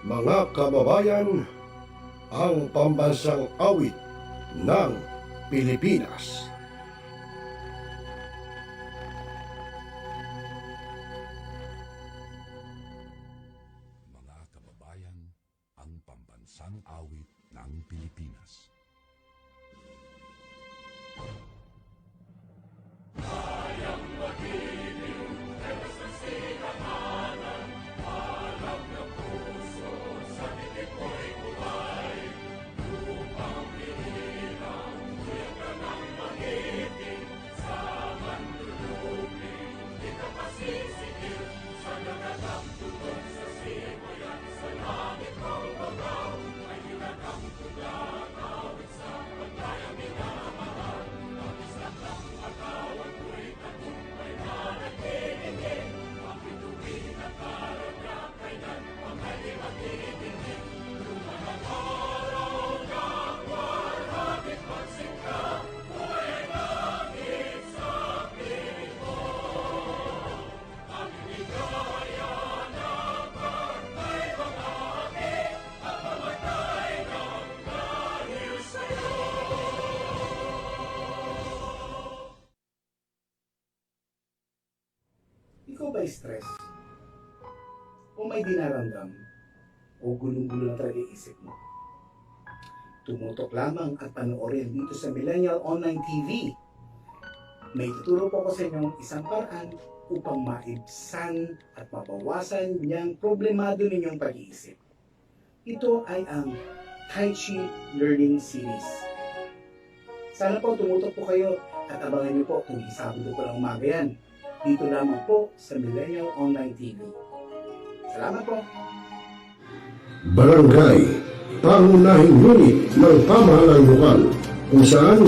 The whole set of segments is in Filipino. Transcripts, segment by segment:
Mga kababayan, ang pambansang awit ng Pilipinas. Mga kababayan, ang pambansang awit ng Pilipinas. Ikaw ba stress? O may dinaramdam? O gulong-gulo na talaga isip mo? Tumutok lamang at panoorin dito sa Millennial Online TV. May tuturo po ko sa inyong isang paraan upang maibsan at mabawasan niyang problemado ninyong pag-iisip. Ito ay ang Tai Chi Learning Series. Sana po tumutok po kayo at abangan niyo po kung Sabado po ng umaga yan. Dito lamang po sa Millennial Online TV. Salamat po! Barangay, pangunahing unit ng pamahalang lokal kung saan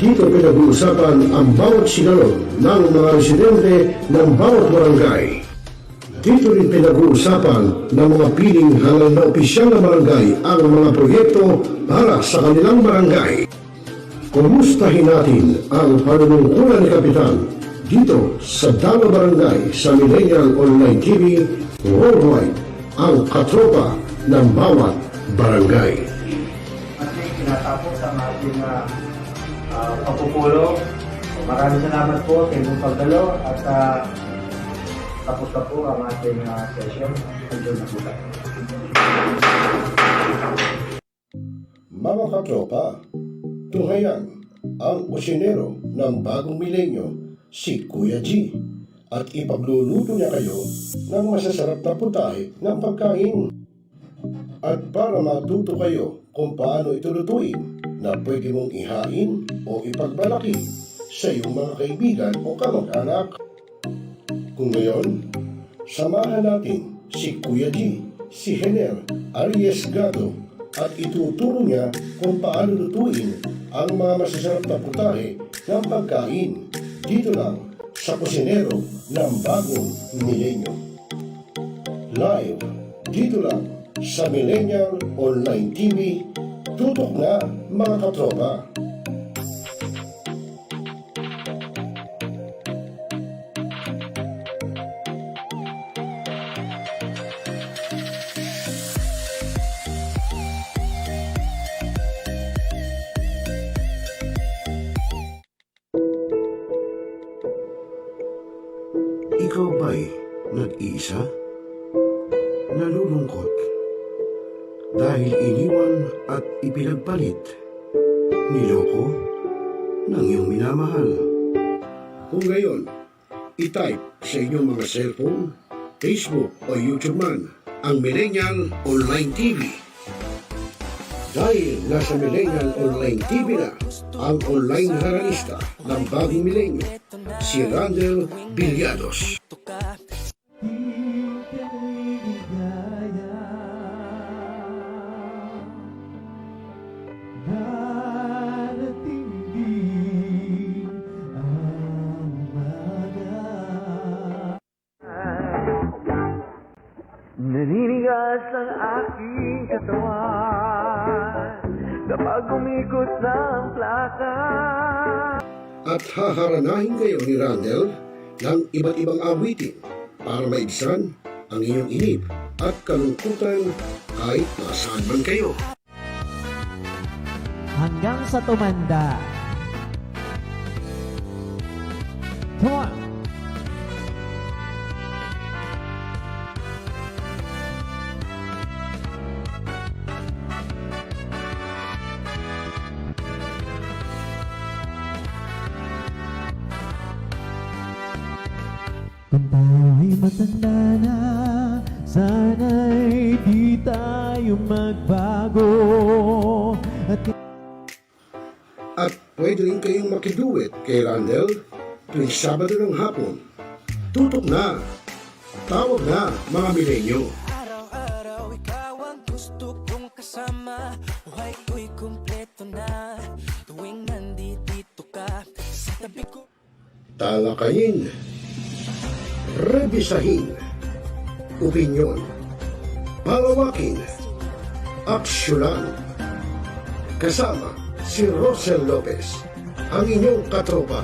dito pinag-uusapan ang bawat sinalog ng mga residente ng bawat barangay. Dito rin pinag-uusapan ng mga piling halal na opisyal na barangay ang mga proyekto para sa kanilang barangay. Kumustahin natin ang panunungkulan ni Kapitan dito sa Dalo Barangay sa Millennial Online TV worldwide, ang katropa ng bawat barangay. At tinatapos ang ating pagpupulong. Maraming salamat po sa inyong pagdalo at tapos na po ang ating session. Hanggang na po tayo. Mga katropa, tunghayan ang kusinero ng bagong milenyo, si Kuya G, at ipagluluto niya kayo ng masasarap na putahe ng pagkain. At para matuto kayo kung paano ito lutuin na pwede mong ihain o ipagbalaki sa iyong mga kaibigan o kamag-anak. Kung ngayon, samahan natin si Kuya G, si Hener Ariesgado, at ituturo niya kung paano lutuin ang mga masasarap na putahe ng pagkain dito lang sa kusinero ng bagong milenyo. Live dito lang sa Millennial Online TV. Tutok na mga katropa. Ikaw ba'y nag-iisa? Nalulungkot dahil iniwan at ipinagpalit, niloko ng iyong minamahal. Kung ngayon, i-type sa inyong mga cellphone, Facebook o YouTube man ang Millennial Online TV. Dahil nasa Millennial Online TV na ang online haralista ng bagong milenyo, si Randel Villados. Naninigas ang aking katawan kapag umikot ng plaka. At haharanahin kayo ni Randel ng iba't ibang awitin para maibsan ang iyong inip at kalungkutan kahit nasaan man kayo. Hanggang sa tumanda. Come on! Kung tayo'y matanda na, sana'y di tayo magbago. At pwede rin kayong makiduet kay Randel tuwing Sabado ng hapon. Tutok na! Tawag na mga milenyo! Araw-araw ikaw ang gusto kong kasama. Buhay ko'y kumpleto na tuwing nandito ka sa tabi ko. Talakayin, rebisahin, opinyon, palawakin, aksyonan. Kasama si Rosel Lopez, ang inyong katropa,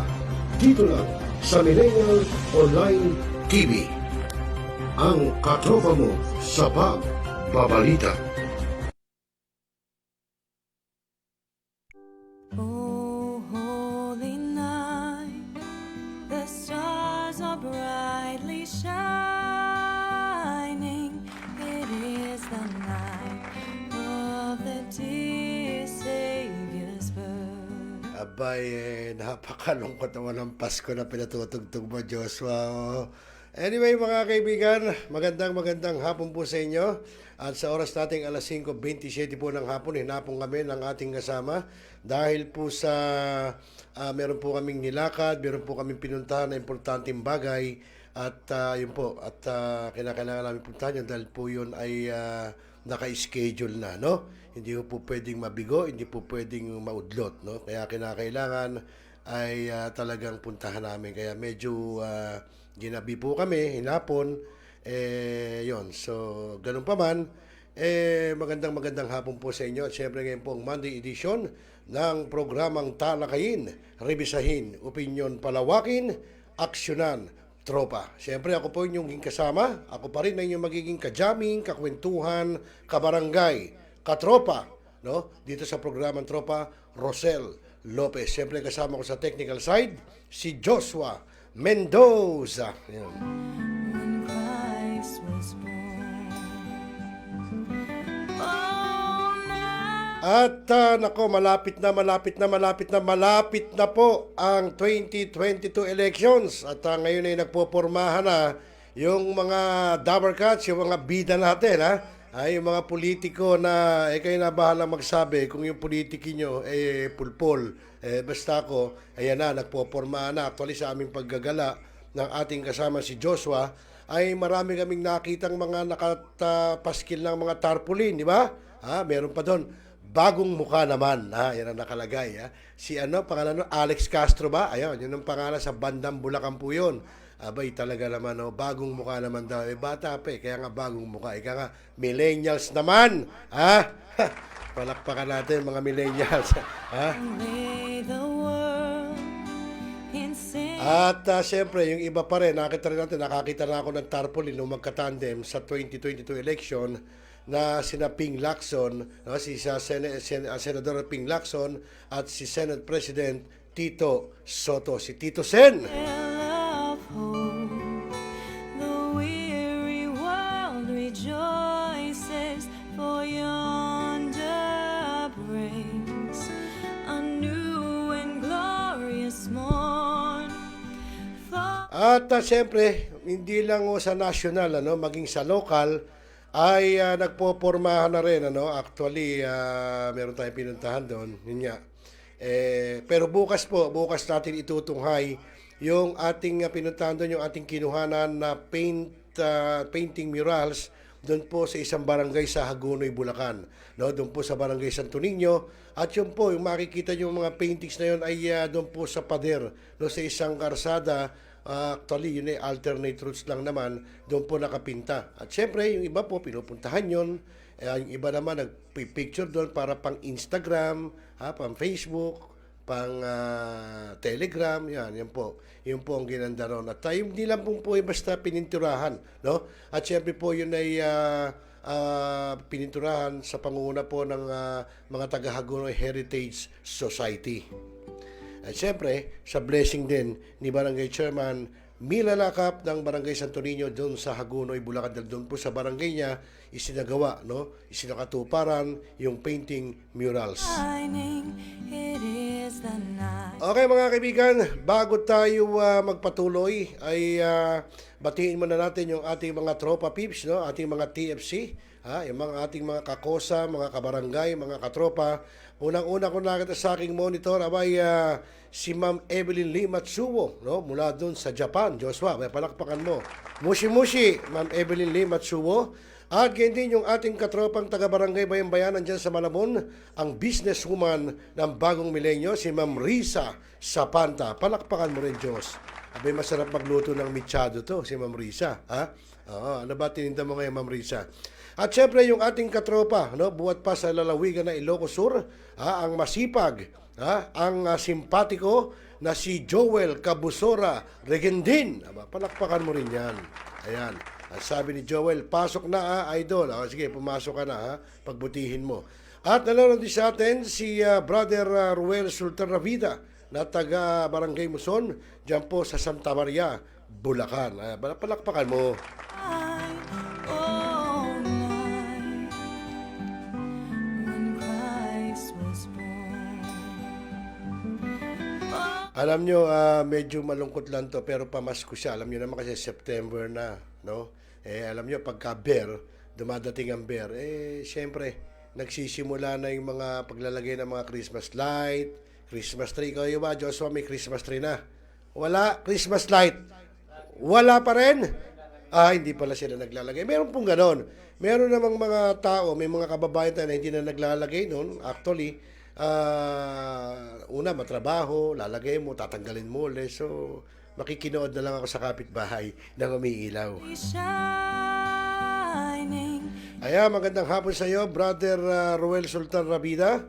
dito lang sa Millennial Online TV. Ang katropa mo sa pagbabalita. Oh, holy night, the stars are brightly shining. It is the night of the dear Savior's birth. Abay, napakalungkot naman ang Pasko na pinatutugtog mo, Joshua. Oh. Anyway, mga kaibigan, magandang hapon po sa inyo. At sa oras nating alas 5:27 po ng hapon, hinapon kami ng ating kasama. Dahil po sa meron po kaming nilakad, meron po kaming pinuntahan na importanteng bagay. At yun po, at kinakailangan namin puntahan yun dahil po yun ay naka-schedule na, no? Hindi po pwedeng mabigo, hindi po pwedeng maudlot, no? Kaya kinakailangan ay talagang puntahan namin. Kaya medyo ginabi po kami, hinapon, yon. So, ganun pa man, magandang hapon po sa inyo. At syempre ngayon po ang Monday edition ng programang Talakayin, Rebisahin, Opinyon, Palawakin, Aksyonan, Tropa. Syempre ako po inyong kasama. Ako pa rin ang inyong magiging kajaming, kakwentuhan, kabarangay, katropa, no? Dito sa programang Tropa, Rosel Lopez. Syempre kasama ko sa technical side, si Joshua Mendoza. Yan. When Christ was born. Oh, now. At nako, malapit na po ang 2022 elections. At ngayon ay nagpopormahan na yung mga Dabarcats, yung mga bida natin, ha? Ay, yung mga politiko na, kayo na bahala magsabi kung yung politiki nyo, pulpol. Basta ako, ayan na, nagpopormahan na. Actually, sa aming paggagala ng ating kasama si Joshua, ay marami kaming nakitang mga nakatapaskil ng mga tarpaulin, di ba? Meron pa doon. Bagong mukha naman, yan ang nakalagay. Si pangalan Alex Castro ba? Ayun, yun ang pangalan sa bandang Bulacan po yun. Abay, talaga naman, bagong mukha naman daw. Bata pa kaya nga bagong mukha. Ika nga, millennials naman, Palakpakan natin, mga millennials, Lay the world in sin. At siyempre, yung iba pa rin, nakakita na ako ng tarpaulin nung magkatandem sa 2022 election na sina Ping Lacson, no, si Senador Ping Lacson at si Senate President Tito Soto, si Tito Sen. Of hope, the weary world rejoices, for yonder breaks a new and glorious morn. At siyempre, hindi lang sa national, maging sa local, ay nagpopormahan na rin. Actually, meron tayong pinuntahan doon. Yun nga. Pero bukas natin itutunghay yung ating pinuntahan doon, yung ating kinuhanan na painting murals doon po sa isang barangay sa Hagonoy, Bulacan. Doon po sa barangay Santo Niño. At yun po, yung makikita nyo mga paintings na yun ay doon po sa pader, sa isang karsada. Actually, yun ay alternate routes lang naman, doon po nakapinta. At syempre, yung iba po, pinupuntahan yun. Yung iba naman, nagpipicture doon para pang Instagram, pang Facebook, pang Telegram, yan po. Yun po ang ginanda ron. At hindi lang po basta pininturahan, no? At syempre po, yun ay pininturahan sa pangunguna po ng mga taga-Hagunoy Heritage Society. At siyempre, sa blessing din ni Barangay Chairman Mila Lakap ng Barangay Santo Niño doon sa Hagunoy, Bulacan. Dahil doon po sa barangay niya isinagawa, isinakatuparan yung painting murals. Shining, it is the night. Okay mga kaibigan, bago tayo magpatuloy ay batiin muna natin yung ating mga tropa peeps, ating mga TFC, yung mga ating mga kakosa, mga kabarangay, mga katropa. Unang-una ko nakita sa aking monitor abay si Ma'am Evelyn Lee Matsuo, mula doon sa Japan. Joshua, may palakpakan mo. Mushi-mushi, Ma'am Evelyn Lee Matsuo. At ganyan din yung ating katropang taga-barangay Bayan-Bayanan dyan sa Malabon, ang businesswoman ng bagong milenyo, si Ma'am Risa Sapanta. Palakpakan mo rin, Diyos. Abay, masarap magluto ng michado to, si Ma'am Risa. Oo, ano ba tininda mo ngayon, Ma'am Risa? At syempre, yung ating katropa, buhat pa sa lalawigan na Ilocos Sur, ang masipag, ang simpatiko na si Joel Cabusora Regendin. Palakpakan mo rin yan. Ayan. At sabi ni Joel, pasok na idol. Sige, pumasok ka na pagbutihin mo. At nanonood din sa atin si Brother Ruel Sultan Ravida na taga Barangay Muson, dyan po sa Santa Maria, Bulacan. Palakpakan mo. All night when Christ was born. Alam nyo, medyo malungkot lang to pero pamasko siya. Alam nyo naman kasi September na, alam nyo, pagka bear, dumadating ang bear, syempre, nagsisimula na yung mga paglalagay ng mga Christmas light, Christmas tree. Kayo ba, Joshua, may Christmas tree na? Wala, Christmas light. Wala pa rin? Hindi pala sila naglalagay. Meron pong ganon. Meron namang mga tao, may mga kababayan tayo na hindi na naglalagay noon. Actually, una, matrabaho, lalagay mo, tatanggalin mo ulit. So, makikinood na lang ako sa kapitbahay na umiilaw. Shining. Magandang hapon sa iyo, Brother Ruel Sultan Rabida.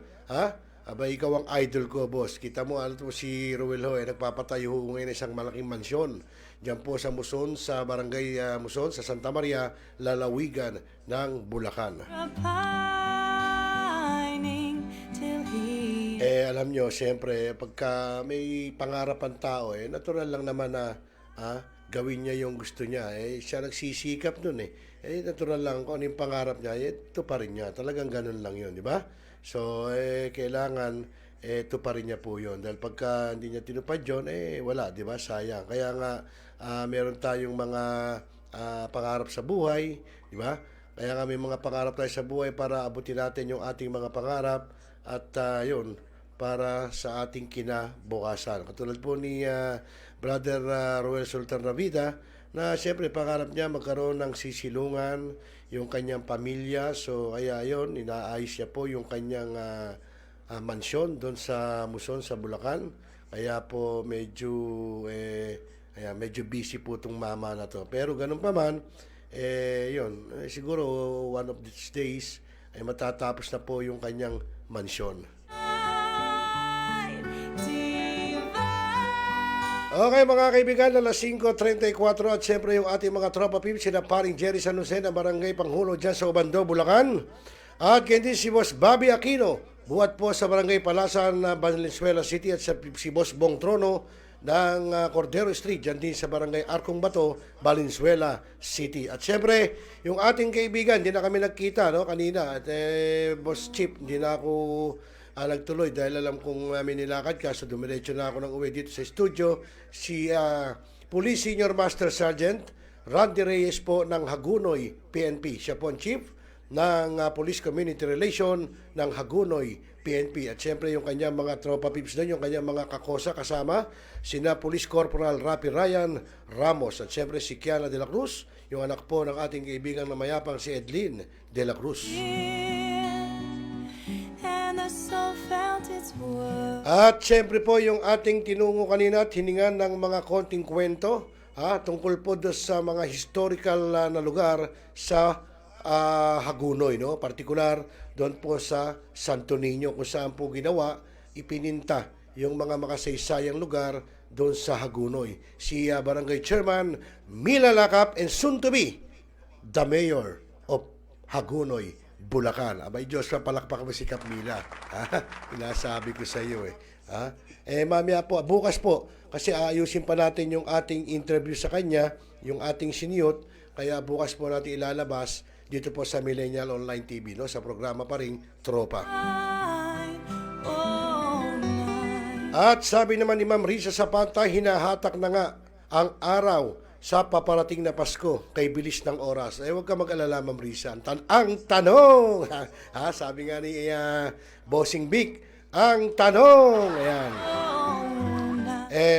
Abay, ikaw ang idol ko, boss. Kita mo, si Ruel nagpapatayo ngayon isang malaking mansyon. Diyan po sa Muson, sa Barangay Muson, sa Santa Maria, lalawigan ng Bulacan. Pining till he Alam nyo, siyempre, pagka may pangarap ang tao, natural lang naman na gawin niya yung gusto niya. Siya nagsisikap nun natural lang kung ano yung pangarap niya, ito pa rin niya. Talagang ganun lang yun, di ba? So, kailangan, ito pa rin niya po yun. Dahil pagka hindi niya tinupad yun, wala, di ba? Sayang. Kaya nga, meron tayong mga pangarap sa buhay, di ba? Kaya nga may mga pangarap tayo sa buhay para abutin natin yung ating mga pangarap at yun, para sa ating kinabukasan. Katulad po ni Brother Ruel Sultan Ravida, na siyempre pangarap niya magkaroon ng sisilungan yung kanyang pamilya. So, yun, inaayos niya po yung kanyang mansyon doon sa Muson, sa Bulacan. Kaya po medyo busy po itong mama na to. Pero ganun pa man, yun, siguro one of these days ay matatapos na po yung kanyang mansyon. Okay mga kaibigan, alas 5:34 at siyempre yung ating mga tropa peeps, sina paring Jerry San Jose ng Barangay Panghulo dyan sa Obando, Bulacan. At ganyan si Boss Bobby Aquino, buhat po sa Barangay Palasan, Valenzuela City, at si Boss Bong Trono ng Cordero Street, dyan din sa Barangay Arcong Bato, Valenzuela City. At siyempre, yung ating kaibigan, hindi na kami nagkita kanina. At Boss Chip, hindi na ako nagtuloy dahil alam kong may nilakad ka. So dumiretso na ako ng uwi dito sa studio. Si Police Senior Master Sergeant Randy Reyes po ng Hagunoy PNP. Siya po ang Chief ng Police Community Relation ng Hagunoy PNP. At siyempre yung kanyang mga tropa pips doon, yung kanyang mga kakosa kasama, sina Police Corporal Rapi Ryan Ramos. At siyempre si Kiana de la Cruz, yung anak po ng ating kaibigan na mayapang si Edlin de la Cruz. At siyempre po yung ating tinungo kanina at hiningan ng mga konting kwento tungkol po doon sa mga historical na lugar sa Hagunoy, partikular doon po sa Santo Niño kung saan po ginawa, ipininta yung mga makasaysayang lugar doon sa Hagunoy. Si Barangay Chairman Mila Lakap and soon to be the Mayor of Hagunoy, Bulacan. Abay Diyos, palakpak mo si Kapmila. Inasabi ko sa iyo eh. Mamaya po, bukas po, kasi aayusin pa natin yung ating interview sa kanya, yung ating siniyot, kaya bukas po natin ilalabas dito po sa Millennial Online TV, no? Sa programa pa rin, Tropa. At sabi naman ni Ma'am Risa Zapata, hinahatak na nga ang araw sa paparating na Pasko kay bilis ng oras. Huwag ka mag-alala, Ma'am Risa. Ang tanong, sabi nga ni Bossing Vic, ang tanong, ayan,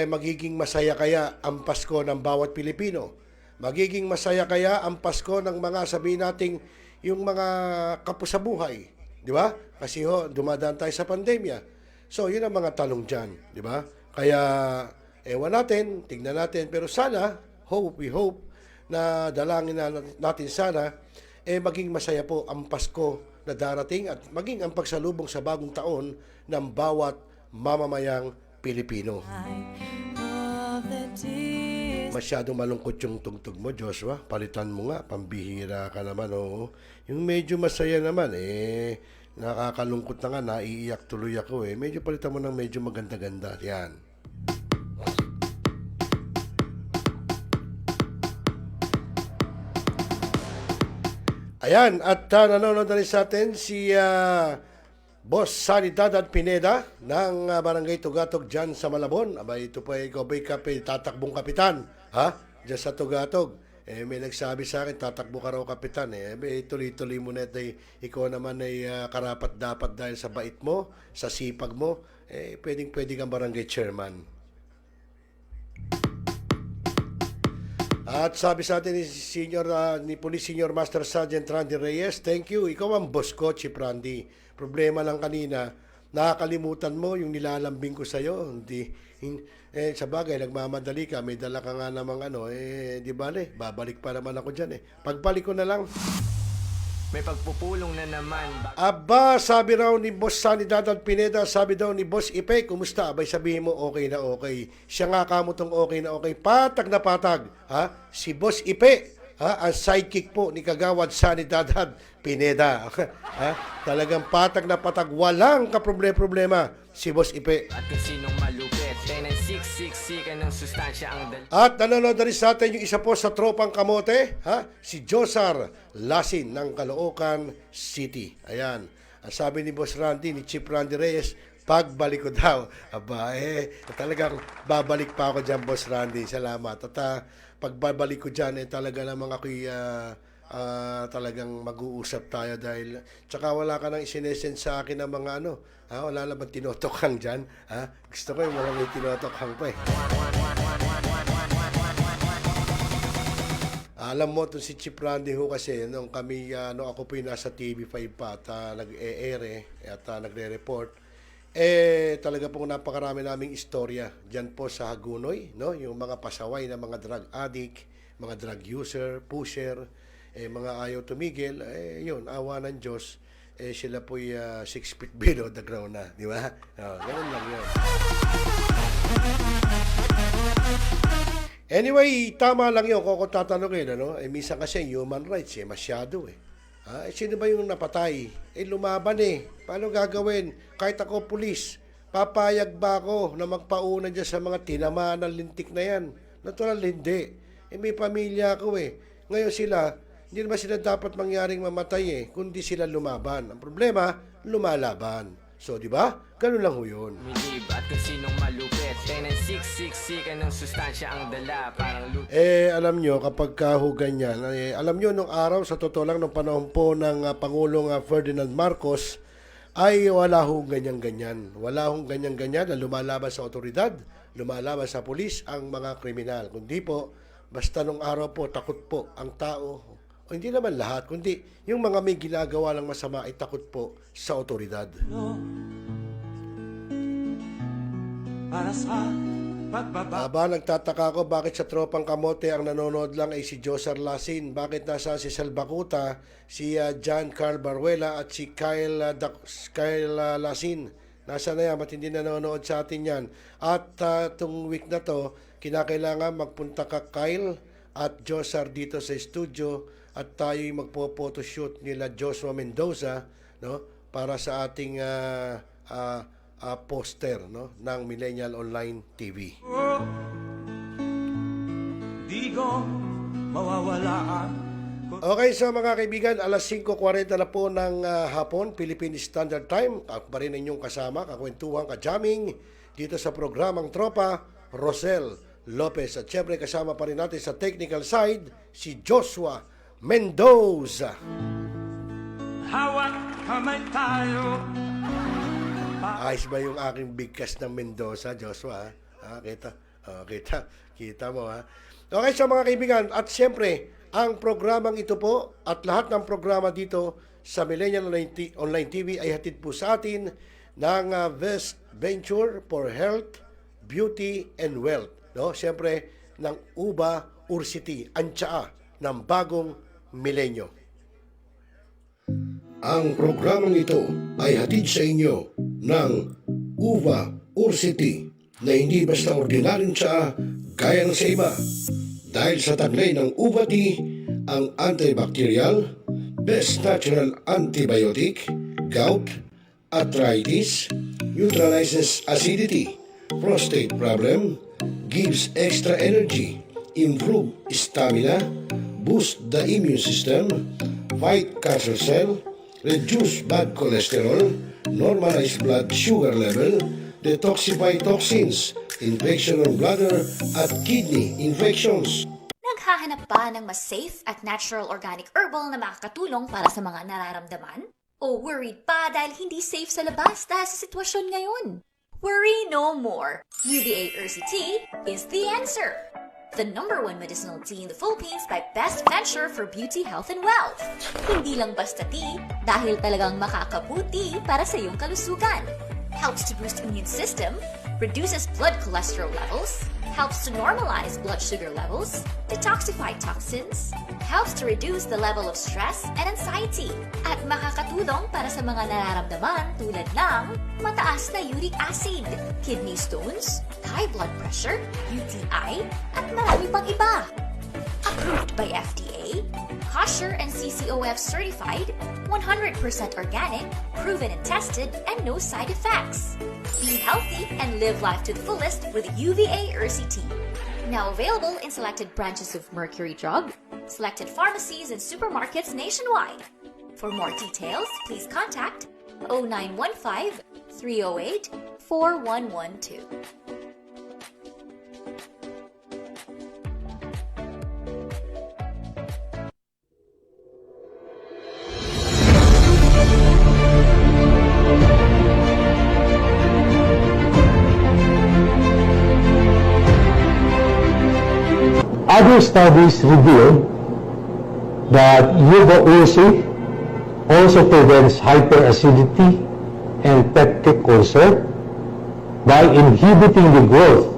magiging masaya kaya ang Pasko ng bawat Pilipino? Magiging masaya kaya ang Pasko ng mga, sabihin nating, yung mga kapos sa buhay? Di ba? Kasi dumadaan tayo sa pandemya. So, yun ang mga tanong dyan, di ba? Kaya, ewan natin, tignan natin, pero sana, we hope, na dalangin natin sana, maging masaya po ang Pasko na darating at maging ang pagsalubong sa bagong taon ng bawat mamamayang Pilipino. Masyadong malungkot yung tugtog mo, Joshua. Palitan mo nga, pambihira ka naman, oo. Yung medyo masaya naman, nakakalungkot na nga, naiiyak tuloy ako eh. Medyo palitan mo ng medyo maganda-ganda. Yan. Ayan, at nanonood na rin sa atin si Boss Sanidad Pineda ng Barangay Tugatog dyan sa Malabon. Abay, ito po ikaw ba'y tatakbong kapitan? Diyan sa Tugatog. May nagsabi sa akin, tatakbo ka raw kapitan. Tuloy-tuloy mo na ikaw naman ay karapat dapat dahil sa bait mo, sa sipag mo, pwedeng-pwede kang barangay chairman. At sabi sa atin ni Police Senior Master Sergeant Randy Reyes, thank you. Ikaw ang boss ko, Chief Randy. Problema lang kanina, nakakalimutan mo yung nilalambing ko sa'yo. Sa bagay, nagmamadali ka, may dala ka nga namang di bale, babalik pa naman ako dyan Pagbalik ko na lang. May pagpupulong na naman. Aba, sabi raw ni Boss Sanidad Pineda, sabi daw ni Boss Ipe, kumusta? Abay, sabihin mo, okay na okay. Siya nga kamutong okay na okay. Patag na patag. Si Boss Ipe, ang sidekick po ni Kagawad Sanidad Pineda. Talagang patag na patag. Walang kaproblema si Boss Ipe. At kung sinong malupit, tenang siksik ng sustansya ang At nanonood na rin sa atin yung isa po sa tropang kamote, si Josar Lasin ng Caloocan City. Ayan. Ang sabi ni Boss Randy, ni Chief Randy Reyes, pagbalik ko daw. Aba, talagang babalik pa ako dyan, Boss Randy. Salamat. At pagbabalik ko dyan, talaga namang ako'y talagang mag-uusap tayo dahil tsaka wala ka nang isinesend sa akin ng mga wala naman tinotokhang dyan. Gusto ko yung mga may tinotokhang pa Alam mo, itong si Chief Randy ho kasi, nung kami, ako po yung nasa TV5 pa at nag-e-ere at nagre-report, talaga pong napakarami naming istorya dyan po sa Hagunoy, no? Yung mga pasaway na mga drug addict, mga drug user, pusher, mga ayaw tumigil, yun, awa ng Diyos, sila po'y 6 feet below the ground na, di ba? Ganun lang yun. Anyway, tama lang yun, kung tatanungin, minsan kasi human rights, masyado sino ba yung napatay? Lumaban Paano gagawin? Kahit ako pulis, papayag ba ako na magpauna dyan sa mga tinamaan ng lintik na yan? Natural, hindi. May pamilya ako Ngayon sila, hindi naman sila dapat mangyaring mamatay kundi sila lumaban. Ang problema, lumalaban. So, di ba? Ganun lang ho yun. Milib at kung sinong malupit, tenang siksik ng sustansya ang dala. Parang alam nyo, kapag ho ganyan, alam nyo, nung araw, sa totoo lang, nung panahon po ng Pangulong Ferdinand Marcos, ay wala hong ganyan-ganyan. Wala hong ganyan-ganyan na lumalaban sa otoridad, lumalaban sa pulis ang mga kriminal. Kundi po, basta nung araw po, takot po ang tao. O hindi naman lahat, kundi yung mga may ginagawa lang masama ay takot po sa otoridad. Nagtataka ako bakit sa tropang kamote ang nanonood lang ay si Josar Lasin. Bakit nasa si Salbacuta, si John Carl Baruela at si Kyle Lasin? Nasa na yan? Ba't hindi nanonood sa atin yan? At itong week na to, kinakailangan magpunta ka Kyle at Josar dito sa studio at tayo'y magpo-photoshoot nila Joshua Mendoza, no, para sa ating poster, no, ng Millennial Online TV. Di ko mawawalaan. Okay, so mga kaibigan, alas 5:40 na po ng hapon, Philippine Standard Time. Ako pa rin inyong kasama, kakwentuhan, ka-jamming dito sa programang Tropa, Rosel Lopez. At syempre kasama pa rin natin sa technical side, si Joshua Mendoza. Hawak kamay tayo. Ayos ba yung aking bigkas ng Mendoza, Joshua? Kita mo, ha? Okay, so mga kaibigan, at syempre, ang programang ito po at lahat ng programa dito sa Millennial Online TV ay hatid po sa atin ng Best Venture for Health, Beauty, and Wealth. No? Siyempre, ng Uba Ursity, ang tsaa ng bagong milenyo. Ang programang ito ay hatid sa inyo ng Uva Ursity na hindi basta ordinaryong tsaa gaya ng sa iba. Dahil sa taglay ng Uva Tea, ang antibacterial, best natural antibiotic, gout, arthritis, neutralizes acidity, prostate problem, gives extra energy, improve stamina, boost the immune system, fight cancer cell, reduce bad cholesterol, normalize blood sugar level, detoxify toxins, infection of bladder at kidney infections. Naghahanap ba ng mas safe at natural organic herbal na makakatulong para sa mga nararamdaman? O worried pa dahil hindi safe sa labas dahil sa sitwasyon ngayon? Worry no more! UVA Ursi Tea is the answer! The #1 medicinal tea in the Philippines by Best Venture for Beauty, Health, and Wealth. Hindi lang basta tea dahil talagang makakabuti para sa iyong kalusugan. Helps to boost immune system, reduces blood cholesterol levels, helps to normalize blood sugar levels, detoxify toxins, helps to reduce the level of stress and anxiety, at makakatulong para sa mga nararamdaman tulad ng mataas na uric acid, kidney stones, high blood pressure, UTI, at marami pang iba. Approved by FDA, kosher and CCOF certified, 100% organic, proven and tested, and no side effects. Be healthy and live life to the fullest with UVA Ursi Tea. Now available in selected branches of Mercury Drug, selected pharmacies and supermarkets nationwide. For more details, please contact 0915 308 4112. Other studies revealed that Yuba Ursi also prevents hyperacidity and peptic ulcer by inhibiting the growth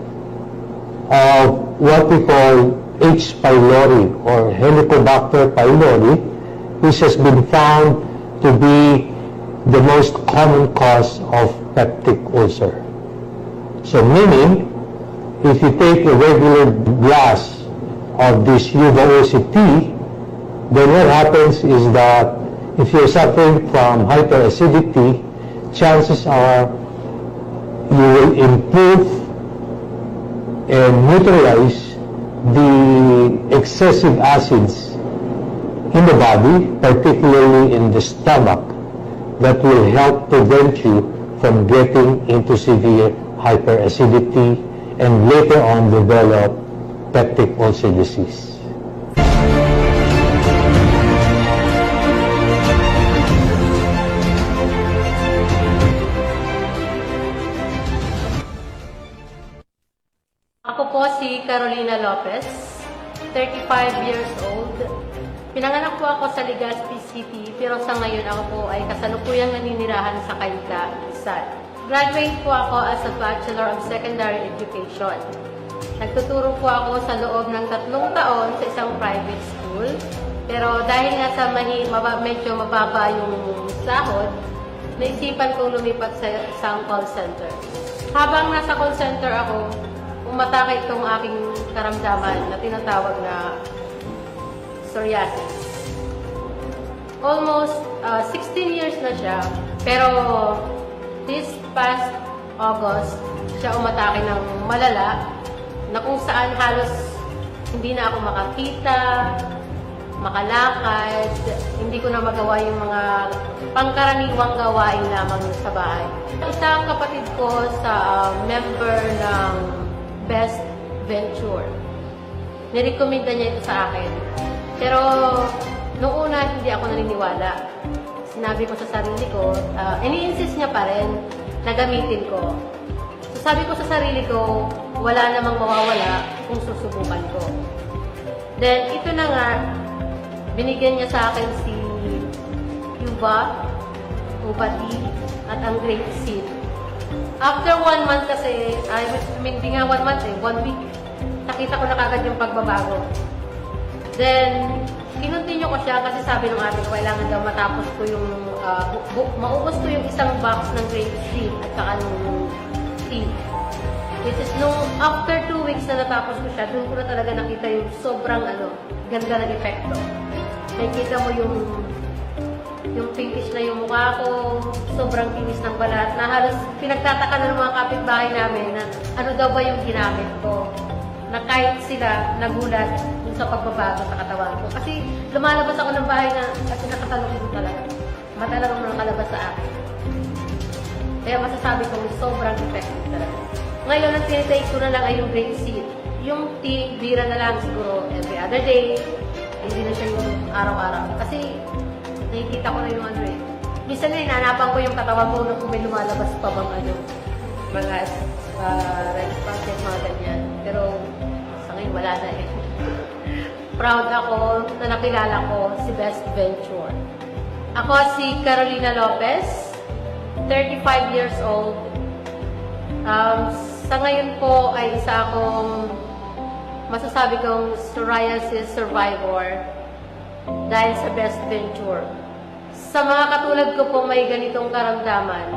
of what we call H. pylori or Helicobacter pylori, which has been found to be the most common cause of peptic ulcer. So meaning, if you take a regular glass of this Yuba Ursi tea, then what happens is that if you're suffering from hyperacidity, chances are you will improve and neutralize the excessive acids in the body, particularly in the stomach, that will help prevent you from getting into severe hyperacidity and later on develop peptic ulcer disease. Ako po si Carolina Lopez, 35 years old. Pinanganak po ako sa Legazpi City, pero sa ngayon ako po ay kasalukuyang naninirahan sa Kaika, Rizal. Graduate po ako as a Bachelor of Secondary Education. Nagtuturo po ako sa loob ng 3 taon sa isang private school. Pero dahil nga sa medyo mababa yung sahod, naisipan kong lumipat sa isang call center. Habang nasa call center ako, umatake itong aking karamdaman na tinatawag na psoriasis. almost 16 years na siya. Pero this past August, siya umatake ng malala na kung saan halos hindi na ako makakita, makalakad, hindi ko na magawa yung mga pangkaraniwang gawain lamang sa bahay. Isa ang kapatid ko sa member ng Best Venture. Nirekomenda niya ito sa akin. Pero noong una, hindi ako naniniwala. Sinabi ko sa sarili ko, ini-insist niya pa rin na gamitin ko. So sabi ko sa sarili ko, wala namang mawawala kung susubukan ko. Then, ito na nga, binigyan niya sa akin si Yuba, Ubati, at ang Great Seed. After 1 month kasi, hindi nga 1 month 1 week, nakita ko na kagad yung pagbabago. Then, kinontinue ko siya kasi sabi ng ate ko, kailangan daw matapos ko yung, maubos ko yung isang box ng Great Seed at saka ng tea. Which is, nung after 2 weeks na natapos ko siya, doon ko na talaga nakita yung sobrang ganda ng epekto. Nakikita mo yung pinkish na yung mukha ko, sobrang kinis ng balat, na halos pinagtataka na ng mga kapitbahay namin na ano daw ba yung ginamit ko. Na kahit sila nagulat dun sa pagbabago sa katawan ko. Kasi lumalabas ako ng bahay na at nakatalong ko talaga. Matalagang nakalabas sa akin. Kaya masasabi ko sobrang effective talaga. Ngayon, ang tinitake ko na lang ay yung Great Seed. Yung tea, bira na lang siguro every other day. Hindi na siya yung araw-araw. Kasi nakikita ko na yung Minsan na hinanapan ko yung katawan ko kung may lumalabas pa bang mga red spots, mga ganyan. Pero sa ngayon wala na eh. Proud ako na nakilala ko si Best Venture. Ako si Carolina Lopez, 35 years old. Sa ngayon po ay isa akong masasabi kong psoriasis survivor dahil sa Best Venture. Sa mga katulad ko po may ganitong karamdaman,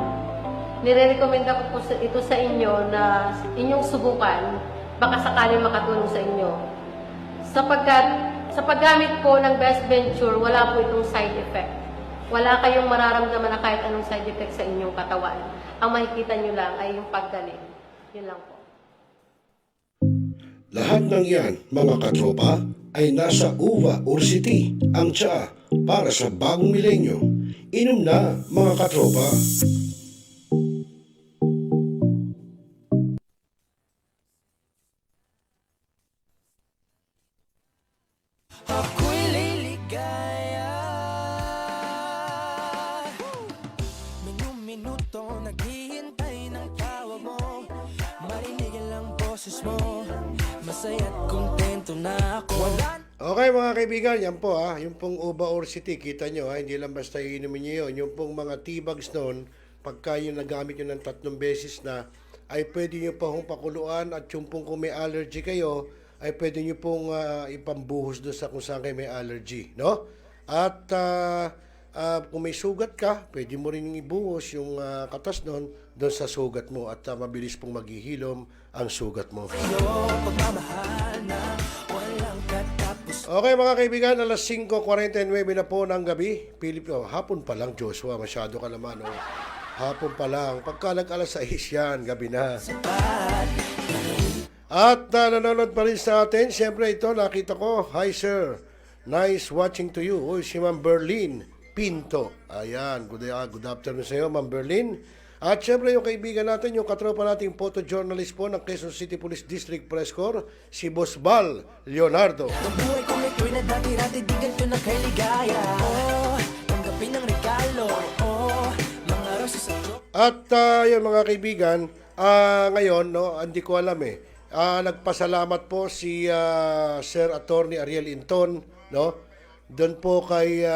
nire-recommenda ko po ito sa inyo na inyong subukan, baka sakaling makatulong sa inyo. Sapagkat sa paggamit po ng Best Venture, wala po itong side effect. Wala kayong mararamdaman na kahit anong side effect sa inyong katawan. Ang makikita nyo lang ay yung paggaling. Yun lang po. Lahat ng yan, mga katropa, ay nasa uva or city ang tsa para sa bagong milenyo. Inom na, mga katropa. Ako'y liligaya. Minuto naghihintay ng tawag mo. Marinig ang boses mo. Masaya't kontento na ako. Okay mga kaibigan, yan po yung pong uva or city, kita nyo hindi lang basta iinumin nyo yun. Yung pong mga tea bags noon, pagka yung nagamit nyo ng 3 beses na, ay pwede nyo pa hong pakuluan at yung pong kung may allergy kayo, ay pwede nyo pong ipambuhos doon sa kung saan kayo may allergy, no? At kung may sugat ka, pwede mo rin ibuhos yung katas doon sa sugat mo at mabilis pong maghihilom ang sugat mo. Okay mga kaibigan, alas 5:49 na po ng gabi. Hapon pa lang, Joshua, masyado ka naman. Hapon pa lang. Pagka nag-alas 6 yan, gabi na. At nanonood pa rin sa atin. Siyempre ito, nakita ko. Hi sir, nice watching to you. Si Ma'am Berlin Pinto. Ayan, good afternoon sa iyo, Ma'am Berlin. At siyempre yung kaibigan natin, yung katropa nating photojournalist po ng Quezon City Police District Press Corps, si Boss Bal Leonardo. Ang buhay kong ito'y na dati-dati di ganito na kay ligaya. Tanggapin ang regalo. Mga roses sa joke. At yun mga kaibigan, ngayon, hindi ko alam nagpasalamat po si Sir Atty.INTON, doon po kay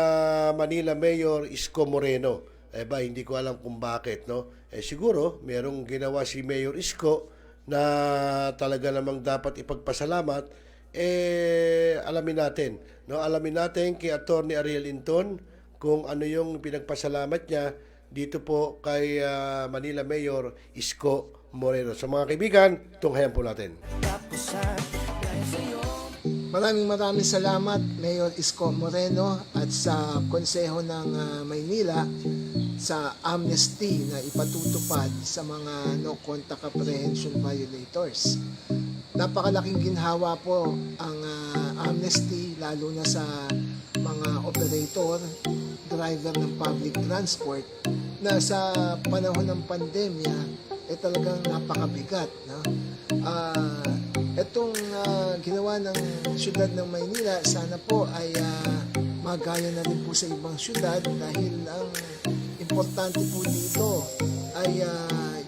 Manila Mayor ISKO Moreno. Hindi ko alam kung bakit, siguro, merong ginawa si Mayor ISKO na talaga namang dapat ipagpasalamat, alamin natin. Alamin natin kay Atty.INTON kung ano yung pinagpasalamat niya dito po kay Manila Mayor ISKO Moreno. So mga kaibigan, tunghayan po natin. Maraming salamat Mayor ISKO Moreno at sa Konseho ng Maynila sa amnesty na ipatutupad sa mga no contact apprehension violators. Napakalaking ginhawa po ang amnesty lalo na sa mga operator, driver ng public transport na sa panahon ng pandemya talagang napakabigat, no? Itong ginawa ng syudad ng Maynila, sana po ay magaya na rin po sa ibang syudad dahil ang importante po dito ay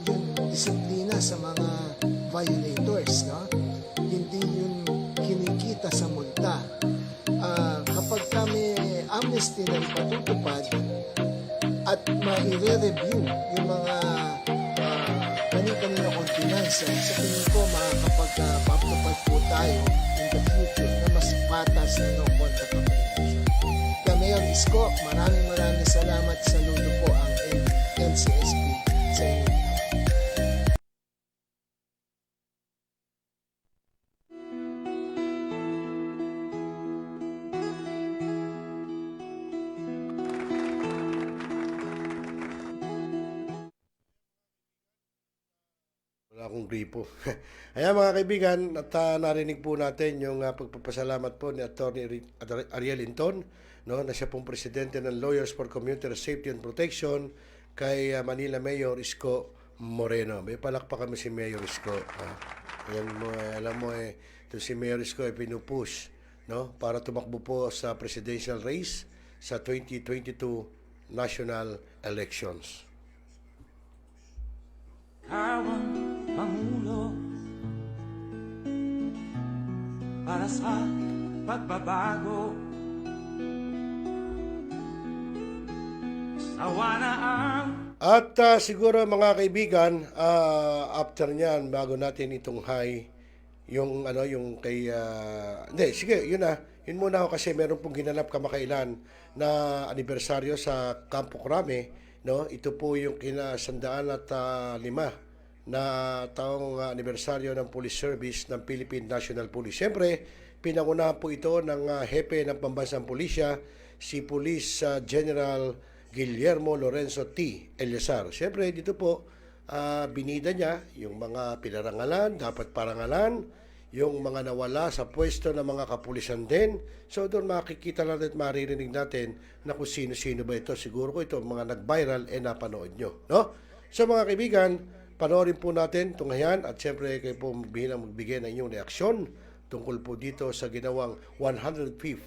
yung disiplina sa mga violators, no? Hindi yung kinikita sa multa. Kapag kami amnesty na ipatutupad at ma-review yung mga kani-kanina ordinansa, sa tingin ko makakapag-papatupad po tayo in the future na mas patas na no contact apprehension. Kaya Mayor ISKO, maraming salamat. Saludo po ang NCSP sa inyo. Wala akong gripo. Ayan mga kaibigan, at narinig po natin yung pagpapasalamat po ni Atty.INTON, no, na siya pong presidente ng Lawyers for Commuter Safety and Protection kay Manila Mayor ISKO Moreno. May palakpak kami si Mayor ISKO. Ayan mo, alam mo ito si Mayor ISKO ay pinupush, no, para tumakbo po sa presidential race sa 2022 national elections. Pangulo para sa pagbabago. Sawa na ang At siguro mga kaibigan, after niyan bago natin itong high yung yung kay hindi, sige, yun muna ako kasi meron pong ginanap kamakailan na anibersaryo sa Campo Crame, no? Ito po yung kina-105 na taong anibersaryo ng Police Service ng Philippine National Police. Siyempre, pinangunahan po ito ng hepe ng pambansang pulisya, si Police General Guillermo Lorenzo T. Eliazar. Siyempre, dito po, binida niya yung mga pinarangalan, dapat parangalan, yung mga nawala sa pwesto ng mga kapulisan din. So, doon makikita natin at maririnig natin na kung sino-sino ba ito. Siguro ko ito, mga nag-viral, napanood nyo. No? So, mga kaibigan, panoorin po natin itong ngayon at siyempre kayo po bilang magbigay ng inyong reaksyon tungkol po dito sa ginawang 105th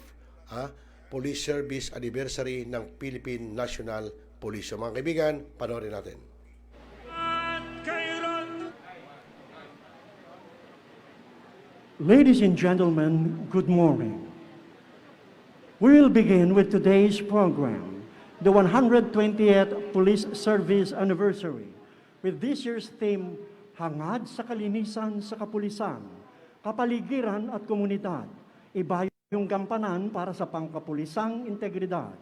Police Service Anniversary ng Philippine National Police. So mga kaibigan, panoorin natin. Ladies and gentlemen, good morning. We will begin with today's program, the 120th Police Service Anniversary, with this year's theme, Hangad sa Kalinisan sa Kapulisan, Kapaligiran at Komunidad, iba yung gampanan para sa pangkapulisang integridad.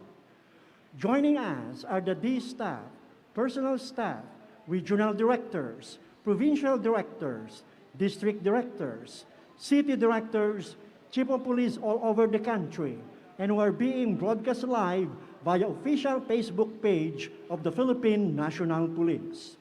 Joining us are the D staff, personal staff, regional directors, provincial directors, district directors, city directors, chief of police all over the country, and who are being broadcast live via official Facebook page of the Philippine National Police.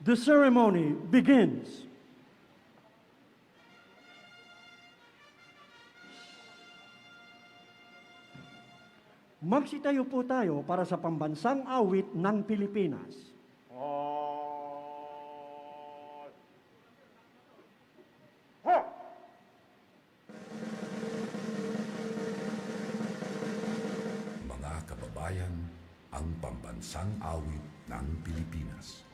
The ceremony begins. Magsitayo po tayo para sa pambansang awit ng Pilipinas. Mga kababayan, ang pambansang awit ng Pilipinas.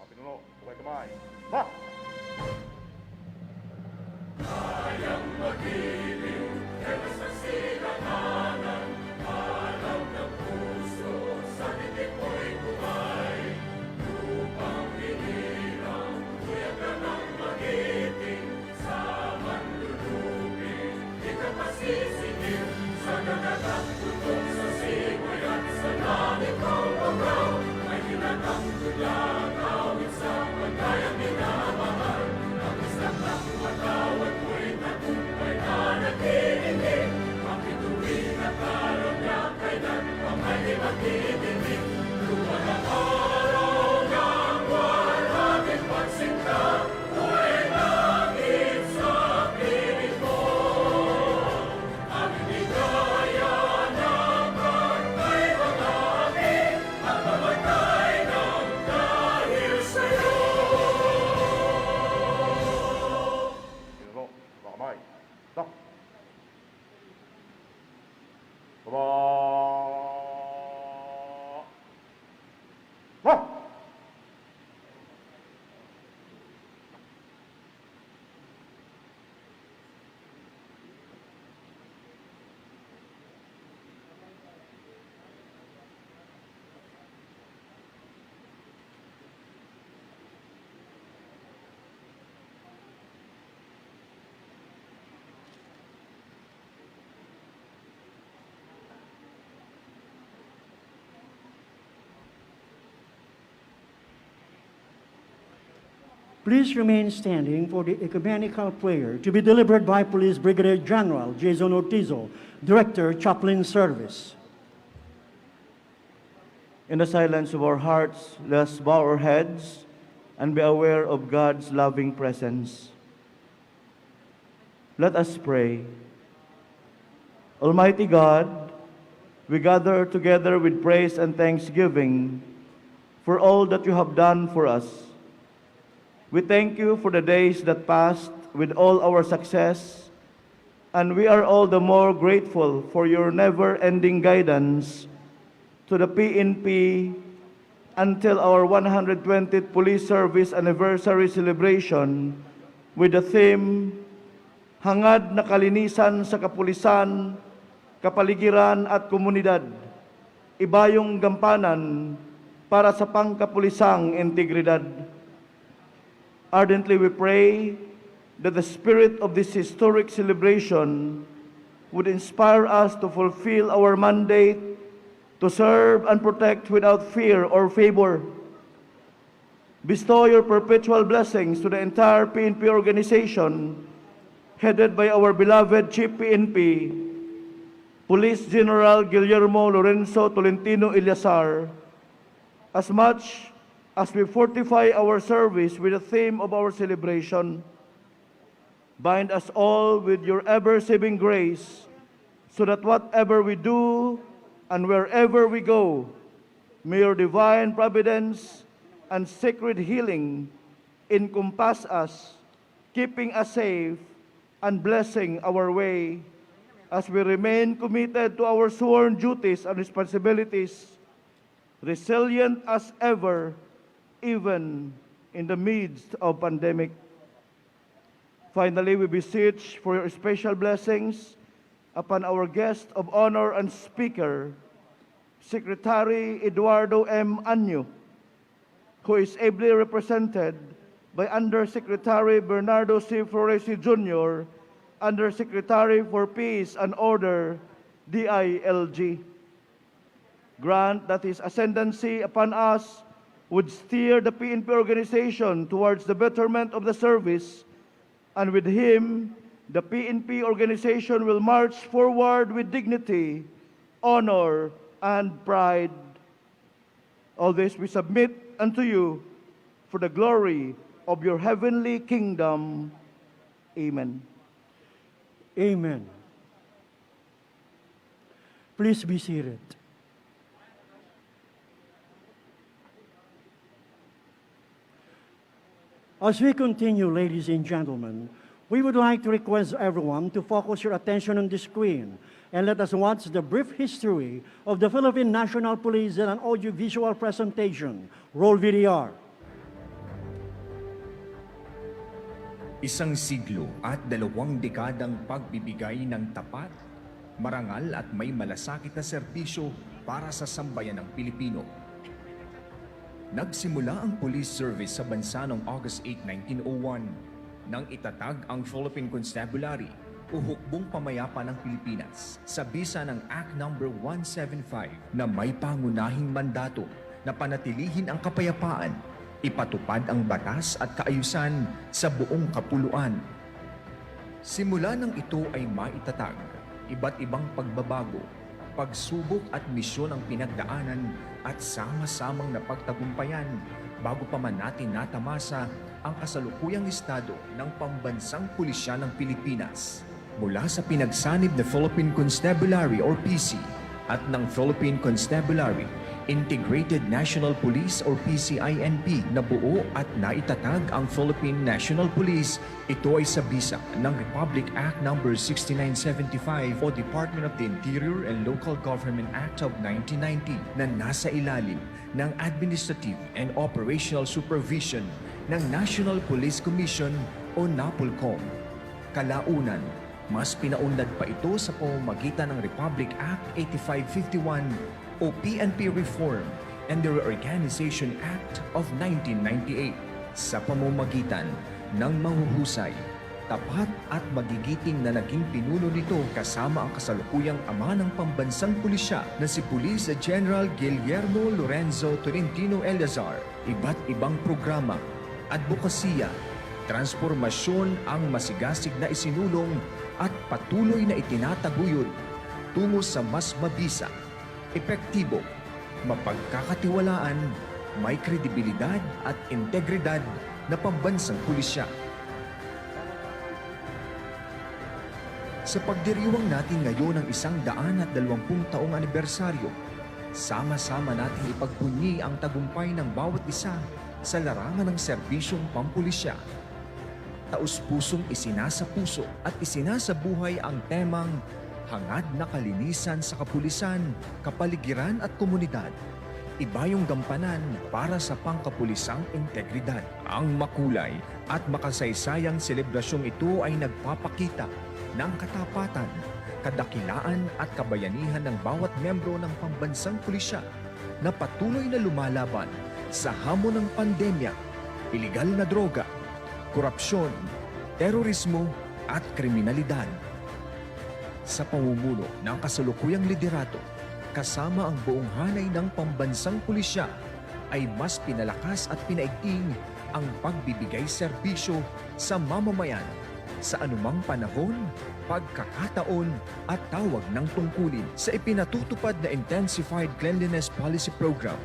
Please remain standing for the ecumenical prayer to be delivered by Police Brigadier General Jason Ortizo, Director, Chaplain Service. In the silence of our hearts, let's bow our heads and be aware of God's loving presence. Let us pray. Almighty God, we gather together with praise and thanksgiving for all that you have done for us. We thank you for the days that passed with all our success, and we are all the more grateful for your never-ending guidance to the PNP until our 120th Police Service Anniversary celebration with the theme, Hangad na Kalinisan sa Kapulisan, Kapaligiran at Komunidad, Ibayong Gampanan para sa Pangkapulisang Integridad. Ardently we pray that the spirit of this historic celebration would inspire us to fulfill our mandate to serve and protect without fear or favor. Bestow your perpetual blessings to the entire PNP organization, headed by our beloved Chief PNP, Police General Guillermo Lorenzo Tolentino Ilyasar, as much as we fortify our service with the theme of our celebration. Bind us all with your ever-saving grace, so that whatever we do and wherever we go, may your divine providence and sacred healing encompass us, keeping us safe and blessing our way as we remain committed to our sworn duties and responsibilities, resilient as ever, even in the midst of pandemic. Finally, we beseech for your special blessings upon our guest of honor and speaker, Secretary Eduardo M. Anyo, who is ably represented by Undersecretary Bernardo C. Floresi Jr., Undersecretary for Peace and Order, DILG. Grant that his ascendancy upon us would steer the PNP organization towards the betterment of the service, and with him, the PNP organization will march forward with dignity, honor, and pride. All this we submit unto you for the glory of your heavenly kingdom. Amen. Amen. Please be seated. As we continue, ladies and gentlemen, we would like to request everyone to focus your attention on the screen and let us watch the brief history of the Philippine National Police in an audiovisual presentation. Roll VDR. Isang siglo at 2 dekadang pagbibigay ng tapat, marangal at may malasakit na serbisyo para sa sambayan ng Pilipino. Nagsimula ang police service sa bansa noong August 8, 1901 nang itatag ang Philippine Constabulary o Hukbong Pamayapa ng Pilipinas sa bisa ng Act No. 175 na may pangunahing mandato na panatilihin ang kapayapaan, ipatupad ang batas at kaayusan sa buong kapuluan. Simula nang ito ay maitatag, iba't ibang pagbabago, pagsubok at misyon ang pinagdaanan at sama-samang napagtagumpayan bago pa man natin natamasa ang kasalukuyang estado ng pambansang pulisya ng Pilipinas. Mula sa pinagsanib na Philippine Constabulary or PC at ng Philippine Constabulary Integrated National Police or PCINP na buo at naitatag ang Philippine National Police, ito ay sa bisa ng Republic Act No. 6975 o Department of the Interior and Local Government Act of 1990 na nasa ilalim ng Administrative and Operational Supervision ng National Police Commission o NAPOLCOM. Kalaunan, mas pinaunlad pa ito sa pamamagitan ng Republic Act 8551 o PNP Reform and the Reorganization Act of 1998 sa pamamagitan ng mahuhusay, tapat at magigiting na naging pinuno nito kasama ang kasalukuyang ama ng pambansang pulisya na si Police General Guillermo Lorenzo Tolentino Eleazar. Iba't ibang programa, advokasya, transformasyon ang masigasig na isinulong at patuloy na itinataguyod tungo sa mas mabisa, epektibo, mapagkakatiwalaan, may kredibilidad at integridad na pambansang pulisya. Sa pagdiriwang natin ngayon ng 120 taong anibersaryo, sama-sama natin ipagpunyi ang tagumpay ng bawat isa sa larangan ng serbisyong pampulisya. Taus-pusong isinasapuso at isinasabuhay ang temang hangad na kalinisan sa kapulisan, kapaligiran at komunidad. Iba yung gampanan para sa pangkapulisang integridad. Ang makulay at makasaysayang selebrasyong ito ay nagpapakita ng katapatan, kadakilaan at kabayanihan ng bawat membro ng pambansang pulisya na patuloy na lumalaban sa hamon ng pandemya, ilegal na droga, korupsyon, terorismo at kriminalidad. Sa pamumuno ng kasalukuyang liderato, kasama ang buong hanay ng pambansang pulisya, ay mas pinalakas at pinaigting ang pagbibigay serbisyo sa mamamayan sa anumang panahon, pagkakataon at tawag ng tungkulin. Sa ipinatutupad na Intensified Cleanliness Policy Program,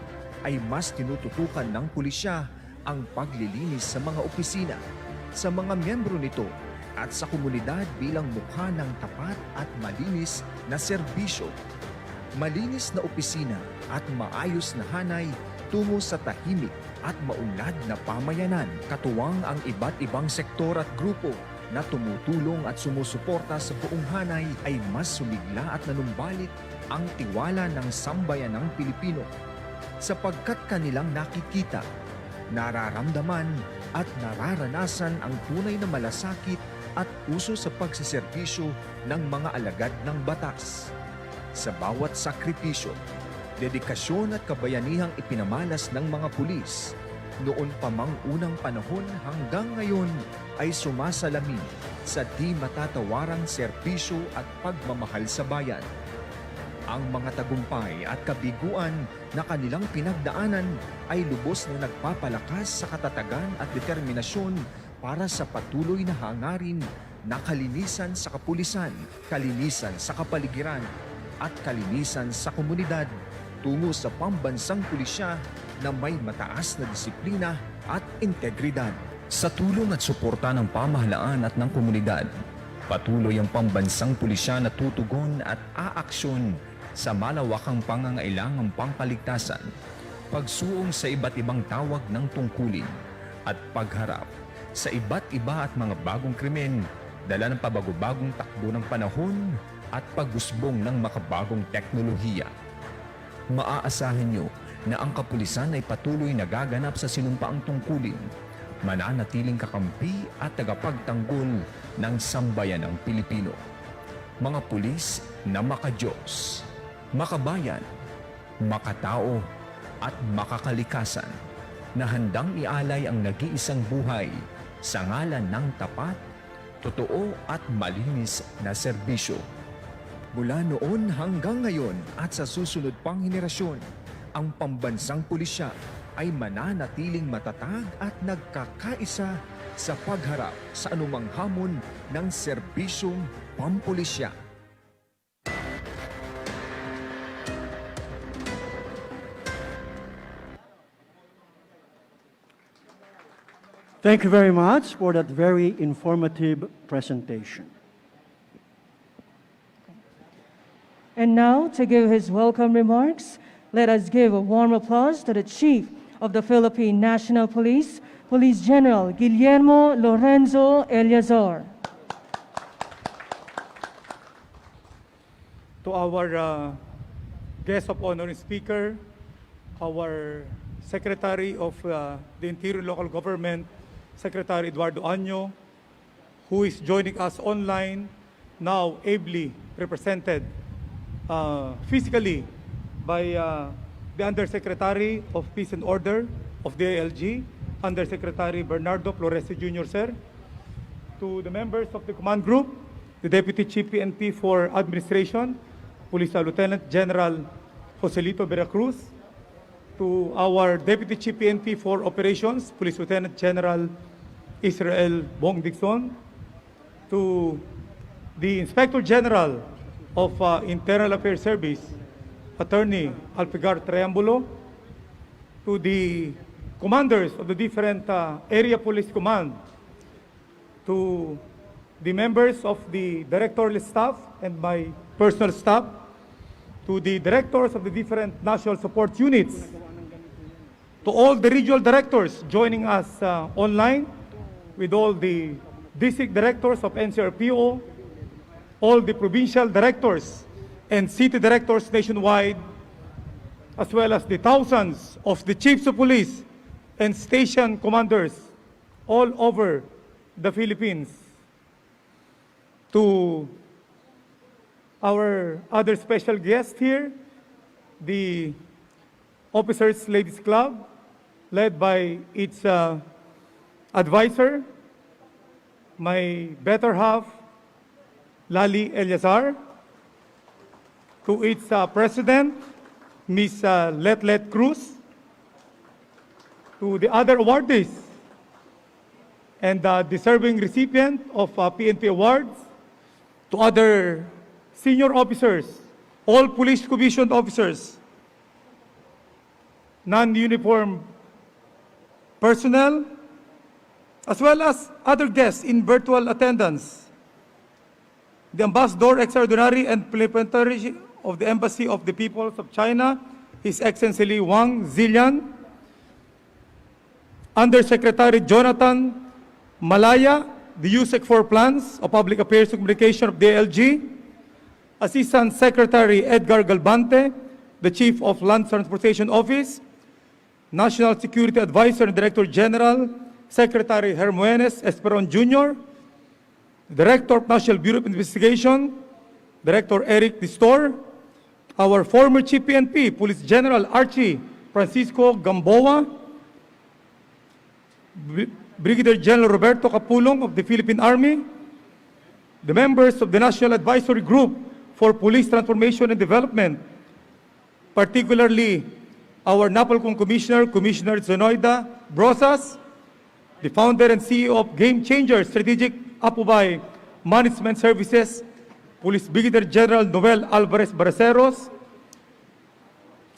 ay mas tinututukan ng pulisya ang paglilinis sa mga opisina, sa mga miyembro nito, at sa komunidad bilang mukha ng tapat at malinis na serbisyo. Malinis na opisina at maayos na hanay tungo sa tahimik at maunlad na pamayanan. Katuwang ang iba't ibang sektor at grupo na tumutulong at sumusuporta sa buong hanay ay mas sumigla at nanumbalik ang tiwala ng sambayan ng Pilipino sapagkat kanilang nakikita, nararamdaman at nararanasan ang tunay na malasakit at puso sa pagsiservisyo ng mga alagad ng batas. Sa bawat sakripisyo, dedikasyon at kabayanihang ipinamalas ng mga pulis, noon pa mang unang panahon hanggang ngayon ay sumasalamin sa di matatawarang serbisyo at pagmamahal sa bayan. Ang mga tagumpay at kabiguan na kanilang pinagdaanan ay lubos na nagpapalakas sa katatagan at determinasyon para sa patuloy na hangarin na kalinisan sa kapulisan, kalinisan sa kapaligiran, at kalinisan sa komunidad tungo sa pambansang pulisya na may mataas na disiplina at integridad. Sa tulong at suporta ng pamahalaan at ng komunidad, patuloy ang pambansang pulisya na tutugon at aaksyon sa malawakang pangangailangang pangkaligtasan, pagsuong sa iba't ibang tawag ng tungkulin, at pagharap sa iba't iba at mga bagong krimen, dala ng pabago-bagong takbo ng panahon at pag-usbong ng makabagong teknolohiya. Maaasahan nyo na ang kapulisan ay patuloy nagaganap sa sinumpaang tungkulin, mananatiling kakampi at tagapagtanggol ng sambayanang Pilipino. Mga pulis na makadiyos, makabayan, makatao at makakalikasan, na handang ialay ang nag-iisang buhay sa ngalan ng tapat, totoo at malinis na serbisyo. Mula noon hanggang ngayon at sa susunod pang henerasyon, ang pambansang pulisya ay mananatiling matatag at nagkakaisa sa pagharap sa anumang hamon ng serbisyong pampulisya. Thank you very much for that very informative presentation. And now, to give his welcome remarks, let us give a warm applause to the Chief of the Philippine National Police, Police General Guillermo Lorenzo Eleazar. To our guest of honor and speaker, our Secretary of the Interior and Local Government, Secretary Eduardo Año, who is joining us online, now ably represented physically by the Undersecretary of Peace and Order of the ALG, Undersecretary Bernardo Flores Jr., sir. To the members of the Command Group, the Deputy Chief PNP for Administration, Police Lieutenant General Joselito Veracruz. To our Deputy Chief PNP for Operations, Police Lieutenant General Israel Bong Dixon. To the Inspector General of Internal Affairs Service, Attorney Alpigar Triambulo. To the commanders of the different area police command. To the members of the directorial staff and my personal staff. To the directors of the different national support units. To all the regional directors joining us online, with all the district directors of NCRPO, all the provincial directors and city directors nationwide, as well as the thousands of the chiefs of police and station commanders all over the Philippines. To our other special guest here, the Officers Ladies Club, led by its advisor, my better half, Lali Eleazar. To its president, Ms. Letlet Cruz. To the other awardees and deserving recipient of PNP awards. To other senior officers, all police commissioned officers, non-uniform personnel, as well as other guests in virtual attendance. The Ambassador Extraordinary and Plenipotentiary of the Embassy of the Peoples of China, His Excellency Wang Zilian, Undersecretary Jonathan Malaya, the USEC for Plans of Public Affairs and Communication of the ALG, Assistant Secretary Edgar Galbante, the Chief of Land Transportation Office, National Security Advisor and Director General, Secretary Hermoenes Esperon Jr., Director of National Bureau of Investigation, Director Eric Distor, our former Chief PNP, Police General Archie Francisco Gamboa, Brigadier General Roberto Capulong of the Philippine Army, the members of the National Advisory Group for Police Transformation and Development, particularly our NAPOLCOM Commissioner, Commissioner Zenoida Brosas, the founder and CEO of Game Changer Strategic Apubay Management Services, Police Brigadier General Noel Alvarez Baraceros,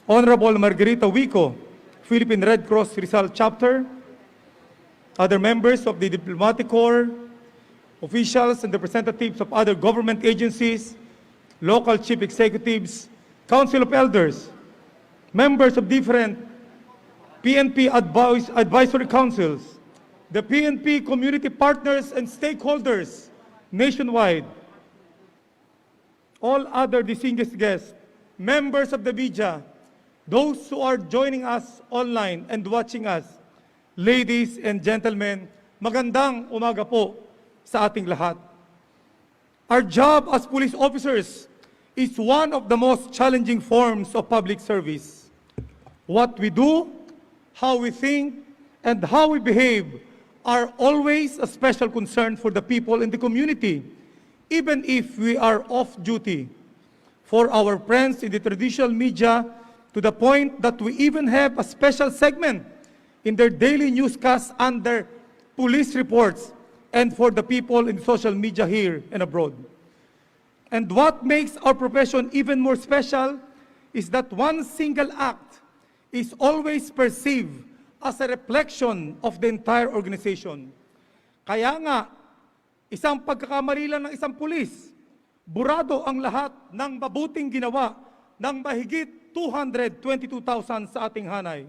Honorable Margarita Wico, Philippine Red Cross Rizal Chapter, other members of the Diplomatic Corps, officials and representatives of other government agencies, local chief executives, council of elders, members of different PNP advisory councils, the PNP community partners and stakeholders nationwide, all other distinguished guests, members of the media, those who are joining us online and watching us, ladies and gentlemen, magandang umaga po sa ating lahat. Our job as police officers is one of the most challenging forms of public service. What we do, how we think, and how we behave are always a special concern for the people in the community, even if we are off duty. For our friends in the traditional media, to the point that we even have a special segment in their daily newscasts under police reports, and for the people in social media here and abroad. And what makes our profession even more special is that one single act is always perceived as a reflection of the entire organization. Kaya nga, isang pagkakamali lang ng isang pulis, burado ang lahat ng mabuting ginawa ng mahigit 222,000 sa ating hanay.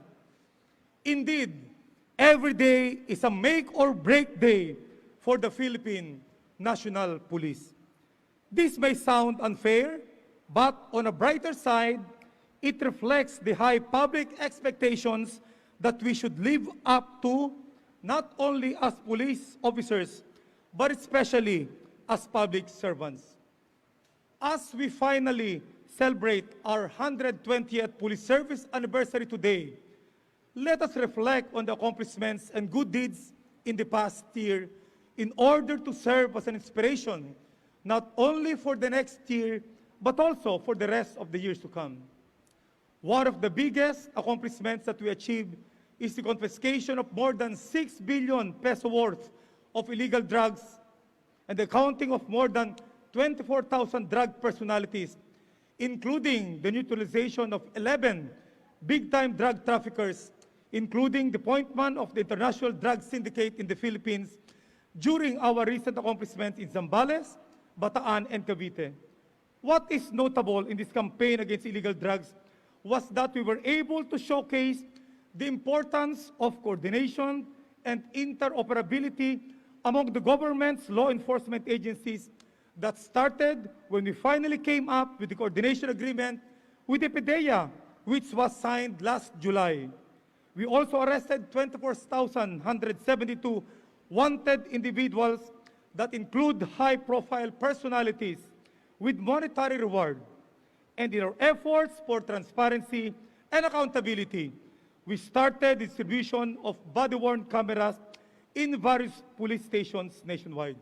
Indeed, every day is a make or break day for the Philippine National Police. This may sound unfair, but on a brighter side, it reflects the high public expectations that we should live up to, not only as police officers, but especially as public servants. As we finally celebrate our 120th Police Service anniversary today, let us reflect on the accomplishments and good deeds in the past year in order to serve as an inspiration, not only for the next year, but also for the rest of the years to come. One of the biggest accomplishments that we achieved is the confiscation of more than 6 billion peso worth of illegal drugs and the counting of more than 24,000 drug personalities, including the neutralization of 11 big-time drug traffickers, including the appointment of the international drug syndicate in the Philippines during our recent accomplishments in Zambales, Bataan, and Cavite. What is notable in this campaign against illegal drugs was that we were able to showcase the importance of coordination and interoperability among the government's law enforcement agencies that started when we finally came up with the coordination agreement with the PDEA, which was signed last July. We also arrested 24,172 wanted individuals that include high-profile personalities with monetary reward. And in our efforts for transparency and accountability, we started distribution of body-worn cameras in various police stations nationwide.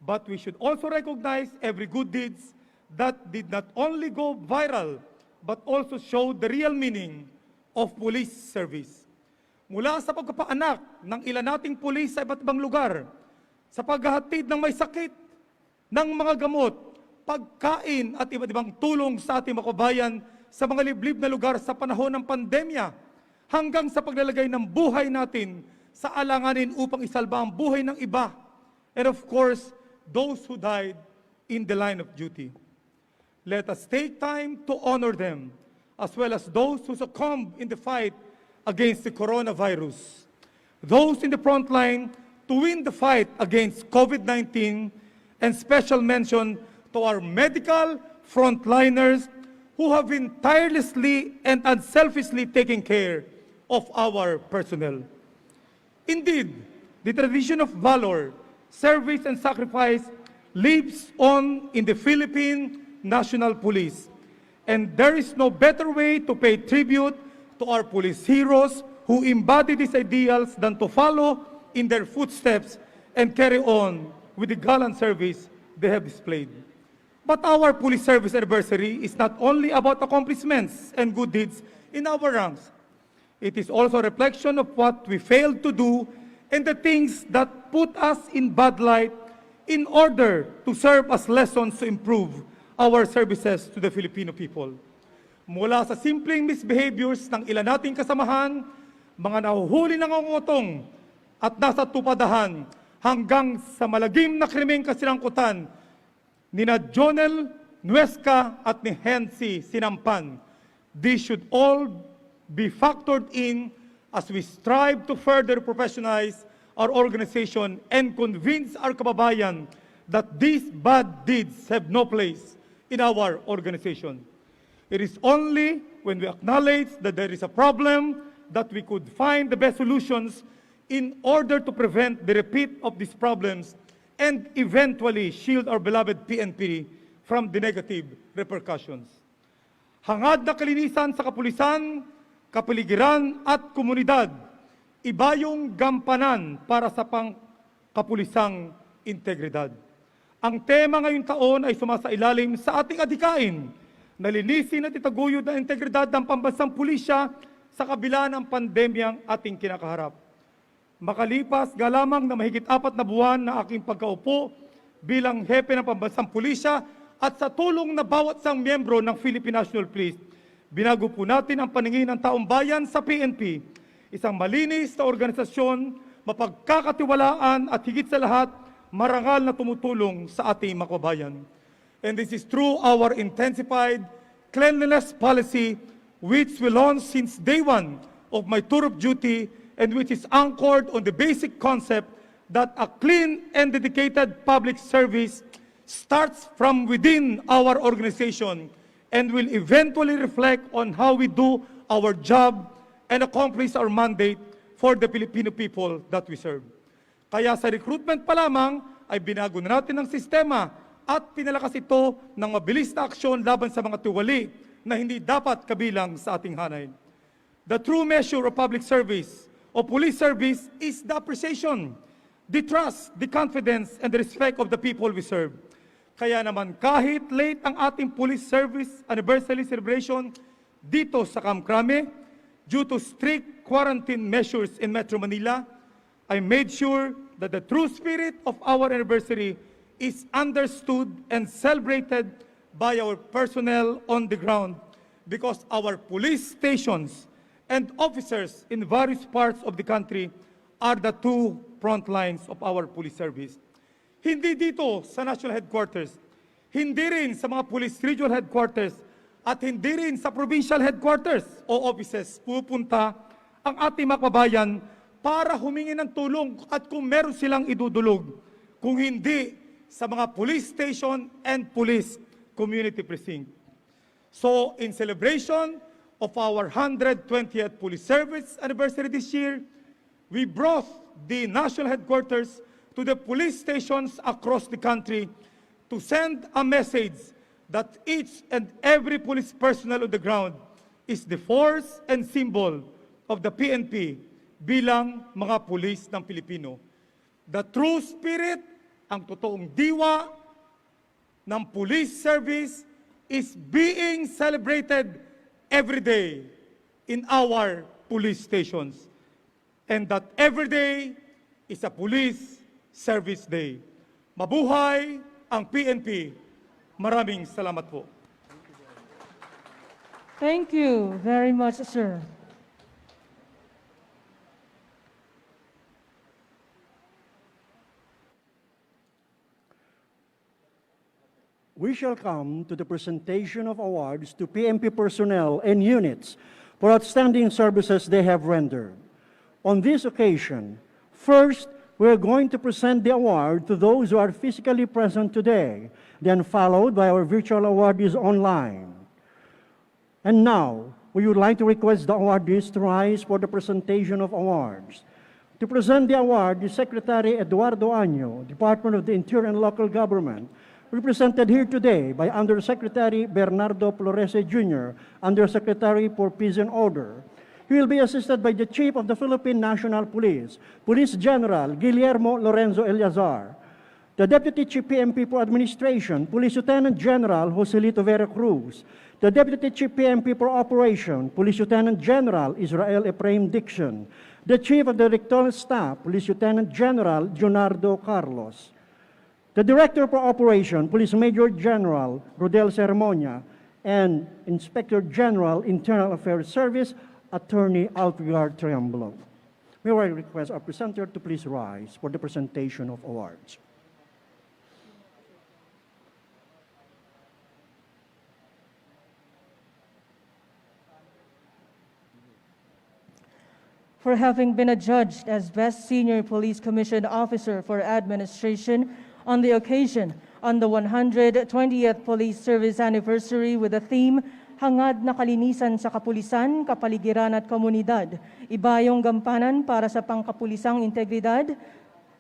But we should also recognize every good deeds that did not only go viral, but also show the real meaning of police service. Mula sa pagkapaanak ng ilan nating pulis sa iba't ibang lugar, sa paghahatid ng may sakit, ng mga gamot, pagkain at iba't ibang tulong sa ating mga kabayan sa mga liblib na lugar sa panahon ng pandemya, hanggang sa paglalagay ng buhay natin sa alanganin upang isalba ang buhay ng iba. And of course, those who died in the line of duty. Let us take time to honor them, as well as those who succumbed in the fight against the coronavirus. Those in the front line to win the fight against COVID-19, and special mention to our medical frontliners who have been tirelessly and unselfishly taking care of our personnel. Indeed, the tradition of valor, service, and sacrifice lives on in the Philippine National Police. And there is no better way to pay tribute to our police heroes who embody these ideals than to follow in their footsteps and carry on with the gallant service they have displayed. But our police service anniversary is not only about accomplishments and good deeds in our ranks. It is also a reflection of what we failed to do and the things that put us in bad light in order to serve as lessons to improve our services to the Filipino people. Mula sa simpleng misbehaviors ng ilan nating kasamahan, mga nahuhuli ng ngongotong at nasa tupadahan, hanggang sa malagim na krimeng kasilangkutan ni na Jonel Nuesca at ni Hensi Sinampan. These should all be factored in as we strive to further professionalize our organization and convince our kababayan that these bad deeds have no place in our organization. It is only when we acknowledge that there is a problem that we could find the best solutions in order to prevent the repeat of these problems and eventually shield our beloved PNP from the negative repercussions. Hangad na kalinisan sa kapulisan, kapaligiran at komunidad, iba yung gampanan para sa pangkapulisang integridad. Ang tema ngayong taon ay sumasailalim sa ating adhikain na linisin at itaguyod ang integridad ng pambansang pulisya sa kabila ng pandemyang ating kinakaharap. Makalipas galamang na mahigit 4 na buwan na aking pagkaupo bilang hepe ng pambansang pulisya at sa tulong na bawat isang miyembro ng Philippine National Police, binago po natin ang paningin ng taong bayan sa PNP, isang malinis na organisasyon, mapagkakatiwalaan at higit sa lahat, marangal na tumutulong sa ating mga kababayan. And this is through our intensified cleanliness policy, which we launched since day one of my tour of duty and which is anchored on the basic concept that a clean and dedicated public service starts from within our organization and will eventually reflect on how we do our job and accomplish our mandate for the Filipino people that we serve. Kaya sa recruitment pa lamang ay binago na natin ang sistema at pinalakas ito ng mabilis na aksyon laban sa mga tiwali na hindi dapat kabilang sa ating hanay. The true measure of public service o police service is the appreciation, the trust, the confidence, and the respect of the people we serve. Kaya naman kahit late ang ating police service anniversary celebration dito sa Camp Crame, due to strict quarantine measures in Metro Manila, I made sure that the true spirit of our anniversary is understood and celebrated by our personnel on the ground because our police stations and officers in various parts of the country are the two front lines of our police service. Hindi dito sa national headquarters, hindi rin sa mga police regional headquarters, at hindi rin sa provincial headquarters o offices pupunta ang ating mga kababayan para humingi ng tulong at kung meron silang idudulog, kung hindi sa mga police station and police community precinct. So, in celebration of our 120th Police Service anniversary this year, we brought the national headquarters to the police stations across the country to send a message that each and every police personnel on the ground is the force and symbol of the PNP bilang mga pulis ng Pilipino. The true spirit, ang totoong diwa ng police service is being celebrated every day in our police stations. And that every day is a police service day. Mabuhay ang PNP. Maraming salamat po. Thank you very much, sir. We shall come to the presentation of awards to PNP personnel and units for outstanding services they have rendered. On this occasion, first, we are going to present the award to those who are physically present today, then followed by our virtual awardees online. And now, we would like to request the awardees to rise for the presentation of awards. To present the award is Secretary Eduardo Año, Department of the Interior and Local Government, represented here today by Undersecretary Bernardo Flores Jr., Undersecretary for Peace and Order. He will be assisted by the Chief of the Philippine National Police, Police General Guillermo Lorenzo Eleazar, the Deputy Chief PNP for Administration, Police Lieutenant General Joselito Vera Cruz, the Deputy Chief PNP for Operation, Police Lieutenant General Israel Ephraim Dixon, the Chief of the Directorial Staff, Police Lieutenant General Junardo Carlos, the Director for Operation, Police Major General Rodel Ceremonia, and Inspector General, Internal Affairs Service, Attorney Alpigar Triamblo. May I request our presenter to please rise for the presentation of awards. For having been adjudged as Best Senior Police Commission Officer for Administration on the occasion on the 120th Police Service Anniversary with the theme, Hangad na Kalinisan sa Kapulisan, Kapaligiran at Komunidad, Ibayong Gampanan para sa Pangkapulisang Integridad,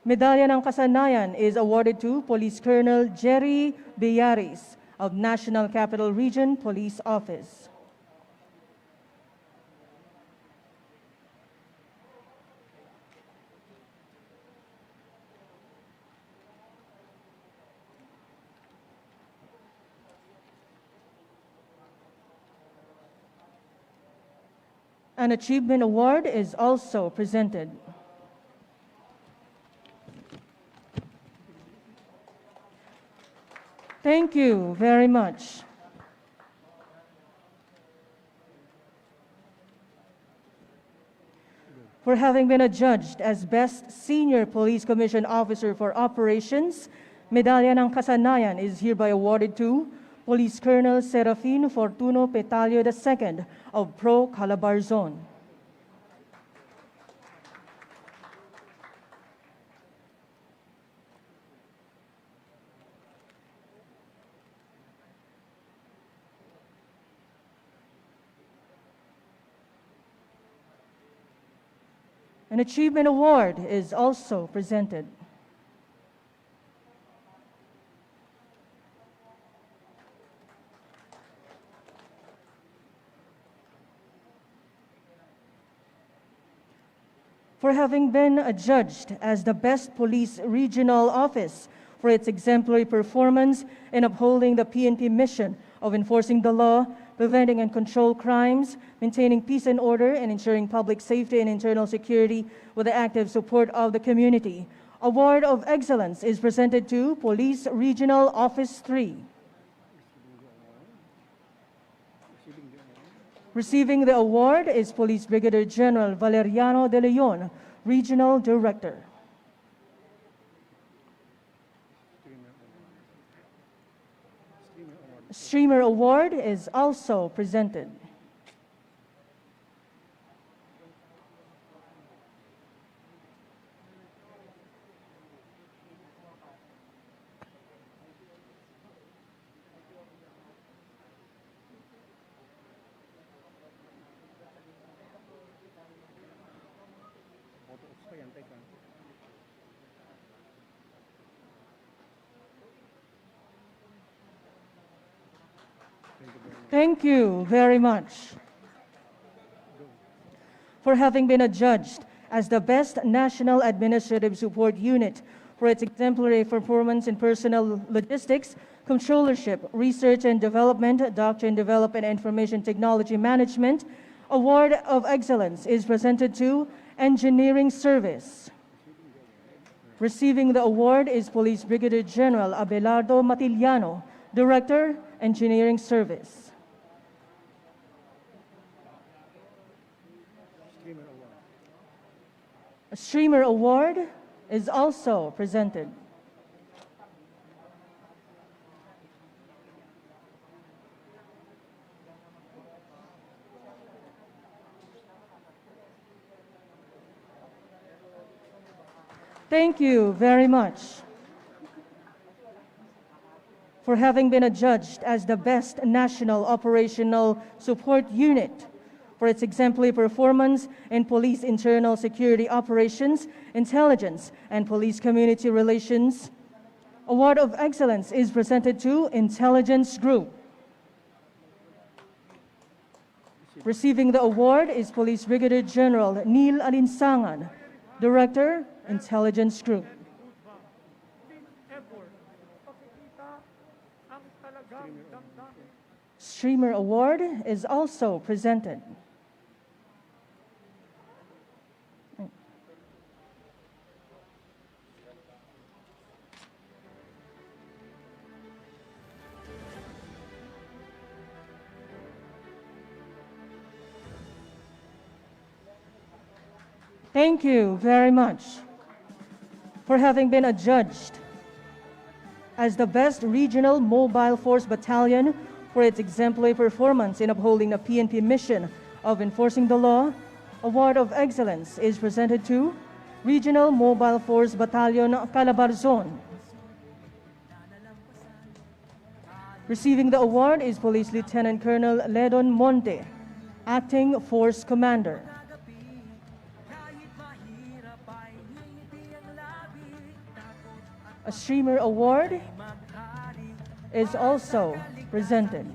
Medalya ng Kasanayan is awarded to Police Colonel Jerry Bellaris of National Capital Region Police Office. An achievement award is also presented. Thank you very much. For having been adjudged as Best Senior Police Commission Officer for Operations, Medalya ng Kasanayan is hereby awarded to Police Colonel Serafin Fortuno Petalio II of Pro Calabarzon. An achievement award is also presented. For having been adjudged as the Best Police Regional Office for its exemplary performance in upholding the PNP mission of enforcing the law, preventing and control crimes, maintaining peace and order, and ensuring public safety and internal security with the active support of the community. Award of Excellence is presented to Police Regional Office 3. Receiving the award is Police Brigadier General Valeriano de Leon, Regional Director. Streamer Award is also presented. Thank you very much. For having been adjudged as the Best National Administrative Support Unit for its exemplary performance in personnel logistics, controllership, research and development, doctrine development, and information technology management, Award of Excellence is presented to Engineering Service. Receiving the award is Police Brigadier General Abelardo Matiliano, Director, Engineering Service. A Streamer Award is also presented. Thank you very much. For having been adjudged as the Best National Operational Support Unit for its exemplary performance in police internal security operations, intelligence, and police community relations, Award of Excellence is presented to Intelligence Group. Receiving the award is Police Brigadier General Neil Alinsangan, Director, Intelligence Group. Streamer Award is also presented. Thank you very much for having been adjudged as the best regional mobile force battalion for its exemplary performance in upholding the PNP mission of enforcing the law. Award of Excellence is presented to Regional Mobile Force Battalion Calabarzon. Receiving the award is Police Lieutenant Colonel Ledon Monte, Acting Force Commander. A streamer award is also presented.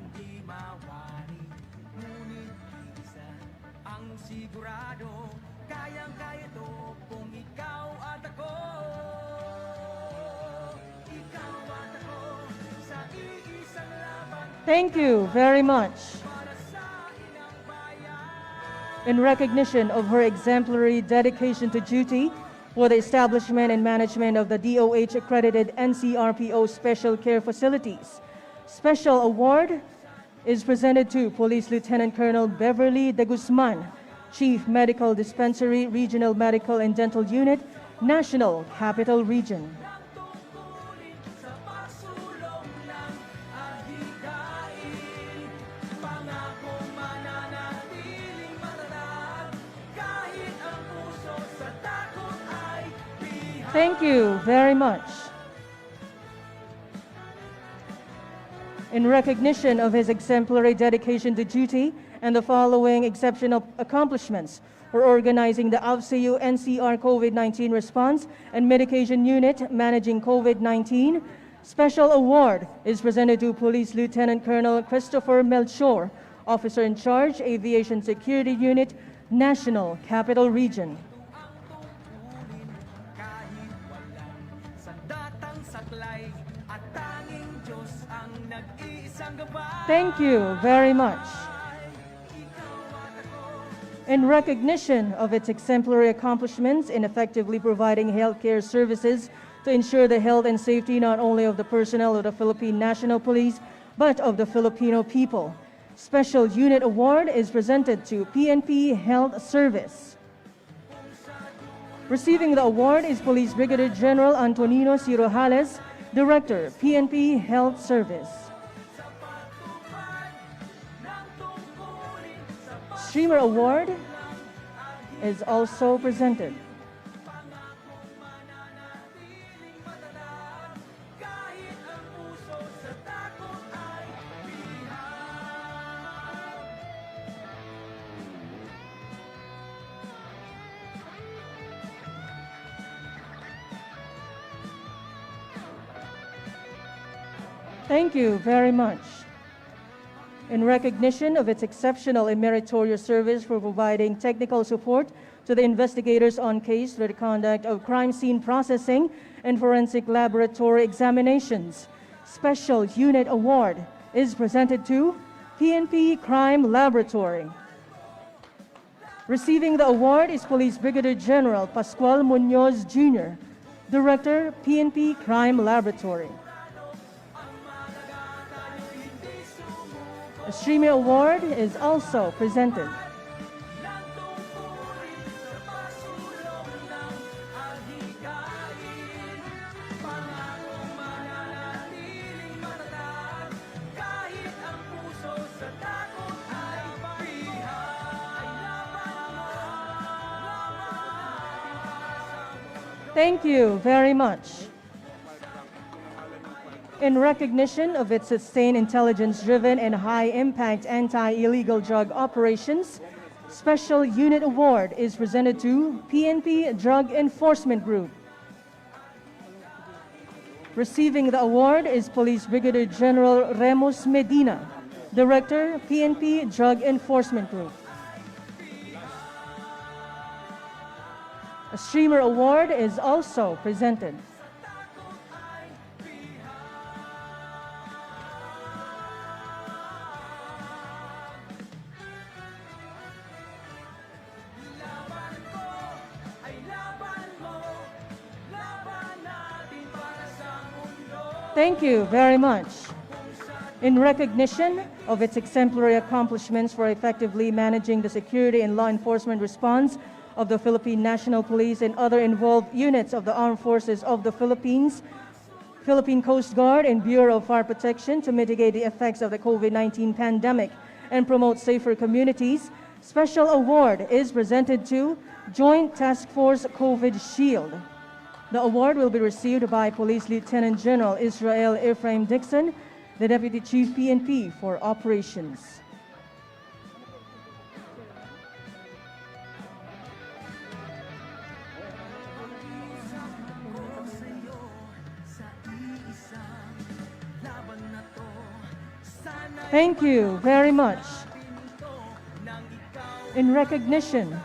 Thank you very much. In recognition of her exemplary dedication to duty for the establishment and management of the DOH-accredited NCRPO Special Care Facilities, special award is presented to Police Lieutenant Colonel Beverly De Guzman, Chief Medical Dispensary, Regional Medical and Dental Unit, National Capital Region. Thank you very much. In recognition of his exemplary dedication to duty and the following exceptional accomplishments for organizing the AFCU NCR COVID-19 Response and Medication Unit managing COVID-19, special award is presented to Police Lieutenant Colonel Christopher Melchor, Officer in Charge, Aviation Security Unit, National Capital Region. Thank you very much. In recognition of its exemplary accomplishments in effectively providing healthcare services to ensure the health and safety not only of the personnel of the Philippine National Police, but of the Filipino people, Special Unit Award is presented to PNP Health Service. Receiving the award is Police Brigadier General Antonino Cirojales, Director, PNP Health Service. Streamer Award is also presented. Thank you very much. In recognition of its exceptional and meritorious service for providing technical support to the investigators on case for the conduct of crime scene processing and forensic laboratory examinations, Special Unit Award is presented to PNP Crime Laboratory. Receiving the award is Police Brigadier General Pascual Munoz Jr., Director, PNP Crime Laboratory. A Streamer Award is also presented. Thank you very much. In recognition of its sustained intelligence-driven and high-impact anti-illegal drug operations, Special Unit Award is presented to PNP Drug Enforcement Group. Receiving the award is Police Brigadier General Remus Medina, Director, PNP Drug Enforcement Group. A Streamer Award is also presented. Thank you very much. In recognition of its exemplary accomplishments for effectively managing the security and law enforcement response of the Philippine National Police and other involved units of the Armed Forces of the Philippines, Philippine Coast Guard, and Bureau of Fire Protection to mitigate the effects of the COVID-19 pandemic and promote safer communities. Special award is presented to Joint Task Force COVID Shield. The award will be received by Police Lieutenant General Israel Ephraim Dixon, the Deputy Chief PNP for Operations. Thank you very much. In recognition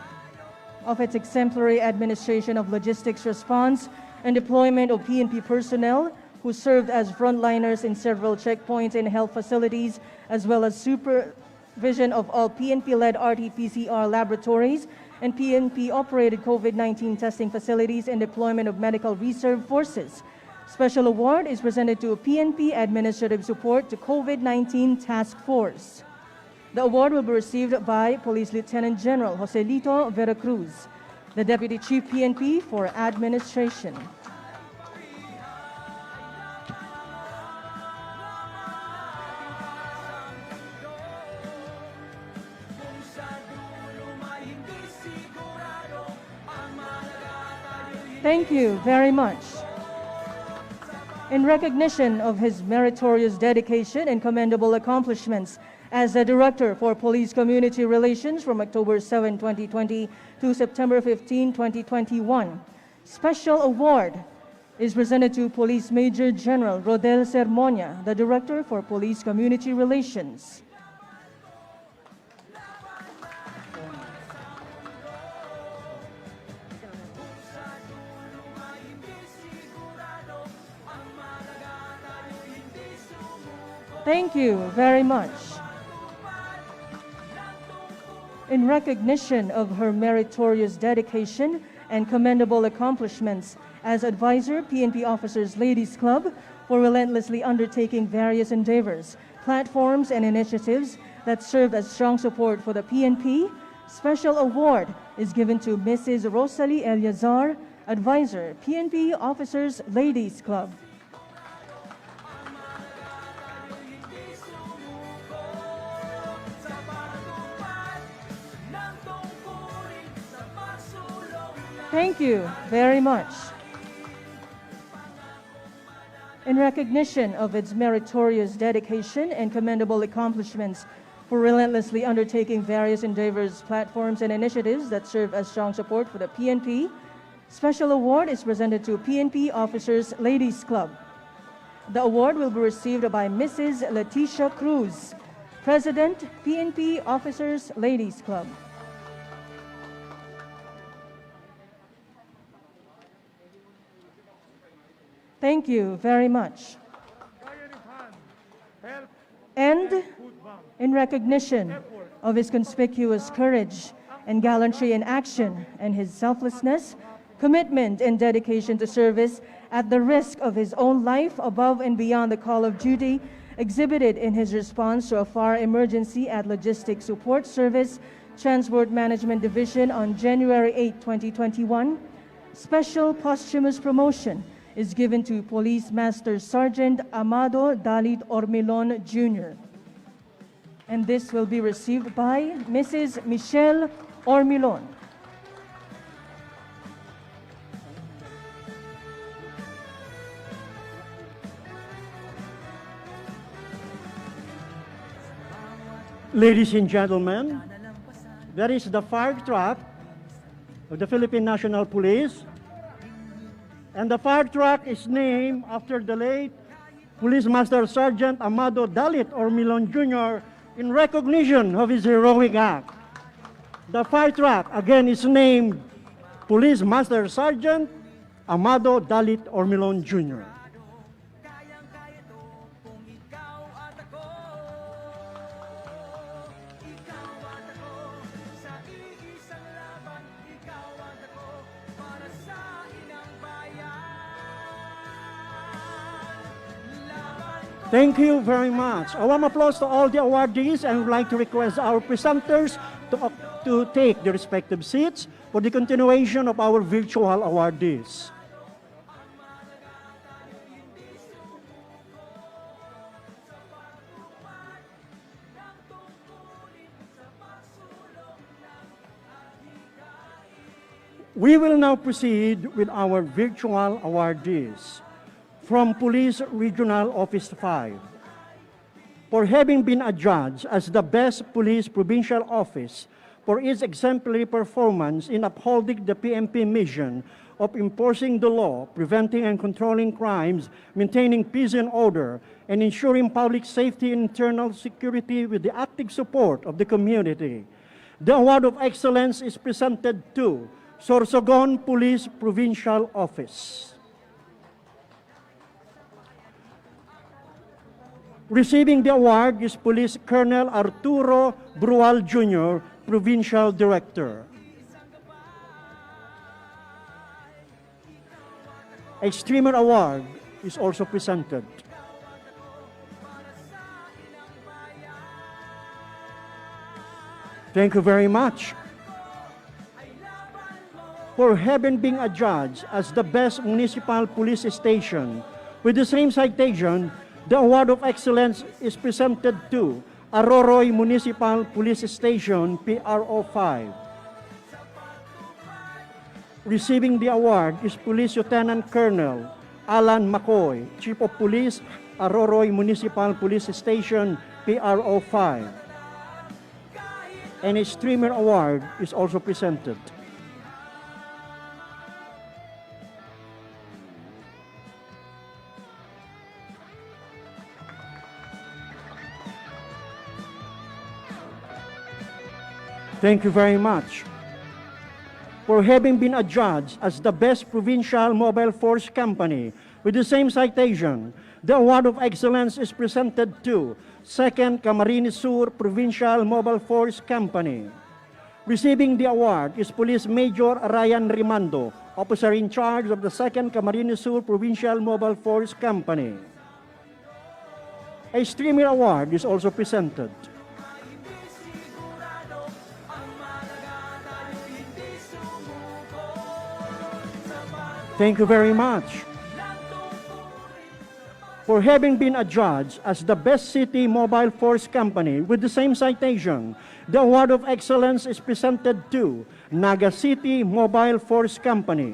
of its exemplary administration of logistics response and deployment of PNP personnel who served as frontliners in several checkpoints and health facilities, as well as supervision of all PNP-led RT-PCR laboratories and PNP-operated COVID-19 testing facilities and deployment of medical reserve forces. Special award is presented to PNP Administrative Support to COVID-19 Task Force. The award will be received by Police Lieutenant General Joselito Veracruz, the Deputy Chief PNP for Administration. Thank you very much. In recognition of his meritorious dedication and commendable accomplishments as the Director for Police Community Relations from October 7, 2020 to September 15, 2021, special award is presented to Police Major General Rodel Sermonia, the Director for Police Community Relations. Thank you very much. In recognition of her meritorious dedication and commendable accomplishments as advisor, PNP Officers Ladies Club, for relentlessly undertaking various endeavors, platforms, and initiatives that served as strong support for the PNP, special award is given to Mrs. Rosalie Eliazar, advisor, PNP Officers Ladies Club. Thank you very much. In recognition of its meritorious dedication and commendable accomplishments for relentlessly undertaking various endeavors, platforms, and initiatives that serve as strong support for the PNP, special award is presented to PNP Officers Ladies Club. The award will be received by Mrs. Leticia Cruz, President, PNP Officers Ladies Club. Thank you very much. And in recognition of his conspicuous courage and gallantry in action and his selflessness, commitment, and dedication to service at the risk of his own life above and beyond the call of duty exhibited in his response to a fire emergency at Logistics Support Service, Transport Management Division on January 8, 2021, special posthumous promotion is given to Police Master Sergeant Amado Dalit Ormilon Jr. And this will be received by Mrs. Michelle Ormilon. Ladies and gentlemen, that is the fire truck of the Philippine National Police. And the fire truck is named after the late Police Master Sergeant Amado Dalit Ormilon Jr. in recognition of his heroic act. The fire truck, again, is named Police Master Sergeant Amado Dalit Ormilon Jr. Thank you very much. A warm applause to all the awardees, and I would like to request our presenters to take the respective seats for the continuation of our virtual awardees. We will now proceed with our virtual awardees. From Police Regional Office 5, for having been adjudged as the best police provincial office for its exemplary performance in upholding the PNP mission of enforcing the law, preventing and controlling crimes, maintaining peace and order, and ensuring public safety and internal security with the active support of the community. The Award of Excellence is presented to Sorsogon Police Provincial Office. Receiving the award is Police Colonel Arturo Brual Jr., Provincial Director. A Streamer Award is also presented. Thank you very much. For having been adjudged as the best municipal police station, with the same citation, the Award of Excellence is presented to Aroroy Municipal Police Station, PRO 5. Receiving the award is Police Lieutenant Colonel Alan McCoy, Chief of Police, Aroroy Municipal Police Station, PRO 5. And a Streamer Award is also presented. Thank you very much. For having been adjudged as the best provincial mobile force company with the same citation, the Award of Excellence is presented to 2nd Camarines Sur Provincial Mobile Force Company. Receiving the award is Police Major Ryan Rimando, Officer in charge of the 2nd Camarines Sur Provincial Mobile Force Company. A Streamer Award is also presented. Thank you very much. For having been adjudged as the best city mobile force company with the same citation, the Award of Excellence is presented to Naga City Mobile Force Company.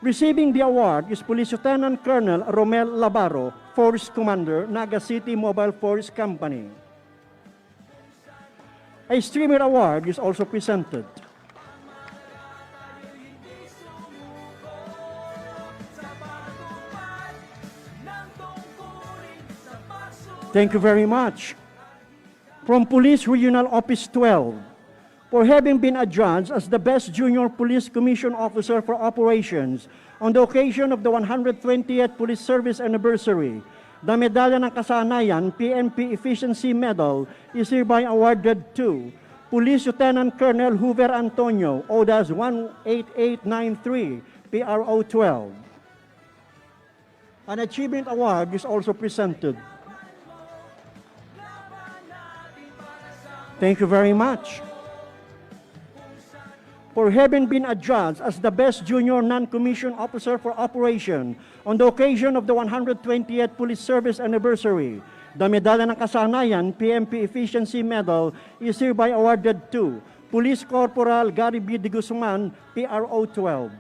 Receiving the award is Police Lieutenant Colonel Romel Labaro, Force Commander, Naga City Mobile Force Company. A Streamer Award is also presented. Thank you very much. From Police Regional Office 12, for having been adjudged as the best Junior Police Commission Officer for Operations on the occasion of the 120th Police Service Anniversary, the Medalya ng Kasanayan PNP Efficiency Medal is hereby awarded to Police Lieutenant Colonel Hoover Antonio, ODAS 18893, PRO 12. An Achievement Award is also presented. Thank you very much. For having been adjudged as the best Junior Non-Commissioned Officer for Operation on the occasion of the 120th Police Service Anniversary, the Medalya ng Kasanayan PNP Efficiency Medal is hereby awarded to Police Corporal Gary B. de Guzman, PRO 12.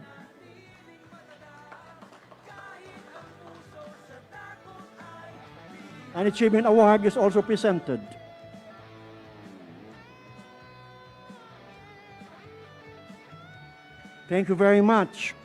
An Achievement Award is also presented. Thank you very much.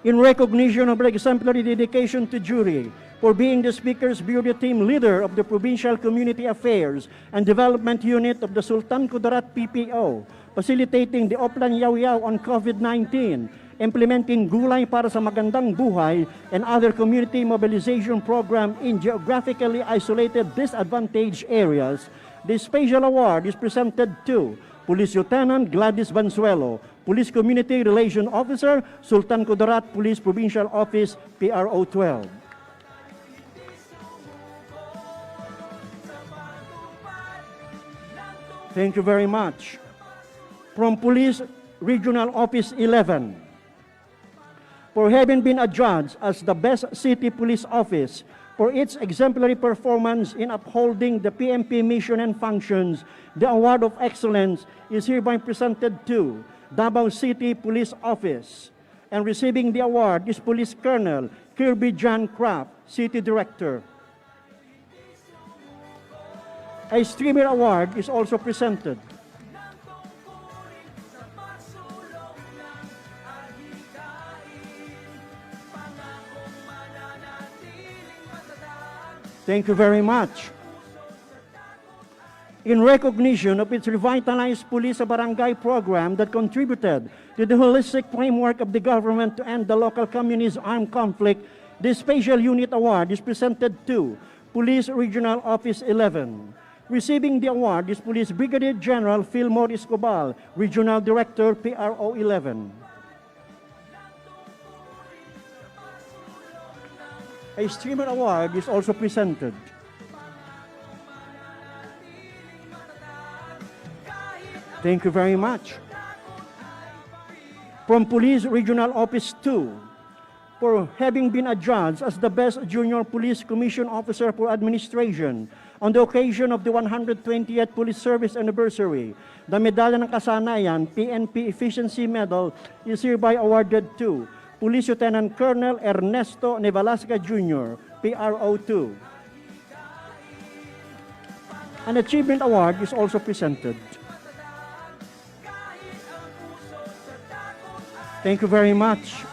In recognition of the exemplary dedication to jury for being the Speaker's Bureau Team Leader of the Provincial Community Affairs and Development Unit of the Sultan Kudarat PPO, facilitating the Oplan Yaw-Yaw on COVID-19, implementing Gulay para sa Magandang Buhay and other community mobilization program in geographically isolated disadvantaged areas, the special award is presented to Police Lieutenant Gladys Bansuelo, Police Community Relation Officer, Sultan Kudarat Police Provincial Office, PRO 12. Thank you very much. From Police Regional Office 11, for having been adjudged as the best city police office for its exemplary performance in upholding the PNP mission and functions, the award of excellence is hereby presented to Davao City Police Office. And receiving the award is Police Colonel Kirby John Kraft, City Director. A Streamer Award is also presented. Thank you very much. In recognition of its revitalized police barangay program that contributed to the holistic framework of the government to end the local community's armed conflict, the Special Unit Award is presented to Police Regional Office 11. Receiving the award is Police Brigadier General Fillmore Escobar, Regional Director, PRO 11. A Streamer Award is also presented. Thank you very much. From Police Regional Office 2, for having been adjudged as the best junior police commission officer for administration on the occasion of the 120th Police Service Anniversary, the Medalya ng Kasanayan PNP Efficiency Medal is hereby awarded to Police Lieutenant Colonel Ernesto Nevalasca Jr., PRO 2. An Achievement Award is also presented. Thank you very much.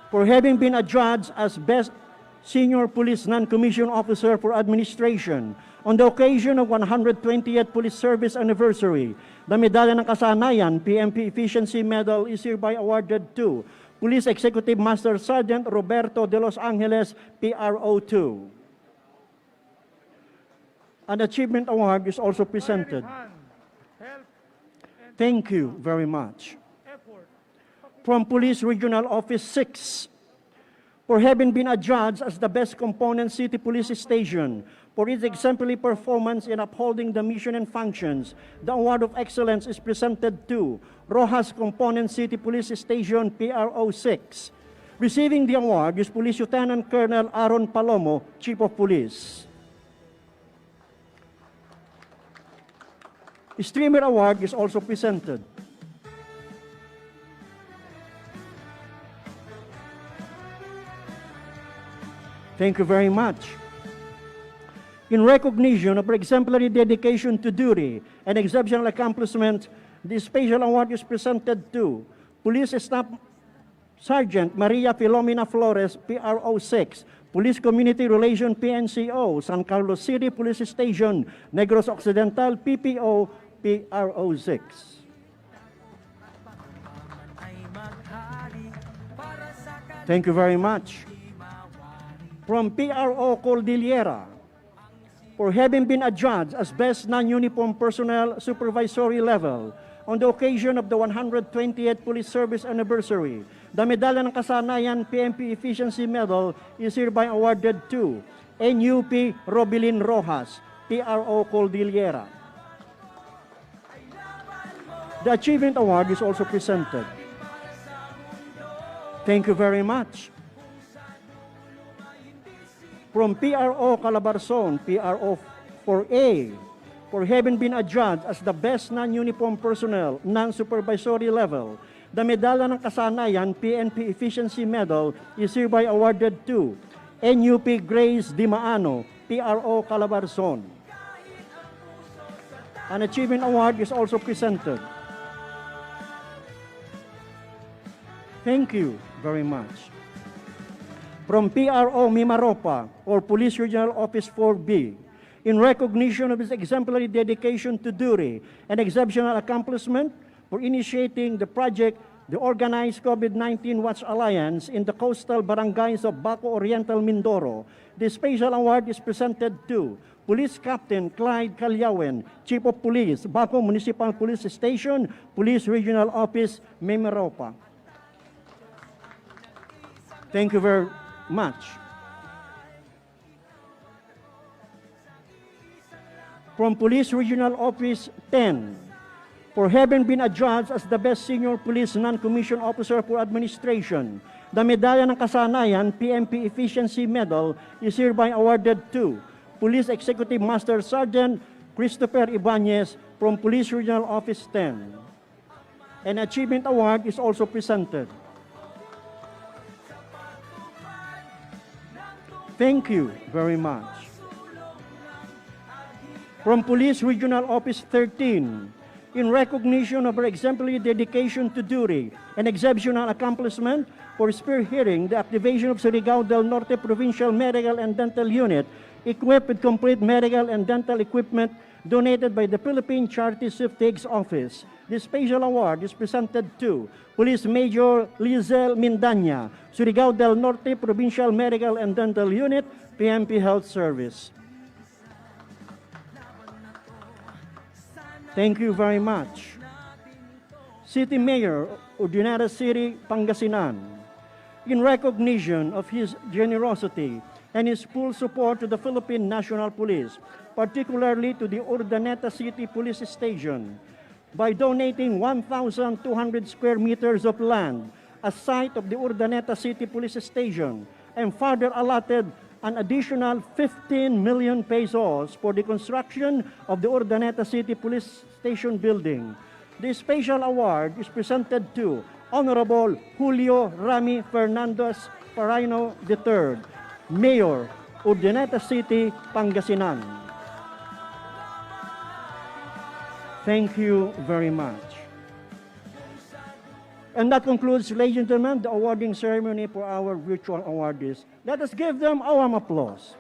For having been adjudged as Best Senior Police Non-Commissioned Officer for Administration on the occasion of 120th Police Service Anniversary, the Medalya ng Kasanayan PNP Efficiency Medal is hereby awarded to Police Executive Master Sergeant Roberto de Los Angeles, PRO 2. An Achievement Award is also presented. Thank you very much. From Police Regional Office 6, for having been adjudged as the best component city police station for its exemplary performance in upholding the mission and functions, the award of excellence is presented to Rojas Component City Police Station, PRO 6. Receiving the award is Police Lieutenant Colonel Aaron Palomo, Chief of Police. A Streamer Award is also presented. Thank you very much. In recognition of her exemplary dedication to duty and exceptional accomplishment, the special award is presented to Police Staff Sergeant Maria Filomena Flores, PRO 6, Police Community Relation PNCO, San Carlos City Police Station, Negros Occidental, PPO, PRO 6. Thank you very much. From PRO Cordillera, for having been adjudged as Best Non-Uniform Personnel Supervisory Level on the occasion of the 120th Police Service Anniversary, the Medalya ng Kasanayan PNP Efficiency Medal is hereby awarded to NUP Robilin Rojas, PRO Cordillera. The Achievement Award is also presented. Thank you very much. From PRO Calabarzon, PRO 4A, for having been adjudged as the best non-uniform personnel, non-supervisory level, the Medalya ng Kasanayan PNP Efficiency Medal is hereby awarded to NUP Grace Dimaano, PRO Calabarzon. An Achievement Award is also presented. Thank you very much. From PRO Mimaropa, or Police Regional Office 4B, in recognition of his exemplary dedication to duty and exceptional accomplishment for initiating the project, the Organized COVID-19 Watch Alliance in the coastal barangays of Baco Oriental, Mindoro, the special award is presented to Police Captain Clyde Calyawen, Chief of Police, Baco Municipal Police Station, Police Regional Office, Mimaropa. Thank you very much. from Police Regional Office 10, for having been adjudged as the best senior police non-commissioned officer for administration. The Medalya ng Kasanayan PMP Efficiency Medal is hereby awarded to Police Executive Master Sergeant Christopher Ibanez from Police Regional Office 10. An achievement award is also presented. Thank you very much. From Police Regional Office 13, in recognition of her exemplary dedication to duty and exceptional accomplishment for spearheading the activation of Surigao del Norte Provincial Medical and Dental Unit, equipped with complete medical and dental equipment donated by the Philippine Charity Safety's Office. This special award is presented to Police Major Lizel Mindanya, Surigao del Norte Provincial Medical and Dental Unit, PMP Health Service. Thank you very much. City Mayor Ordinary City, Pangasinan, in recognition of his generosity and his full support to the Philippine National Police, particularly to the Urdaneta City Police Station, by donating 1,200 square meters of land as site of the Urdaneta City Police Station, and further allotted an additional 15 million pesos for the construction of the Urdaneta City Police Station building. This special award is presented to Honorable Julio Rami Fernandez Parino III, Mayor, Urdaneta City, Pangasinan. Thank you very much. And that concludes, ladies and gentlemen, the awarding ceremony for our virtual awardees. Let us give them a warm applause.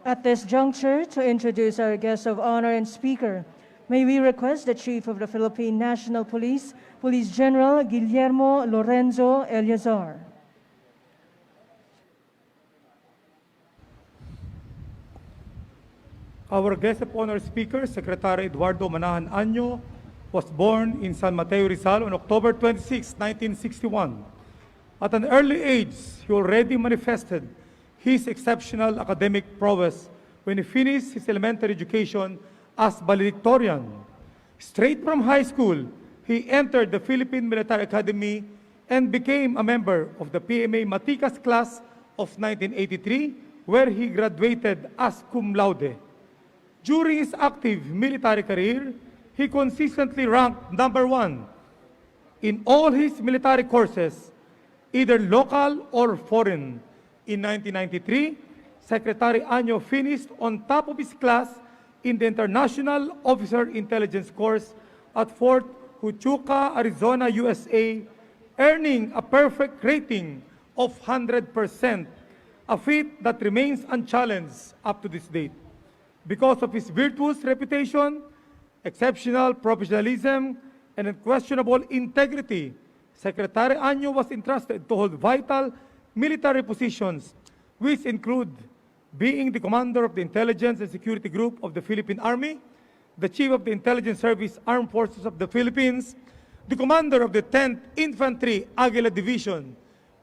At this juncture, to introduce our guest of honor and speaker, may we request the Chief of the Philippine National Police, Police General Guillermo Lorenzo Eleazar. Our guest of honor speaker, Secretary Eduardo Manahan Año, was born in San Mateo, Rizal on October 26, 1961. At an early age, he already manifested his exceptional academic prowess when he finished his elementary education as valedictorian. Straight from high school, he entered the Philippine Military Academy and became a member of the PMA Matikas class of 1983, where he graduated as cum laude. During his active military career, he consistently ranked #1 in all his military courses, either local or foreign. In 1993, Secretary Año finished on top of his class in the International Officer Intelligence Course at Fort Huachuca, Arizona, USA, earning a perfect rating of 100%, a feat that remains unchallenged up to this date. Because of his virtuous reputation, exceptional professionalism, and unquestionable integrity, Secretary Año was entrusted to hold vital military positions, which include being the commander of the Intelligence and Security Group of the Philippine Army, the Chief of the Intelligence Service Armed Forces of the Philippines, the commander of the 10th Infantry Aguila Division,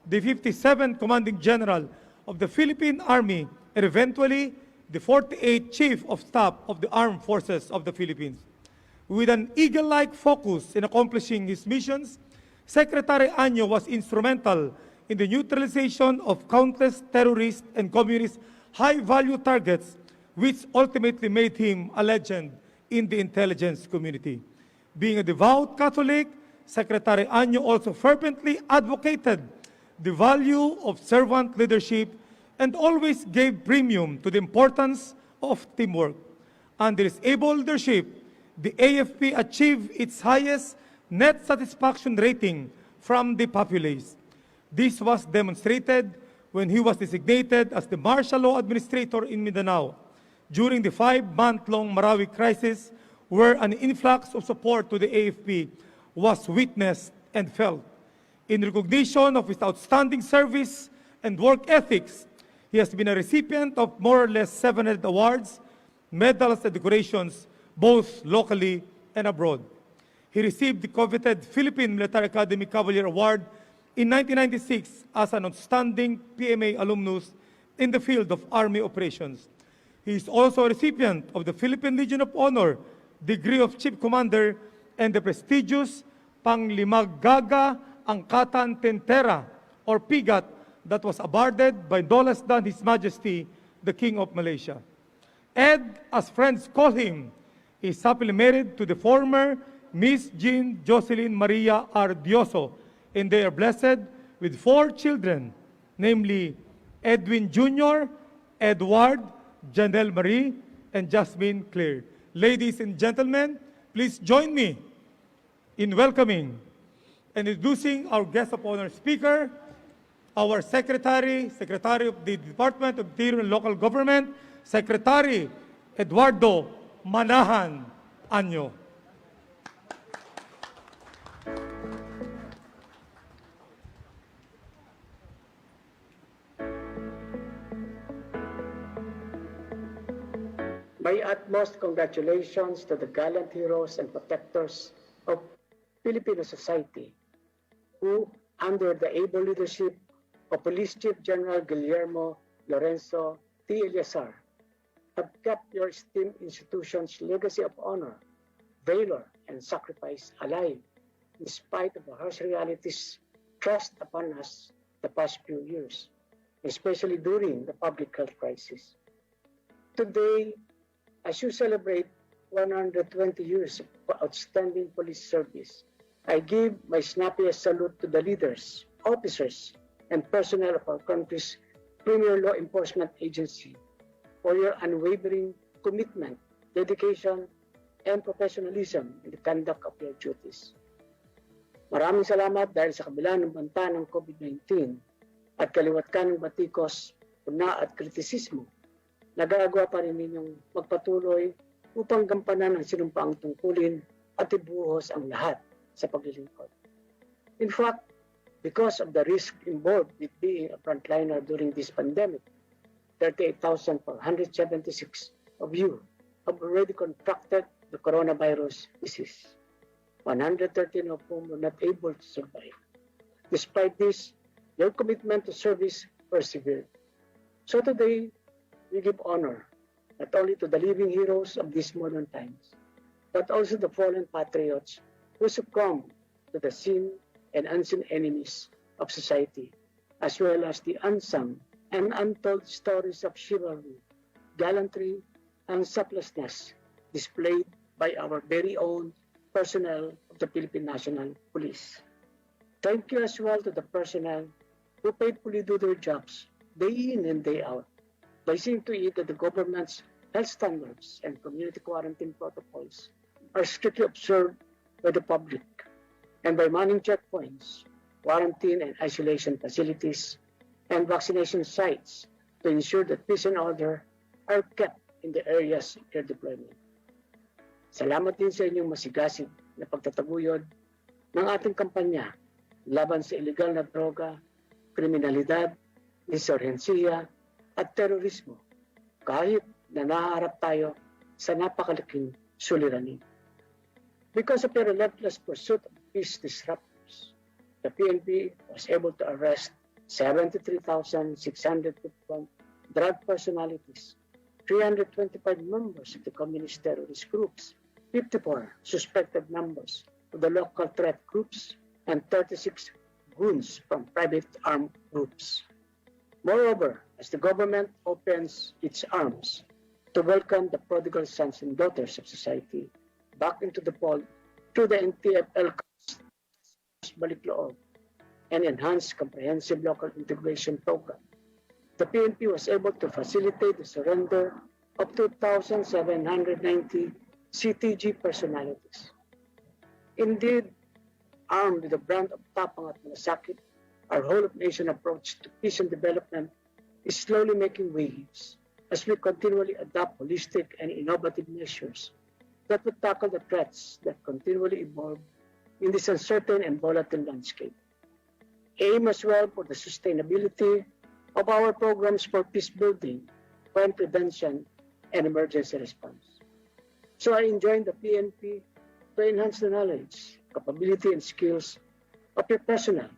the 57th Commanding General of the Philippine Army, and eventually the 48th Chief of Staff of the Armed Forces of the Philippines. With an eagle-like focus in accomplishing his missions, Secretary Año was instrumental in the neutralization of countless terrorist and communist high-value targets, which ultimately made him a legend in the intelligence community. Being a devout Catholic, Secretary Año also fervently advocated the value of servant leadership and always gave premium to the importance of teamwork. Under his able leadership, the AFP achieved its highest net satisfaction rating from the populace. This was demonstrated when he was designated as the martial law administrator in Mindanao during the 5-month-long Marawi crisis, where an influx of support to the AFP was witnessed and felt. In recognition of his outstanding service and work ethics, he has been a recipient of more or less 700 awards, medals, and decorations, both locally and abroad. He received the coveted Philippine Military Academy Cavalier Award in 1996 as an outstanding PMA alumnus in the field of Army operations. He is also a recipient of the Philippine Legion of Honor, degree of Chief Commander, and the prestigious Panglimagaga Angkatan Tentera, or PIGAT, that was awarded by no less than His Majesty, the King of Malaysia. Ed, as friends call him, is happily married to the former Miss Jean Jocelyn Maria Ardioso, and they are blessed with 4 children, namely Edwin Jr., Edward, Janelle Marie, and Jasmine Claire. Ladies and gentlemen, please join me in welcoming and introducing our guest of honor speaker, our Secretary of the Department of Interior and Local Government, Secretary Eduardo Manahan Anyo. My utmost congratulations to the gallant heroes and protectors of Filipino society who, under the able leadership of Police Chief General Guillermo Lorenzo T. Eliazar, have kept your esteemed institution's legacy of honor, valor, and sacrifice alive in spite of the harsh realities thrust upon us the past few years, especially during the public health crisis. Today, as you celebrate 120 years of outstanding police service, I give my snappiest salute to the leaders, officers, and personnel of our country's premier law enforcement agency for your unwavering commitment, dedication, and professionalism in the conduct of your duties. Maraming salamat dahil sa kabila ng banta ng COVID-19 at kaliwat ka ng batikos, puna at kritisismo, nagagawa pa rin ninyong magpatuloy upang gampanan ang sinumpaang tungkulin at ibuhos ang lahat sa paglilingkod. In fact, because of the risk involved with being a frontliner during this pandemic, 38,476 of you have already contracted the coronavirus disease, 113 of whom were not able to survive. Despite this, your commitment to service persevered. So today, we give honor not only to the living heroes of these modern times, but also the fallen patriots who succumbed to the seen and unseen enemies of society, as well as the unsung and untold stories of chivalry, gallantry, and selflessness displayed by our very own personnel of the Philippine National Police. Thank you as well to the personnel who faithfully do their jobs day in and day out, by seeing to it that the government's health standards and community quarantine protocols are strictly observed by the public, and by manning checkpoints, quarantine and isolation facilities, and vaccination sites to ensure that peace and order are kept in the areas of their deployment. Salamat din sa inyong masigasig na pagtataguyod ng ating kampanya laban sa illegal na droga, kriminalidad, insurhensiya, at terorismo, kahit na nahaharap tayo sa napakalaking suliranin. Because of your relentless pursuit of peace disruptors, the PNP was able to arrest 73,651 drug personalities, 325 members of the communist terrorist groups, 54 suspected members of the local threat groups, and 36 goons from private armed groups. Moreover, as the government opens its arms to welcome the prodigal sons and daughters of society back into the fold through the NTFL Balikloob and enhanced comprehensive local integration program, the PNP was able to facilitate the surrender of 2,790 CTG personalities. Indeed, armed with the brand of Tapang at Malasakit, our whole-of-nation approach to peace and development is slowly making waves as we continually adopt holistic and innovative measures that would tackle the threats that continually evolve in this uncertain and volatile landscape. Aim as well for the sustainability of our programs for peace building, crime prevention, and emergency response. So I enjoin the PNP to enhance the knowledge, capability, and skills of your personnel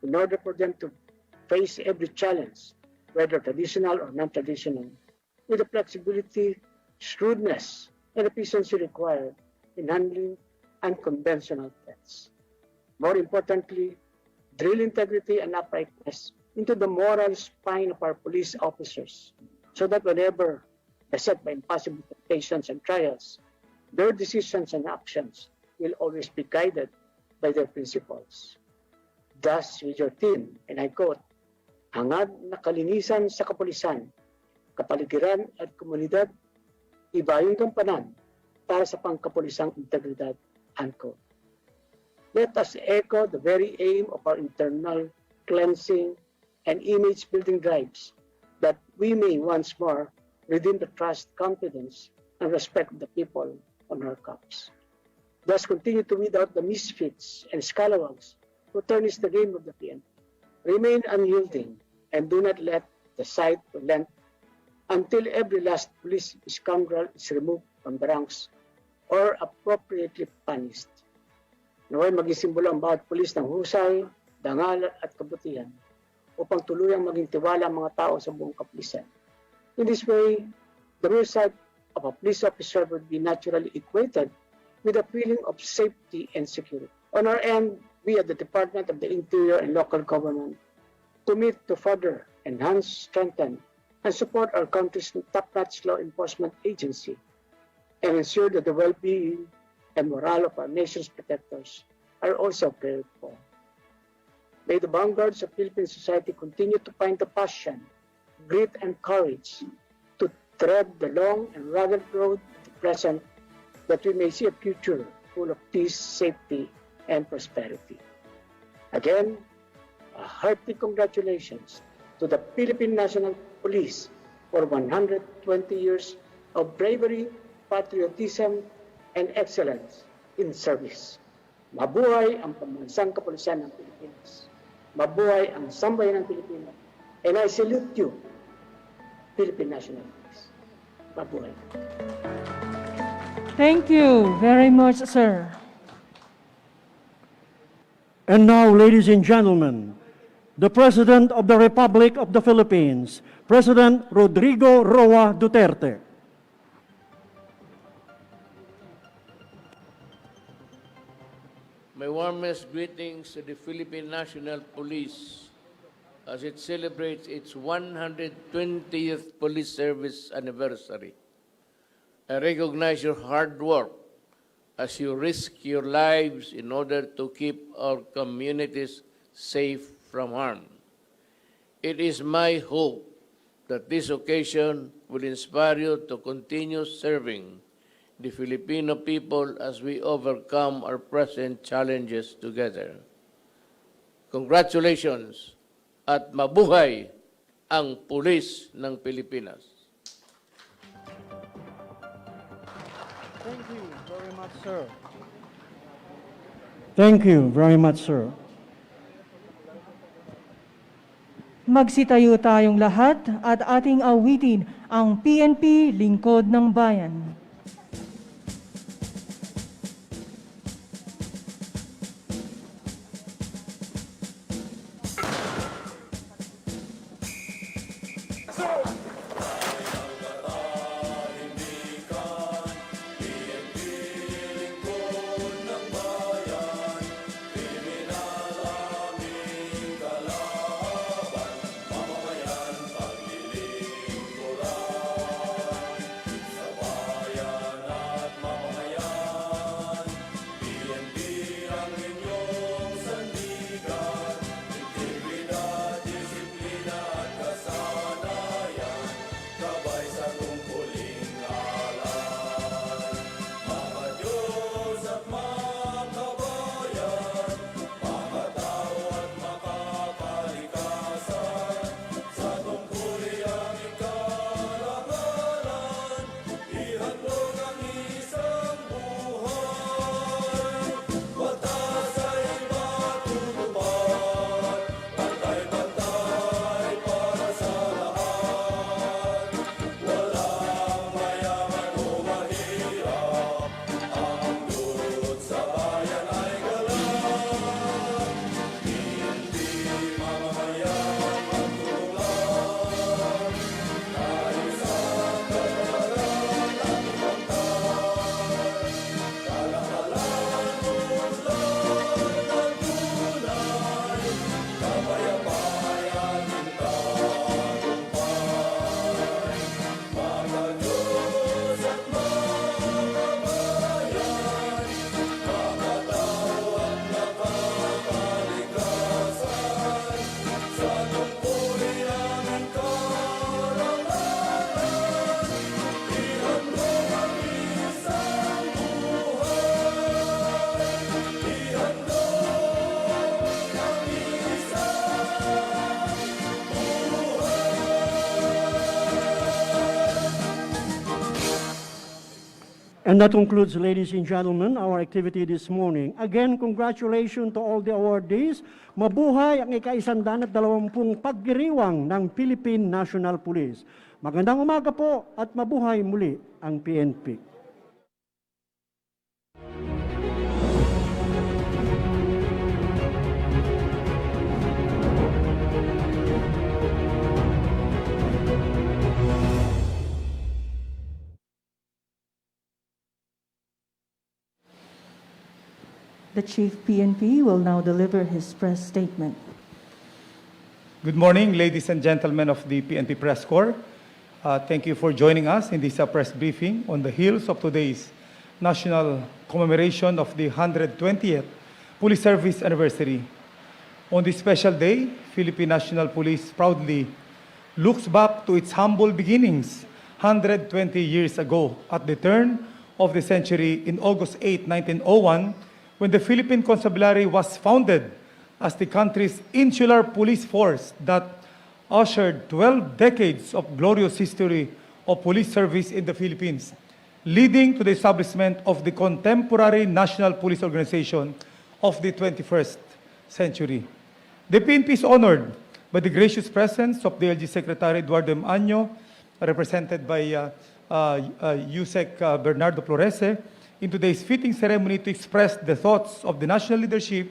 in order for them to face every challenge, whether traditional or non-traditional, with the flexibility, shrewdness, and efficiency required in handling unconventional threats. More importantly, drill integrity and uprightness into the moral spine of our police officers so that whenever beset by impossible temptations and trials, their decisions and actions will always be guided by their principles. Thus, with your team, and I quote, hangad na kalinisan sa kapulisan, kapaligiran at komunidad, ibayong gampanan para sa pangkapulisang integridad, unquote. Let us echo the very aim of our internal cleansing and image-building drives that we may once more redeem the trust, confidence, and respect of the people on our caps. Thus continue to weed out the misfits and scalawags who tarnish the name of the PNP. Remain unyielding and do not let the sight relent until every last police scoundrel is removed from the ranks or appropriately punished. Naway magisimbolo ang bawat pulis ng husay, dangal at kabutihan upang tuluyang maging tiwala ang mga tao sa buong kapulisan. In this way, the real sight of a police officer would be naturally equated with a feeling of safety and security. On our end, we at the Department of the Interior and Local Government commit to further enhance, strengthen, and support our country's top-notch law enforcement agency and ensure that the well-being and morale of our nation's protectors are also cared for. May the vanguards of Philippine society continue to find the passion, grit, and courage to tread the long and rugged road of the present, that we may see a future full of peace, safety, and prosperity. Again, a hearty congratulations to the Philippine National Police for 120 years of bravery, patriotism, and excellence in service. Mabuhay ang pambansang kapulisan ng Pilipinas. Mabuhay ang sambayan ng Pilipinas. And I salute you, Philippine National Police. Mabuhay. Thank you very much, sir. And now, ladies and gentlemen, the President of the Republic of the Philippines, President Rodrigo Roa Duterte. My warmest greetings to the Philippine National Police as it celebrates its 120th Police Service anniversary. I recognize your hard work as you risk your lives in order to keep our communities safe from harm. It is my hope that this occasion will inspire you to continue serving the Filipino people as we overcome our present challenges together. Congratulations at mabuhay ang pulis ng Pilipinas. Thank you very much, sir. Thank you very much, sir. Magsitayo tayong lahat at ating awitin ang PNP Lingkod ng Bayan. And that concludes, ladies and gentlemen, our activity this morning. Again, congratulations to all the awardees. Mabuhay ang ika-120 pagdiriwang ng Philippine National Police. Magandang umaga po at mabuhay muli ang PNP. The Chief PNP will now deliver his press statement. Good morning, ladies and gentlemen of the PNP Press Corps. Thank you for joining us in this press briefing on the heels of today's national commemoration of the 120th Police Service Anniversary. On this special day, Philippine National Police proudly looks back to its humble beginnings 120 years ago at the turn of the century in August 8, 1901, when the Philippine Constabulary was founded as the country's insular police force that ushered 12 decades of glorious history of police service in the Philippines, leading to the establishment of the contemporary National Police Organization of the 21st century. The PNP is honored by the gracious presence of the LG Secretary Atty.INTON, represented by USEC Bernardo Florese, in today's fitting ceremony to express the thoughts of the national leadership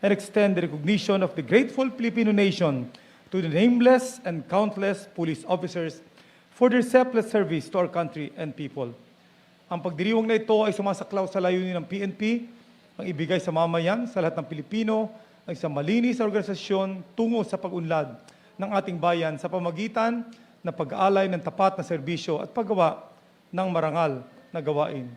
and extend the recognition of the grateful Filipino nation to the nameless and countless police officers for their selfless service to our country and people. Ang pagdiriwang na ito ay sumasaklaw sa layunin ng PNP, ang ibigay sa mamayan, sa lahat ng Pilipino, ang isang malinis na organisasyon tungo sa pag-unlad ng ating bayan sa pamagitan ng pag-aalay ng tapat na serbisyo at paggawa ng marangal na gawain.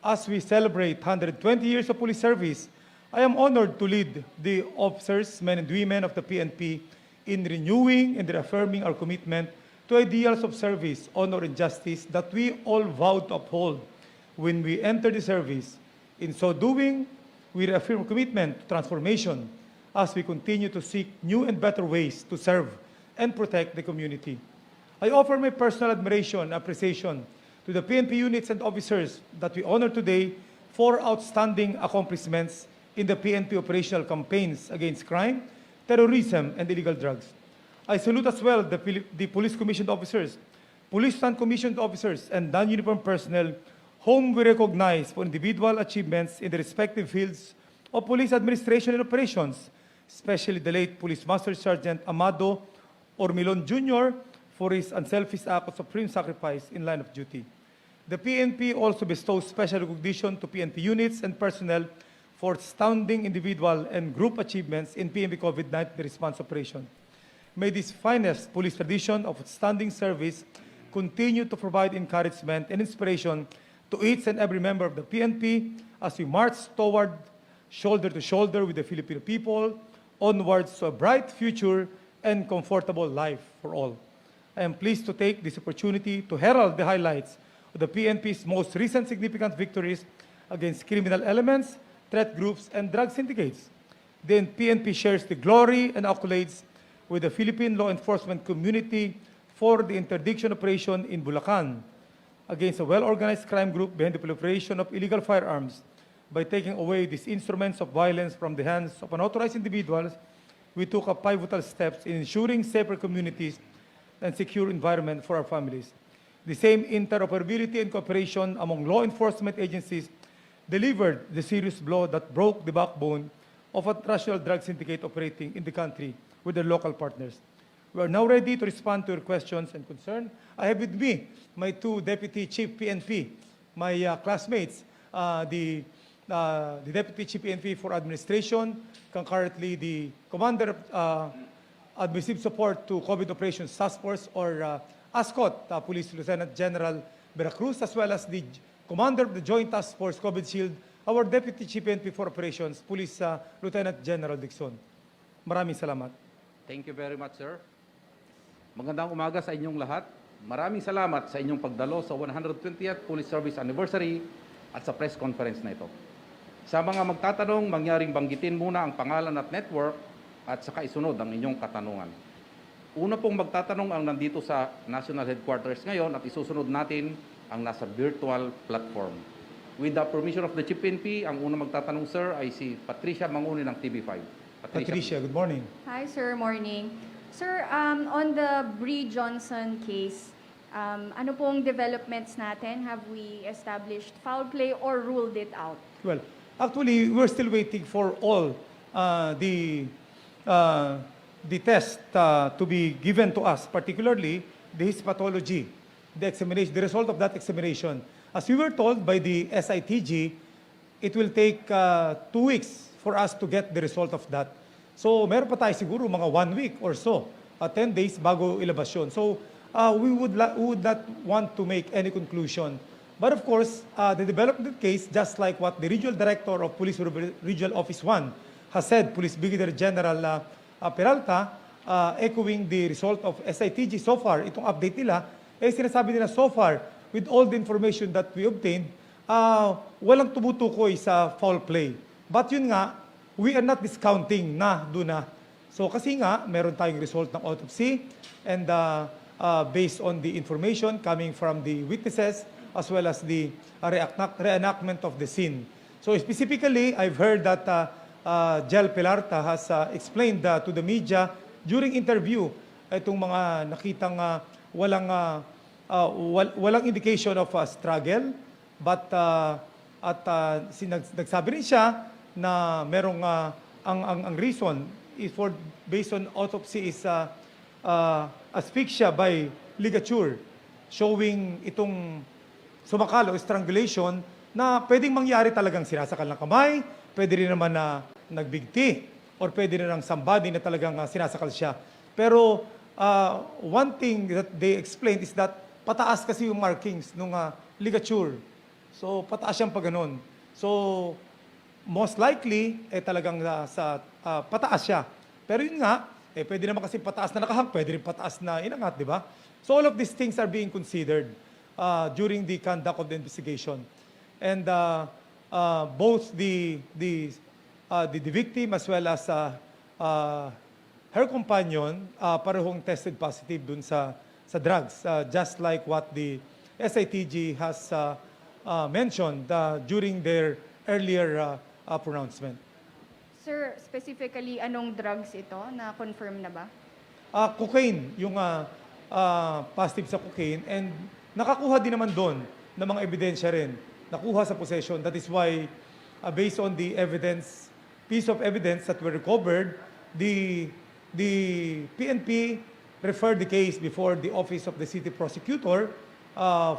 As we celebrate 120 years of police service, I am honored to lead the officers, men and women of the PNP in renewing and reaffirming our commitment to ideals of service, honor, and justice that we all vowed to uphold when we entered the service. In so doing, we reaffirm commitment to transformation as we continue to seek new and better ways to serve and protect the community. I offer my personal admiration and appreciation to the PNP units and officers that we honor today for outstanding accomplishments in the PNP operational campaigns against crime, terrorism, and illegal drugs. I salute as well the police commissioned officers, police non-commissioned officers, and non-uniformed personnel whom we recognize for individual achievements in the respective fields of police administration and operations, especially the late Police Master Sergeant Amado Ormilon Jr., for his unselfish act of supreme sacrifice in line of duty. The PNP also bestows special recognition to PNP units and personnel for outstanding individual and group achievements in PNP COVID-19 response operation. May this finest police tradition of outstanding service continue to provide encouragement and inspiration to each and every member of the PNP as we march toward shoulder to shoulder with the Filipino people onwards to a bright future and comfortable life for all. I am pleased to take this opportunity to herald the highlights of the PNP's most recent significant victories against criminal elements, threat groups, and drug syndicates. The PNP shares the glory and accolades with the Philippine law enforcement community for the interdiction operation in Bulacan against a well-organized crime group behind the proliferation of illegal firearms. By taking away these instruments of violence from the hands of unauthorized individuals, we took a pivotal steps in ensuring safer communities and secure environment for our families. The same interoperability and cooperation among law enforcement agencies delivered the serious blow that broke the backbone of a national drug syndicate operating in the country with their local partners. We are now ready to respond to your questions and concerns. I have with me my two Deputy Chief PNP, my classmates, the Deputy Chief PNP for Administration, concurrently the Commander of Administrative Support to COVID Operations Task Force, or ASCOT, Police Lieutenant General Veracruz, as well as the Commander of the Joint Task Force COVID Shield, our Deputy Chief PNP for Operations, Police Lieutenant General Dixon. Maraming salamat. Thank you very much, sir. Magandang umaga sa inyong lahat. Maraming salamat sa inyong pagdalo sa 120th Police Service Anniversary at sa press conference na ito. Sa mga magtatanong, mangyaring banggitin muna ang pangalan at network at saka isunod ang inyong katanungan. Una pong magtatanong ang nandito sa National Headquarters ngayon at isusunod natin ang nasa virtual platform. With the permission of the Chief PNP, ang unang magtatanong, sir, ay si Patricia Manguni ng TV5. Patricia, good morning. Hi, sir. Morning. Sir, on the Bree Johnson case, ano pong developments natin? Have we established foul play or ruled it out? Well, actually, we're still waiting for all the test to be given to us, particularly the histopathology, the examination, the result of that examination. As we were told by the SITG, it will take 2 weeks for us to get the result of that. So, meron pa tayo siguro mga 1 week or so, 10 days bago ilabas yun. So, we would not want to make any conclusion. But of course, the development case, just like what the Regional Director of Police Regional Office 1 has said, Police Brigadier General Peralta, echoing the result of SITG so far, itong update nila, sinasabi nila so far, with all the information that we obtained, walang tumutukoy sa foul play. But yun nga, we are not discounting na doon na. So kasi nga, meron tayong result ng autopsy and based on the information coming from the witnesses as well as the reenactment of the scene. So specifically, I've heard that Gel Pilarta has explained to the media during interview itong mga nakitang walang indication of struggle, but nagsabi rin siya na merong ang reason is for based on autopsy is asphyxia by ligature, showing itong sumakal o strangulation na pwedeng mangyari talagang sinasakal ng kamay, pwede rin naman na nagbigti, or pwede rin ng somebody na talagang sinasakal siya. Pero one thing that they explained is that pataas kasi yung markings nung ligature. So, pataas siyang pag ganun. So, most likely, talagang sa pataas siya. Pero yun nga, pwede naman kasi pataas na nakahang, pwede rin pataas na inangat, di ba? So, all of these things are being considered during the conduct of the investigation. And both the victim as well as her companion parehong tested positive dun sa drugs, just like what the SITG has mentioned during their earlier pronouncement. Sir, specifically, anong drugs ito? Na-confirm na ba? Cocaine, yung positive sa cocaine, and nakakuha din naman doon ng mga ebidensya rin. Nakuha sa possession. That is why, based on the evidence, piece of evidence that were recovered, the PNP referred the case before the Office of the City Prosecutor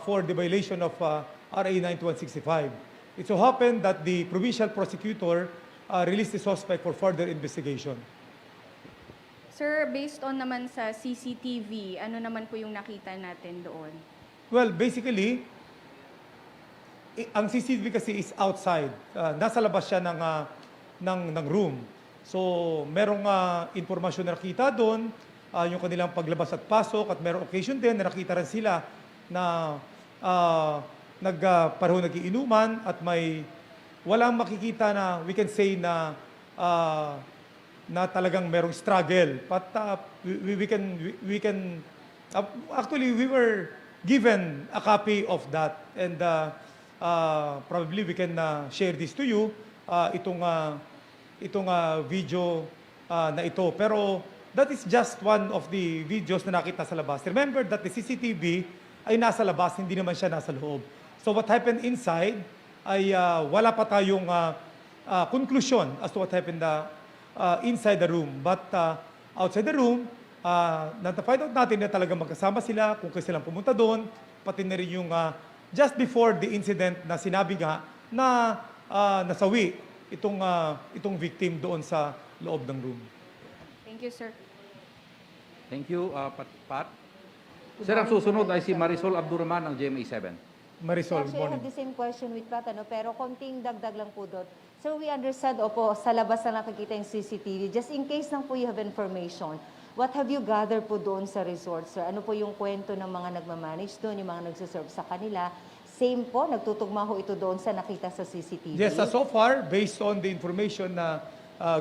for the violation of RA 9165. It so happened that the Provincial Prosecutor released the suspect for further investigation. Sir, based on naman sa CCTV, ano naman po yung nakita natin doon? Well, basically, ang CCTV kasi is outside. Nasa labas siya ng room. So, merong informasyon na nakita doon, yung kanilang paglabas at pasok, at merong occasion din na nakita rin sila na pareho nagiinuman at may walang makikita na we can say na talagang merong struggle. But we can actually we were given a copy of that, and probably we can share this to you, itong video na ito. Pero that is just one of the videos na nakita sa labas. Remember that the CCTV ay nasa labas, hindi naman siya nasa loob. So what happened inside ay wala pa tayong conclusion as to what happened inside the room. But outside the room, na-find out natin na talaga magkasama sila, kung kasi silang pumunta doon, pati na rin yung just before the incident na sinabi nga na nasawi itong victim doon sa loob ng room. Thank you, sir. Thank you, Pat. Sir, ang susunod ay si Marisol Abdurrahman ng GMA7. Marisol, good Actually, I morning. have the same question with Pat, pero konting dagdag lang po doon. So we understand, opo, sa labas na nakikita yung CCTV. Just in case lang po you have information, what have you gathered po doon sa resort, sir? Ano po yung kwento ng mga nagmamanage doon, yung mga nagsiserve sa kanila? Same po, nagtutugma ho ito doon sa nakita sa CCTV? Yes, so far, based on the information na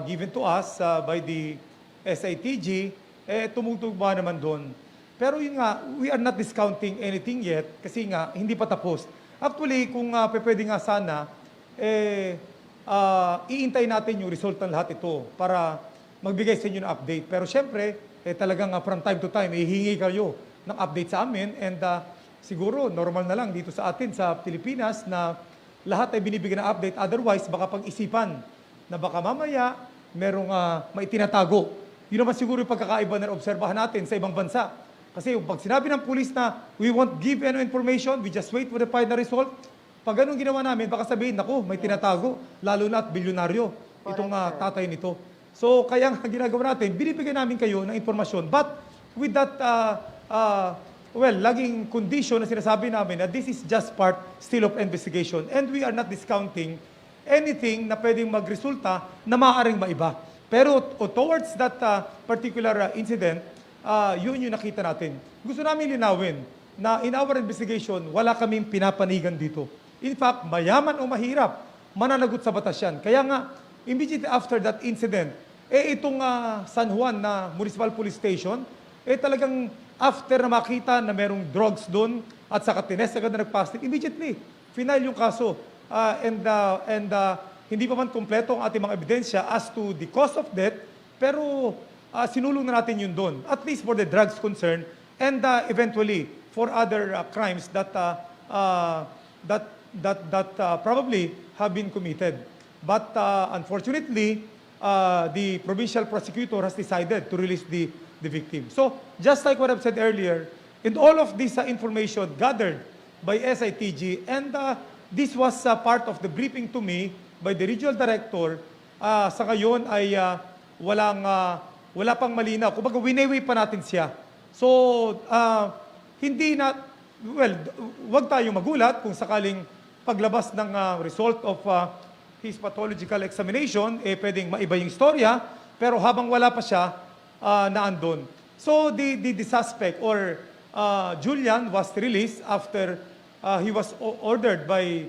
given to us by the SITG, tumutugma naman doon. Pero yun nga, we are not discounting anything yet kasi nga, hindi pa tapos Actually, kung pwede nga sana, iintay natin yung result ng lahat ito para magbigay sa inyo ng update. Pero syempre, talagang from time to time, ihingi kayo ng update sa amin. And siguro, normal na lang dito sa atin, sa Pilipinas, na lahat ay binibigyan ng update. Otherwise, baka pag-isipan na baka mamaya merong may tinatago. Yun naman siguro yung pagkakaiba na obserbahan natin sa ibang bansa. Kasi pag sinabi ng pulis na we won't give any information, we just wait for the final result, pag ganun ginawa namin, baka sabihin, naku, may tinatago, lalo na at bilyonaryo, itong tatay nito. So, kaya nga ginagawa natin, binibigyan namin kayo ng informasyon. But with that, laging condition na sinasabi namin na this is just part still of investigation. And we are not discounting anything na pwedeng magresulta na maaaring maiba. Pero towards that particular incident, yun yung nakita natin. Gusto namin linawin na in our investigation, wala kaming pinapanigan dito. In fact, mayaman o mahirap, mananagot sa batas yan. Kaya nga, immediately after that incident, itong San Juan na Municipal Police Station, talagang after na makita na merong drugs doon at saka tinest agad na nag-positive, immediately, final yung kaso. Hindi pa man kompleto ang ating mga ebidensya as to the cause of death, pero sinulong na natin yun doon, at least for the drugs concern, and eventually for other crimes that probably have been committed. But unfortunately, the provincial prosecutor has decided to release the victim. So, just like what I've said earlier, in all of this information gathered by SITG, and this was part of the briefing to me by the regional director, sa ngayon ay wala pang malinaw. Kumbaga, winewi pa natin siya. So, wag tayong magulat kung sakaling paglabas ng result of his pathological examination, pwedeng maiba yung istorya, pero habang wala pa siya, naandun. So, the suspect, or Julian, was released after he was ordered by,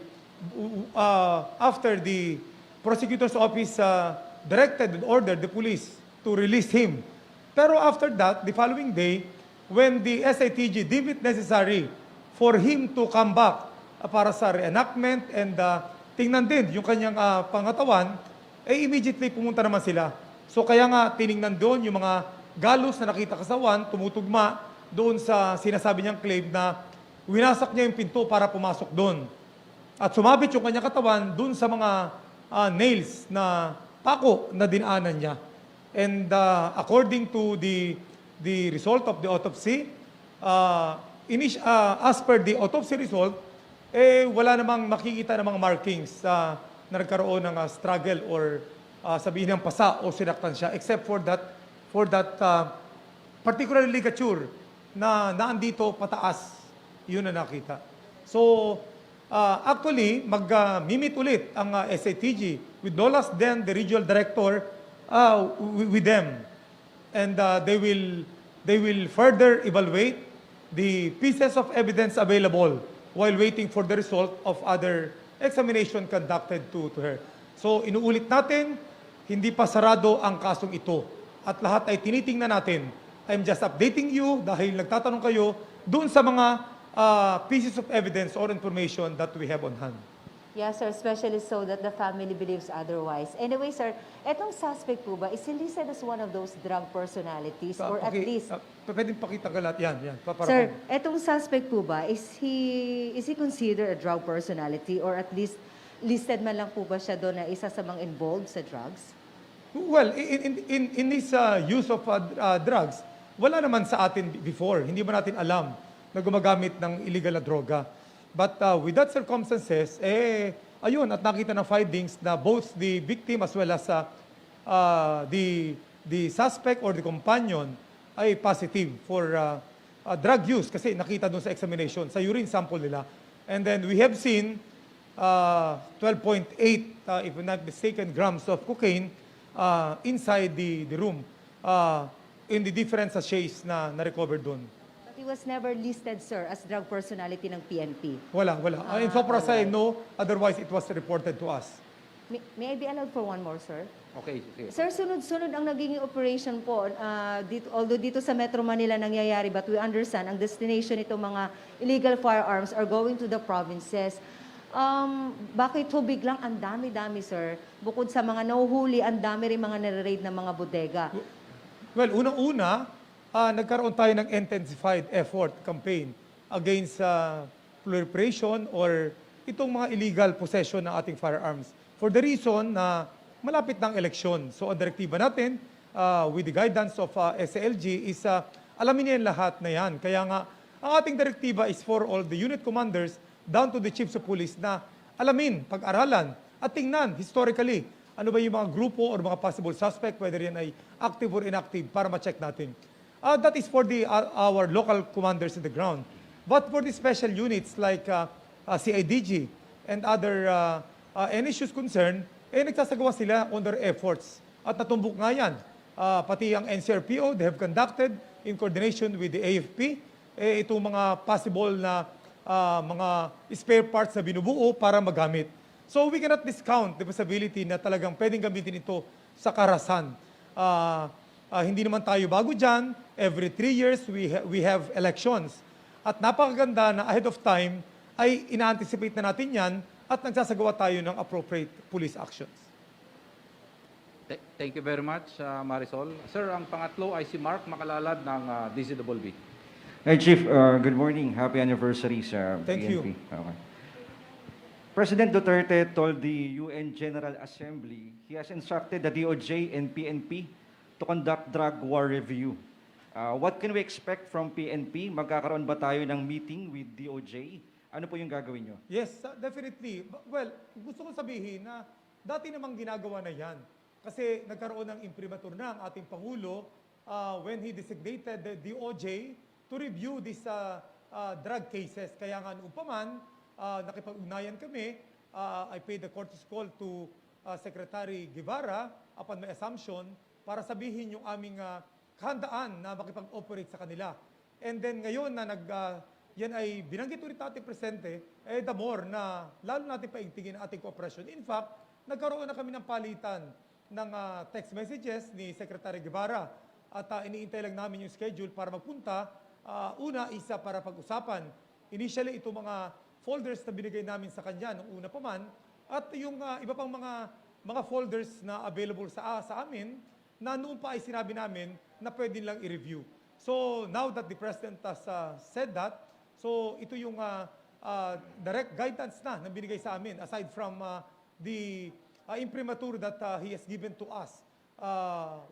after the prosecutor's office directed and ordered the police to release him. Pero after that, the following day, when the SITG deemed it necessary for him to come back para sa reenactment and tingnan din yung kanyang pangatawan, immediately pumunta naman sila. So kaya nga tiningnan doon yung mga galos na nakita kasawan, tumutugma doon sa sinasabi niyang claim na winasak niya yung pinto para pumasok doon. At sumabit yung kanyang katawan doon sa mga nails na pako na dinaanan niya. And according to the result of the autopsy, as per the autopsy result, wala namang makikita ng mga markings na nagkaroon ng struggle or sabihin ng pasa o sinaktan siya, except for that particular ligature na naandito pataas, yun na nakita. So, actually, mag-mimit ulit ang SITG with no less than the regional director with them. And they will further evaluate the pieces of evidence available while waiting for the result of other examination conducted to her. So, inuulit natin, hindi pa sarado ang kasong ito. At lahat ay tinitingnan natin. I'm just updating you dahil nagtatanong kayo doon sa mga pieces of evidence or information that we have on hand. Yes, sir, especially so that the family believes otherwise. Anyway, sir, etong suspect po ba, is he listed as one of those drug personalities or at least... Pwedeng pakita ka lahat. Yan. Sir, etong suspect po ba, is he considered a drug personality or at least listed man lang po ba siya doon na isa sa mga involved sa drugs? Well, in this use of drugs, wala naman sa atin before. Hindi ba natin alam na gumagamit ng illegal na droga? But with that circumstances, ayun, at nakita ng findings na both the victim as well as the suspect or the companion ay positive for drug use kasi nakita doon sa examination, sa urine sample nila. And then we have seen 12.8, if I'm not mistaken, grams of cocaine inside the room in the different sachets na na-recover doon. He was never listed, sir, as drug personality ng PNP. Wala. In so far as I know, otherwise it was reported to us. May I be allowed for one more, sir? Okay, okay. Sir, sunod-sunod ang naging operation po. Although dito sa Metro Manila nangyayari, but we understand ang destination nito mga illegal firearms are going to the provinces. Bakit ho biglang ang dami-dami, sir? Bukod sa mga nahuhuli, ang dami rin mga nare-raid na mga bodega. Well, unang-una, nagkaroon tayo ng intensified effort campaign against proliferation or itong mga illegal possession ng ating firearms. For the reason na malapit ng eleksyon. So ang direktiba natin with the guidance of SLG is alamin niya lahat na yan. Kaya nga, ang ating direktiba is for all the unit commanders down to the chiefs of police na alamin, pag-aralan at tingnan historically ano ba yung mga grupo or mga possible suspect, whether yan ay active or inactive para ma-check natin. That is for our local commanders on the ground. But for the special units like CIDG and other any issues concerned, nagsasagawa sila on their efforts. At natumbok nga yan. Pati ang NCRPO, they have conducted in coordination with the AFP, itong mga possible na mga spare parts na binubuo para magamit. So we cannot discount the possibility na talagang pwedeng gamitin ito sa karahasan. Hindi naman tayo bago dyan. Every 3 years, we have elections. At napakaganda na ahead of time ay ina-anticipate na natin yan at nagsasagawa tayo ng appropriate police actions. Thank you very much, Marisol. Sir, ang pangatlo ay si Mark Makalalad ng DCWB. Hey, Chief. Good morning. Happy anniversary sa Thank you. PNP. Okay. President Duterte told the UN General Assembly he has instructed the DOJ and PNP to conduct drug war review. What can we expect from PNP? Magkakaroon ba tayo ng meeting with DOJ? Ano po yung gagawin nyo? Yes, definitely. Well, gusto ko sabihin na dati namang ginagawa na yan. Kasi nagkaroon ng imprimatur na ang ating Pangulo when he designated the DOJ to review these drug cases. Kaya nga noong pa man, nakipag-ugnayan kami, I paid the courtesy call to Secretary Guevara upon my assumption para sabihin yung aming kahandaan na makipag-operate sa kanila. And then ngayon na yan ay binanggit ulit ating presente, the more na lalo natin paigtingin ang ating cooperation. In fact, nagkaroon na kami ng palitan ng text messages ni Secretary Guevara at iniintay lang namin yung schedule para magpunta. Una, isa para pag-usapan. Initially, ito mga folders na binigay namin sa kanya nung una pa man at yung iba pang mga folders na available sa amin na noon pa ay sinabi namin na pwede lang i-review. So now that the President has said that, so ito yung direct guidance na binigay sa amin aside from the imprimatur that he has given to us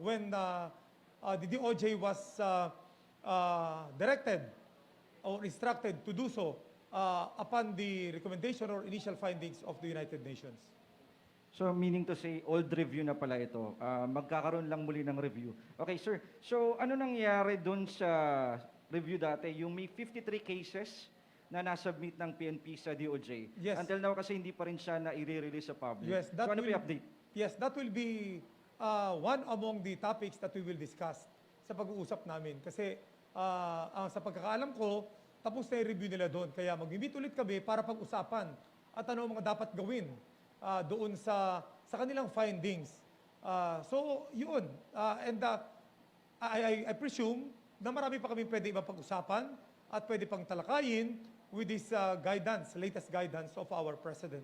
when the DOJ was directed or instructed to do so upon the recommendation or initial findings of the United Nations. So meaning to say, old review na pala ito. Magkakaroon lang muli ng review. Okay, sir. So ano nangyari dun sa review dati? Yung may 53 cases na nasubmit ng PNP sa DOJ. Yes. Until now kasi hindi pa rin siya na i-release sa public. Yes, so ano po yung update? Yes, that will be one among the topics that we will discuss sa pag-uusap namin. Kasi sa pagkakaalam ko, tapos na yung review nila doon. Kaya mag-meet ulit kami para pag-usapan at ano mga dapat gawin doon sa kanilang findings. So, yun. I presume na marami pa kami pwede ibang pag-usapan at pwede pang talakayin with this guidance, latest guidance of our President.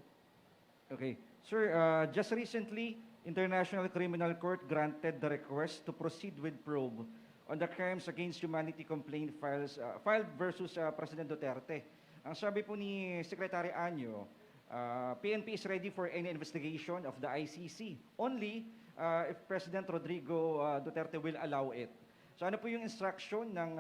Okay. Sir, just recently, International Criminal Court granted the request to proceed with probe on the crimes against humanity complaint filed versus President Duterte. Ang sabi po ni Secretary Anyo, PNP is ready for any investigation of the ICC only if President Rodrigo Duterte will allow it. So ano po yung instruction ng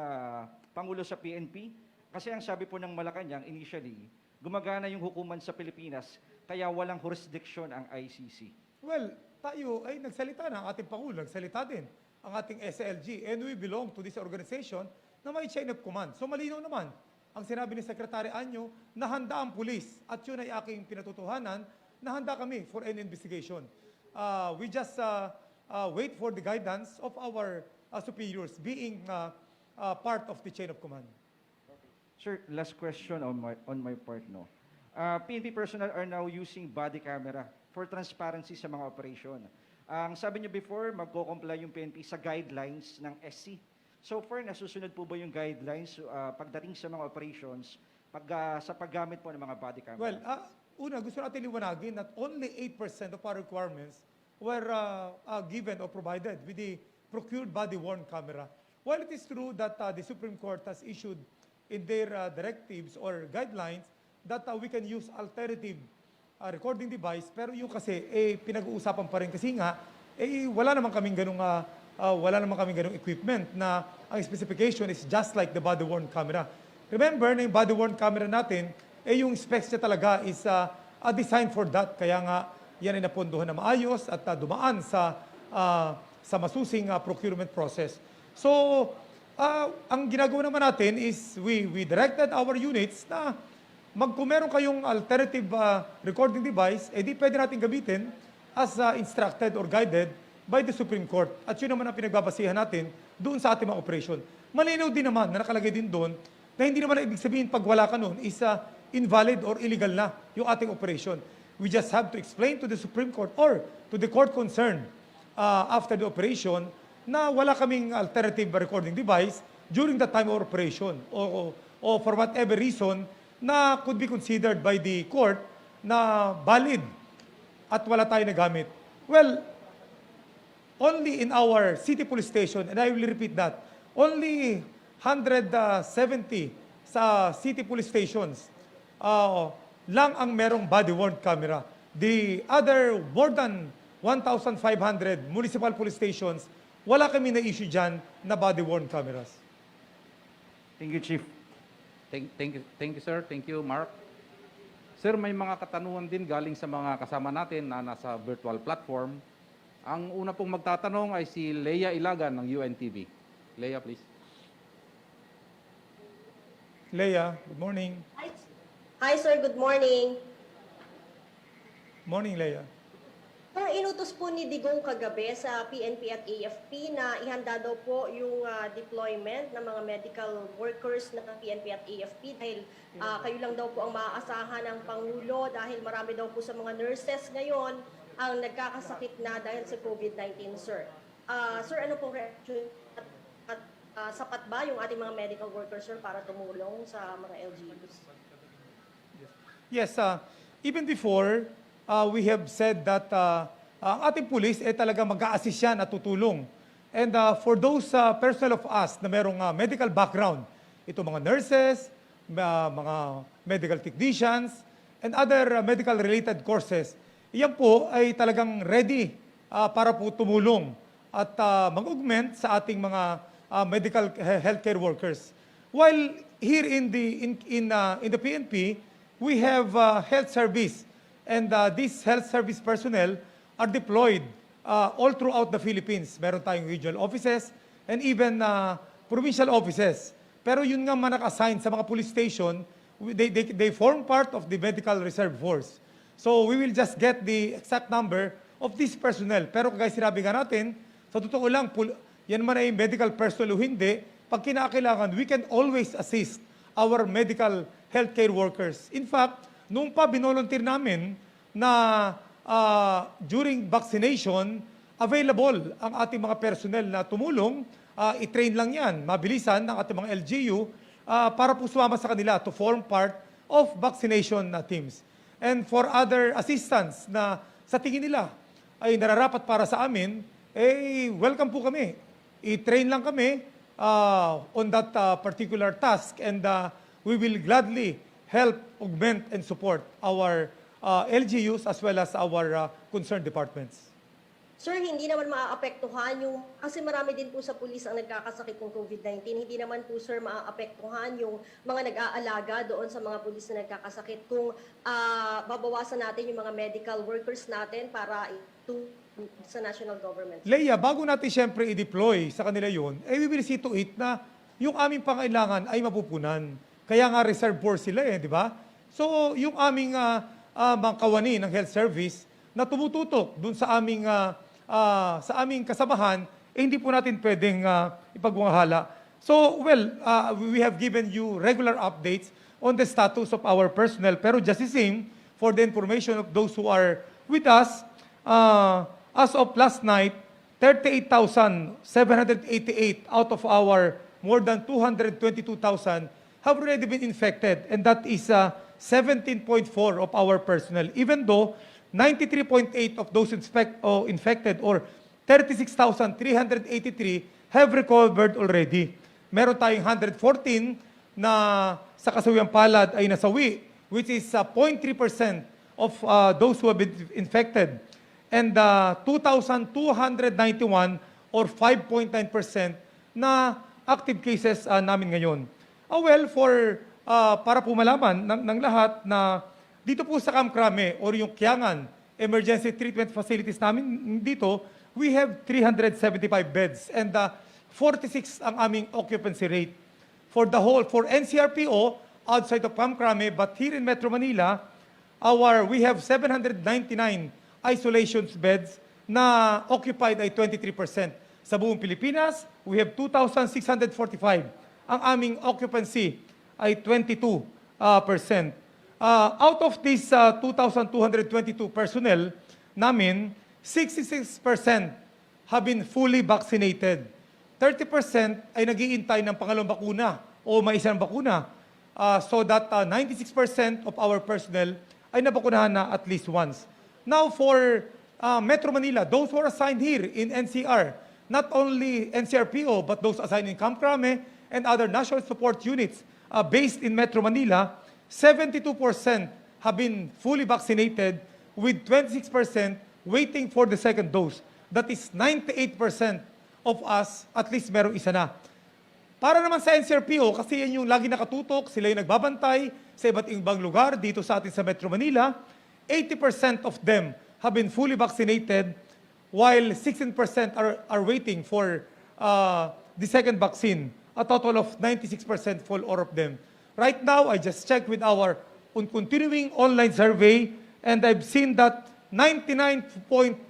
Pangulo sa PNP? Kasi ang sabi po ng Malacanang initially, gumagana yung hukuman sa Pilipinas kaya walang jurisdiction ang ICC. Well, tayo ay nagsalita na ang ating Pangulo, nagsalita din ang ating SLG, and we belong to this organization na may chain of command. So malinaw naman ang sinabi ni Secretary Anyo na handa ang pulis at yun ay aking pinatutuhanan na handa kami for any investigation. We just wait for the guidance of our superiors being part of the chain of command. Sir, last question on my part, no. PNP personnel are now using body camera for transparency sa mga operation. Ang sabi niyo before, magko-comply yung PNP sa guidelines ng SC. So far, nasusunod po ba yung guidelines pagdating sa mga operations sa paggamit po ng mga body camera? Well, una, gusto natin liwanagin that only 8% of our requirements were given or provided with the procured body-worn camera. While it is true that the Supreme Court has issued in their directives or guidelines that we can use alternative recording device, pero yung kasi pinag-uusapan pa rin kasi nga wala naman kaming ganung equipment na ang specification is just like the body-worn camera. Remember na yung body-worn camera natin, yung specs niya talaga is designed for that. Kaya nga yan ay napondohan na maayos at dumaan sa masusing procurement process. So, ang ginagawa naman natin is we directed our units na kung meron kayong alternative recording device, di pwede natin gamitin as instructed or guided by the Supreme Court. At yun naman ang pinagbabasihan natin doon sa ating mga operation. Malinaw din naman na nakalagay din doon na hindi naman ibig sabihin pag wala ka noon is invalid or illegal na yung ating operation. We just have to explain to the Supreme Court or to the court concerned after the operation na wala kaming alternative recording device during the time of operation o for whatever reason na could be considered by the court na valid at wala tayo nagamit. Well, only in our city police station, and I will repeat that, only 170 sa city police stations lang ang merong body-worn camera. The other more than 1,500 municipal police stations, wala kami na-issue dyan na body-worn cameras. Thank you, Chief. Thank you, sir. Thank you, Mark. Sir, may mga katanungan din galing sa mga kasama natin na nasa virtual platform. Ang una pong magtatanong ay si Leia Ilagan ng UNTV. Leia, please. Leia, good morning. Hi, sir. Good morning. Morning, Leia. Inutos po ni Digong kagabi sa PNP at AFP na ihanda daw po yung deployment ng mga medical workers ng PNP at AFP dahil kayo lang daw po ang maaasahan ng Pangulo dahil marami daw po sa mga nurses ngayon ang nagkakasakit na dahil sa COVID-19, sir. Sir, ano pong reaction at sapat ba yung ating mga medical workers, sir, para tumulong sa mga LGUs? Yes, even before, we have said that ang ating pulis talaga mag-a-assist yan at tutulong. And for those personnel of us na merong medical background, ito mga nurses, mga medical technicians, and other medical-related courses, iyan po ay talagang ready para po tumulong at mag-augment sa ating mga medical healthcare workers. While here in the PNP, we have health service. And these health service personnel are deployed all throughout the Philippines. Meron tayong regional offices and even provincial offices. Pero yun nga man naka-assign sa mga police station, they form part of the medical reserve force. So we will just get the exact number of this personnel. Pero kagaya sinabi nga natin, sa totoo lang, yan man ay medical personnel o hindi, pag kinakailangan, we can always assist our medical healthcare workers. In fact, noong pa binolunteer namin na during vaccination, available ang ating mga personnel na tumulong, i-train lang yan, mabilisan ng ating mga LGU para po sumama sa kanila to form part of vaccination teams. And for other assistance na sa tingin nila ay nararapat para sa amin, welcome po kami. I-train lang kami on that particular task and we will gladly help augment and support our LGUs as well as our concerned departments. Sir, hindi naman maaapektuhan yung, kasi marami din po sa pulis ang nagkakasakit ng COVID-19, hindi naman po, sir, maaapektuhan yung mga nag-aalaga doon sa mga pulis na nagkakasakit kung babawasan natin yung mga medical workers natin para sa national government. Leia, bago natin siyempre i-deploy sa kanila yun, we will see to it na yung aming pangailangan ay mapupunan. Kaya nga reserve force sila di ba? So, yung aming mga kawani ng health service na tumututok dun sa aming kasamahan, hindi po natin pwedeng ipagwahala. So, we have given you regular updates on the status of our personnel, pero just the same, for the information of those who are With us, as of last night, 38,788 out of our more than 222,000 have already been infected, and that is 17.4 of our personnel. Even though 93.8 of those infected, or 36,383, have recovered already. Meron tayong 114 na sa kasawiang palad ay nasawi, which is 0.3% of those who have been infected. And 2,291 or 5.9% na active cases namin ngayon. Para po malaman ng lahat na dito po sa Camp Crame or yung Kiangan Emergency Treatment Facilities namin dito, we have 375 beds and 46 ang aming occupancy rate. For NCRPO, outside of Camp Crame, but here in Metro Manila, we have 799 isolation beds na occupied ay 23%. Sa buong Pilipinas, we have 2,645. Ang aming occupancy ay 22%. Out of these 2,222 personnel namin, 66% have been fully vaccinated. 30% ay nag-iintay ng pangalawang bakuna o may isang bakuna. So that 96% of our personnel ay nabakunahan na at least once. Now for Metro Manila, those who are assigned here in NCR, not only NCRPO, but those assigned in Camp Crame and other national support units based in Metro Manila, 72% have been fully vaccinated with 26% waiting for the second dose. That is 98% of us, at least merong isa na. Para naman sa NCRPO, kasi yan yung lagi nakatutok, sila yung nagbabantay sa iba't ibang lugar dito sa atin sa Metro Manila, 80% of them have been fully vaccinated while 16% are waiting for the second vaccine. A total of 96% for all of them. Right now, I just checked with our continuing online survey and I've seen that 99.35%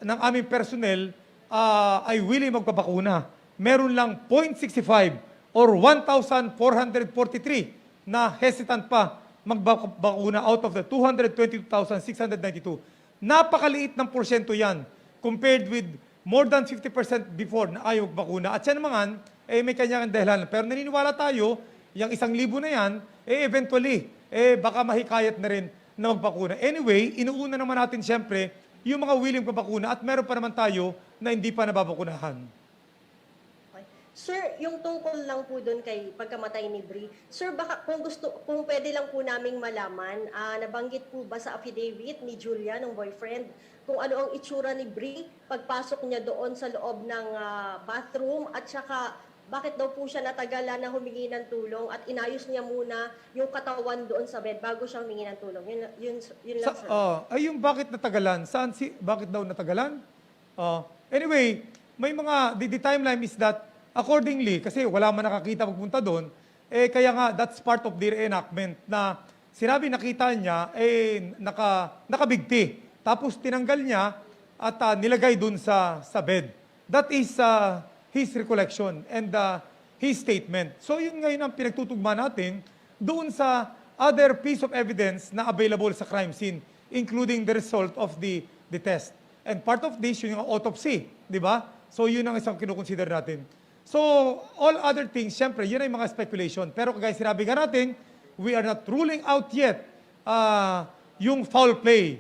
ng aming personnel ay willing magpabakuna. Meron lang 0.65 or 1,443 na hesitant pa magbakuna out of the 222,692. Napakaliit ng porsyento yan compared with more than 50% before na ayaw magbakuna. At yan naman, may kanyang dahilan. Pero naniniwala tayo, yung 1,000 na yan, eventually, baka mahikayat na rin na magbakuna. Anyway, inuuna naman natin siyempre yung mga willing pabakuna at meron pa naman tayo na hindi pa nababakunahan. Sir, yung tungkol lang po doon kay pagkamatay ni Bree, sir, baka kung pwede lang po naming malaman, nabanggit po ba sa affidavit ni Julia, ng boyfriend, kung ano ang itsura ni Bree pagpasok niya doon sa loob ng bathroom at saka bakit daw po siya natagalan na humingi ng tulong at inayos niya muna yung katawan doon sa bed bago siya humingi ng tulong. Yun lang, sir. Yung bakit natagalan? Bakit daw natagalan? Anyway, may mga, the timeline is that accordingly, kasi wala man nakakita pagpunta doon, kaya nga, that's part of the reenactment na sinabi nakita niya, nakabigti. Tapos tinanggal niya at nilagay doon sa bed. That is his recollection and his statement. So yun ngayon ang pinagtutugma natin doon sa other piece of evidence na available sa crime scene, including the result of the test. And part of this, yung autopsy, di ba? So yun ang isang kinukonsider natin. So, all other things, syempre, yun ay mga speculation. Pero kagaya sinabi nga natin, we are not ruling out yet yung foul play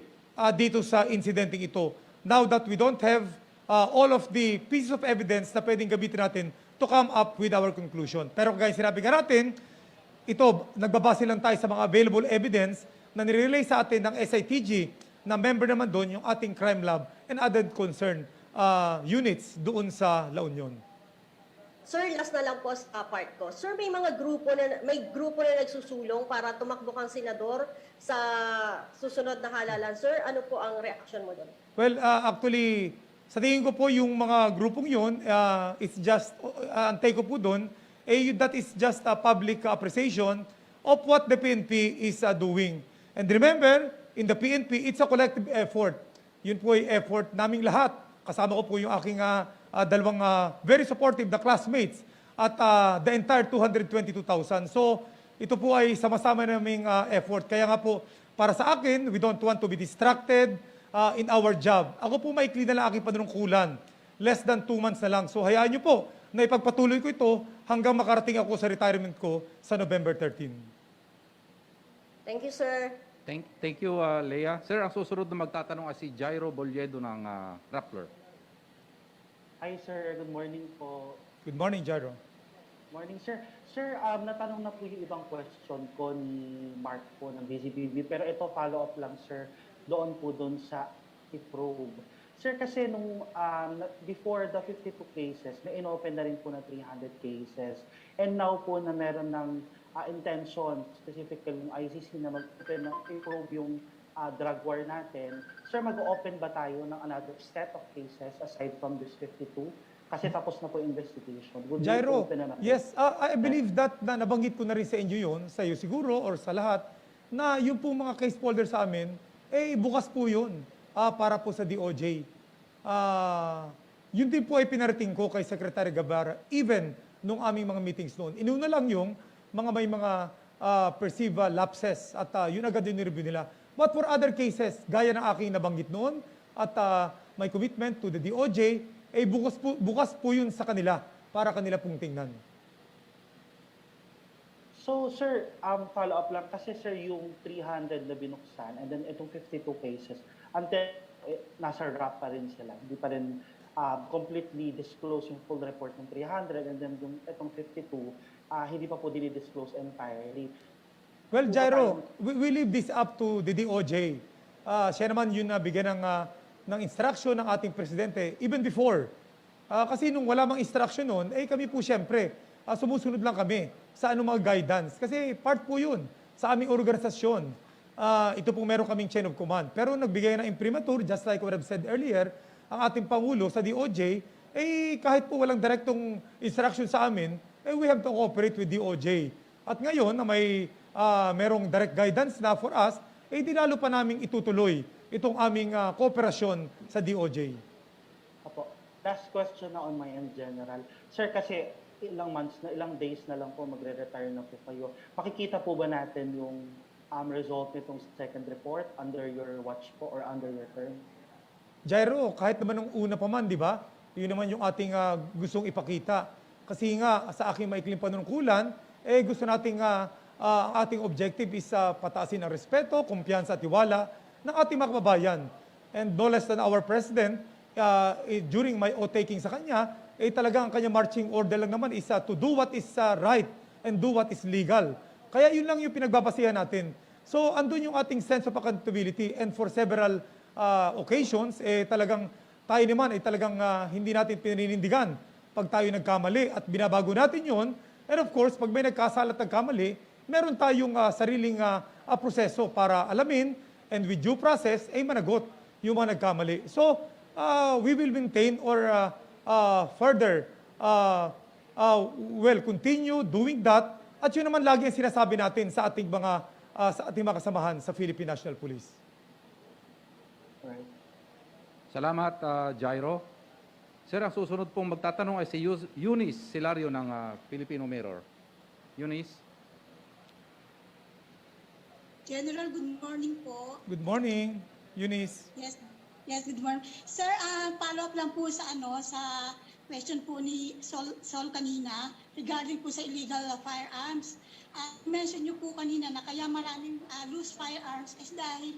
dito sa incidenting ito. Now that we don't have all of the pieces of evidence na pwedeng gamitin natin to come up with our conclusion. Pero kagaya sinabi nga natin, ito, nagbabase lang tayo sa mga available evidence na nirelay sa atin ng SITG na member naman doon yung ating crime lab and other concerned units doon sa La Union. Sir, last na lang po sa part ko. Sir, may grupo na nagsusulong para tumakbo kang senador sa susunod na halalan. Sir, ano po ang reaction mo doon? Well, actually, sa tingin ko po yung mga grupong yun, it's just, antay ko po doon, that is just a public appreciation of what the PNP is doing. And remember, in the PNP, it's a collective effort. Yun po ay effort naming lahat. Kasama ko po yung aking dalawang very supportive na classmates at the entire 222,000. So, ito po ay sama-sama naming effort. Kaya nga po, para sa akin, we don't want to be distracted in our job. Ako po maikli na lang aking panunungkulan. Less than 2 months na lang. So hayaan niyo po na ipagpatuloy ko ito hanggang makarating ako sa retirement ko sa November 13. Thank you, sir. Thank you, Leah. Sir, ang susunod na magtatanong ay si Jairo Boliedo ng Rappler. Hi, sir. Good morning po. Good morning, Jairo. Morning, sir. Sir, natanong na po yung ibang question ko ni Mark po ng BGBB, pero ito follow-up lang, sir, doon sa i-probe. Sir, kasi nung before the 52 cases, may inopen na rin po na 300 cases. And now po na meron ng intention, specifically yung ICC na mag-open ng i-probe yung drug war natin. Sir, mag-open ba tayo ng another set of cases aside from this 52? Kasi tapos na po investigation. Jairo, yes, I believe that na nabanggit ko na rin sa inyo yun, sa iyo siguro or sa lahat, na yung po mga case folder sa amin, bukas po yun para po sa DOJ. Yun din po ay pinarating ko kay Secretary Gabara, even nung aming mga meetings noon. Inuna lang yung may mga perceived lapses at yun agad yung nireview nila. But for other cases, gaya ng aking nabanggit noon at my commitment to the DOJ, bukas po yun sa kanila para kanila pong tingnan. So, sir, follow-up lang. Kasi, sir, yung 300 na binuksan and then itong 52 cases, until nasa wrap pa rin sila. Hindi pa rin completely disclose yung full report ng 300 and then yung itong 52, hindi pa po dinidisclose entirely. Well, Jairo, we leave this up to the DOJ. Siya naman yun na bigyan ng instruction ng ating presidente, even before. Kasi nung wala mang instruction noon, kami po siyempre, sumusunod lang kami sa anumang guidance. Kasi part po yun sa aming organisasyon. Ito pong meron kaming chain of command. Pero nagbigay ng imprimatur, just like what I've said earlier, ang ating Pangulo sa DOJ, kahit po walang direktong instruction sa amin, we have to cooperate with DOJ. At ngayon, na merong direct guidance na for us, di lalo pa namin itutuloy itong aming kooperasyon sa DOJ. Opo. Last question na on my end, General. Sir, kasi ilang months na, ilang days na lang po magre-retire na po kayo. Makikita po ba natin yung result nitong second report under your watch po or under your term? Jairo, kahit naman nung una pa man, di ba? Yun naman yung ating gustong ipakita. Kasi nga, sa aking maikling panunungkulan, gusto nating ang ating objective is pataasin ang respeto, kumpiyansa at tiwala ng ating mga kababayan. And no less than our President, during my oath-taking sa kanya, talagang ang kanya marching order lang naman is to do what is right and do what is legal. Kaya yun lang yung pinagbabasihan natin. So, andun yung ating sense of accountability and for several occasions, talagang tayo naman talagang hindi natin pininindigan pag tayo nagkamali at binabago natin yun. And of course, pag may nagkasala at nagkamali, meron tayong sariling proseso para alamin and with due process, managot yung mga nagkamali. So, we will maintain or further, continue doing that. At yun naman lagi ang sinasabi natin sa ating mga kasamahan sa Philippine National Police. Right. Salamat, Jairo. Sir, ang susunod pong magtatanong ay si Eunice Silario ng Filipino Mirror. Eunice. General, good morning po. Good morning, Eunice. Yes, good morning. Sir, follow up lang po sa sa question po ni Sol kanina regarding po sa illegal firearms. Mention niyo po kanina na kaya maraming loose firearms is dahil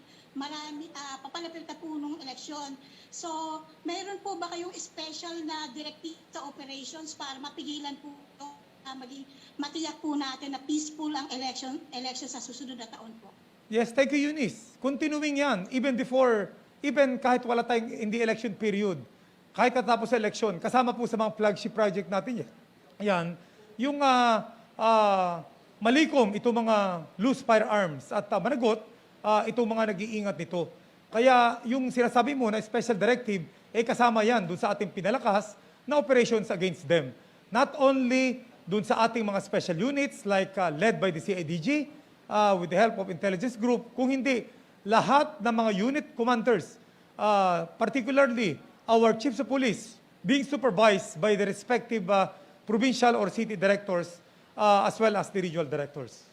papalapit na po nung eleksyon. So, mayroon po ba kayong special na directive sa operations para mapigilan po maging matiyak po natin na peaceful ang election sa susunod na taon po? Yes, thank you, Eunice. Continuing yan, even kahit wala tayong in the election period, kahit katapos sa election, kasama po sa mga flagship project natin yan, yung malikom itong mga loose firearms at managot itong mga nag-iingat nito. Kaya yung sinasabi mo na special directive, kasama yan dun sa ating pinalakas na operations against them. Not only dun sa ating mga special units like led by the CIDG with the help of intelligence group, kung hindi, lahat ng mga unit commanders, particularly our chiefs of police, being supervised by the respective provincial or city directors as well as the regional directors.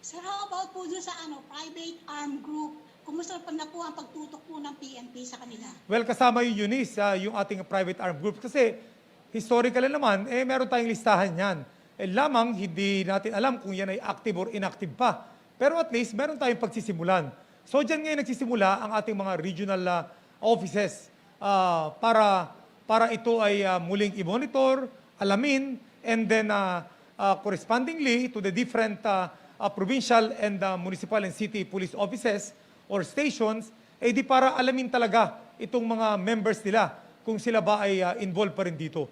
Sir, how about po doon sa private armed group? Kumusta pa na po ang pagtutok po ng PNP sa kanila? Well, kasama yung Eunice, yung ating private armed group. Kasi historically naman, meron tayong listahan yan. Lamang hindi natin alam kung yan ay active or inactive pa. Pero at least, meron tayong pagsisimulan. So dyan ngayon nagsisimula ang ating mga regional offices para ito ay muling i-monitor, alamin, and then correspondingly to the different provincial and municipal and city police offices or stations, di para alamin talaga itong mga members nila kung sila ba ay involved pa rin dito.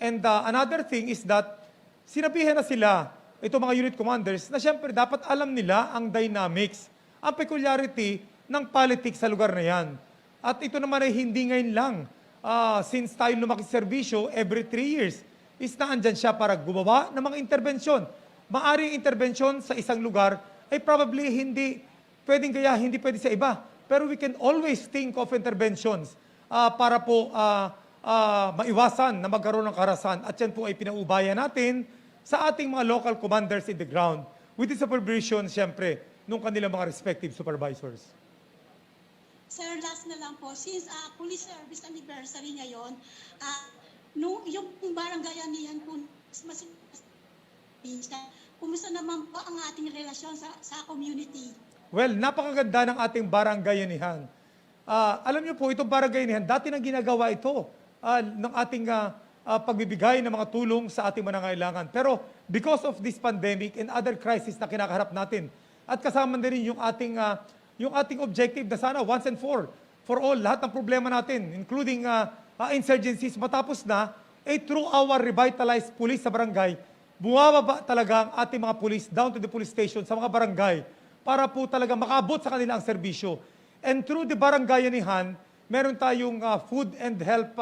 And another thing is that sinabihan na sila, itong mga unit commanders, na siyempre dapat alam nila ang dynamics, ang peculiarity ng politics sa lugar na yan. At ito naman ay hindi ngayon lang. Since tayo lumaki serbisyo, every 3 years, is na andyan siya para gumawa ng mga intervensyon. Maaring intervensyon sa isang lugar ay probably hindi pwedeng kaya hindi pwede sa iba. Pero we can always think of interventions para po maiwasan na magkaroon ng karahasan. At yan po ay pinaubayan natin sa ating mga local commanders in the ground with the supervision, siyempre, nung kanilang mga respective supervisors. Sir, last na lang po. Since police service anniversary ngayon, yung barangayanihan po, kumusta naman po ang ating relasyon sa community? Well, napakaganda ng ating barangayanihan. Alam niyo po, itong barangayanihan, dati nang ginagawa ito ng ating pagbibigay ng mga tulong sa ating manangailangan. Pero because of this pandemic and other crises na kinakaharap natin, at kasama na rin yung ating objective na sana once and for all, lahat ng problema natin, including insurgencies, matapos na, through our revitalized police sa barangay, bumababa talaga ang ating mga police down to the police station sa mga barangay para po talaga makaabot sa kanila ang serbisyo. And through the barangayanihan, meron tayong food and health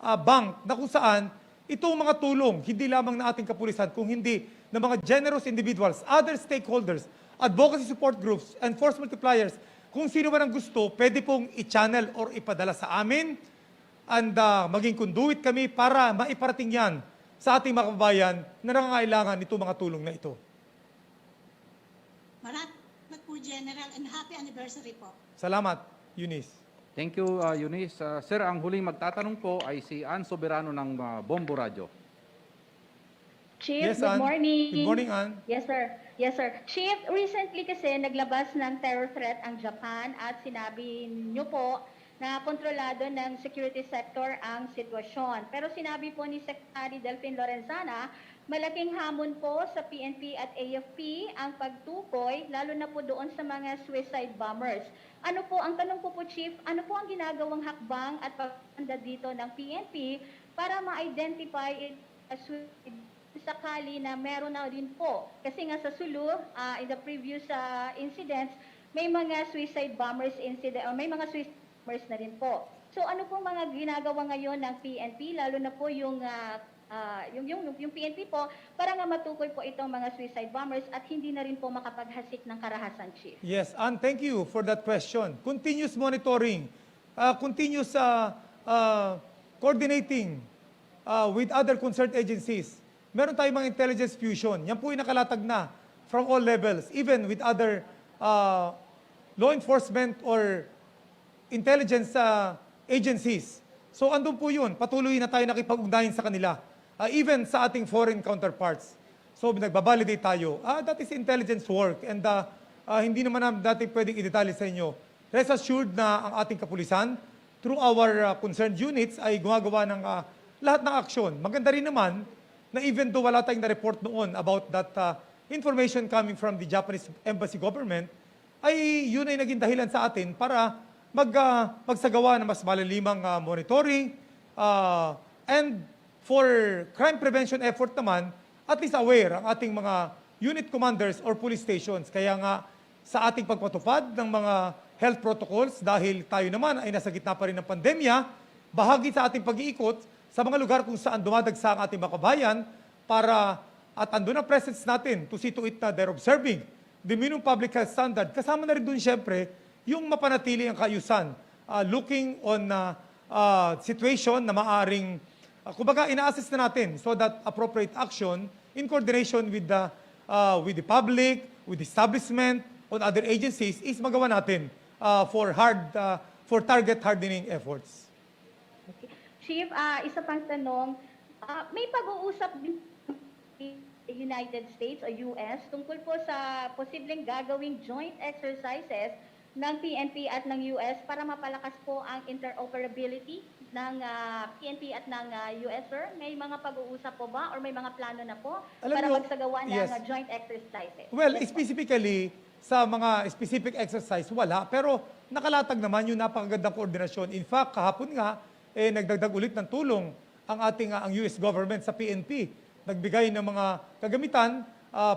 bank na kung saan itong mga tulong, hindi lamang na ating kapulisan, kung hindi ng mga generous individuals, other stakeholders, advocacy support groups, and force multipliers, kung sino man ang gusto, pwede pong i-channel or ipadala sa amin and maging conduit kami para maiparating yan sa ating mga kababayan na nangangailangan itong mga tulong na ito. Maraming po, General, and happy anniversary po. Salamat, Eunice. Thank you, Eunice. Sir, ang huling magtatanong po ay si Ann Soberano ng Bombo Radio. Chief, Yes, good Ann. morning. Good morning, Ann. Yes, sir. Yes, sir. Chief, recently kasi naglabas ng terror threat ang Japan at sinabi niyo po na kontrolado ng security sector ang sitwasyon. Pero sinabi po ni Secretary Delphine Lorenzana, malaking hamon po sa PNP at AFP ang pagtukoy, lalo na po doon sa mga suicide bombers. Ano po, ang tanong ko po, Chief, ano po ang ginagawang hakbang at pagpanda dito ng PNP para ma-identify sakali na meron na rin po? Kasi nga sa Sulu, in the previous incidents, may mga suicide bombers incident, or may mga suicide bombers na rin po. So ano pong mga ginagawa ngayon ng PNP, lalo na po yung PNP po, para nga matukoy po itong mga suicide bombers at hindi na rin po makapaghasik ng karahasan, Chief? Yes, Ann, thank you for that question. Continuous monitoring, continuous coordinating with other concerned agencies. Meron tayong mga intelligence fusion. Yan po yung nakalatag na from all levels, even with other law enforcement or intelligence agencies. So andun po yun. Patuloy na tayo nakipag-ugnayan sa kanila. Even sa ating foreign counterparts. So nagbabalidate tayo. That is intelligence work. And hindi naman natin pwedeng i-detalye sa inyo. Rest assured na ang ating kapulisan, through our concerned units, ay gumagawa ng lahat ng aksyon. Maganda rin naman na even though wala tayong na-report noon about that information coming from the Japanese embassy government, ay yun ay naging dahilan sa atin para magsagawa ng mas malalimang monitoring and for crime prevention effort naman, at least aware ang ating mga unit commanders or police stations. Kaya nga sa ating pagpatupad ng mga health protocols, dahil tayo naman ay nasa gitna pa rin ng pandemya, bahagi sa ating pag-iikot sa mga lugar kung saan dumadagsa ang ating mga kabayan at andun ang presence natin to see to it na they're observing the minimum public health standard. Kasama na rin dun siyempre yung mapanatili ang kaayusan, looking on situation na maaring, kumbaga ina-assess na natin so that appropriate action in coordination with the public, with establishment, on other agencies, is magawa natin for target hardening efforts. Okay. Chief, isa pang tanong, may pag-uusap din United States o US tungkol po sa posibleng gagawing joint exercises ng PNP at ng US para mapalakas po ang interoperability ng PNP at ng US, sir? May mga pag-uusap po ba or may mga plano na po para magsagawa ng joint exercises? Well, specifically, sa mga specific exercise, wala. Pero nakalatag naman yung napakagandang koordinasyon. In fact, kahapon nga, nagdagdag ulit ng tulong ang US government sa PNP. Nagbigay ng mga kagamitan,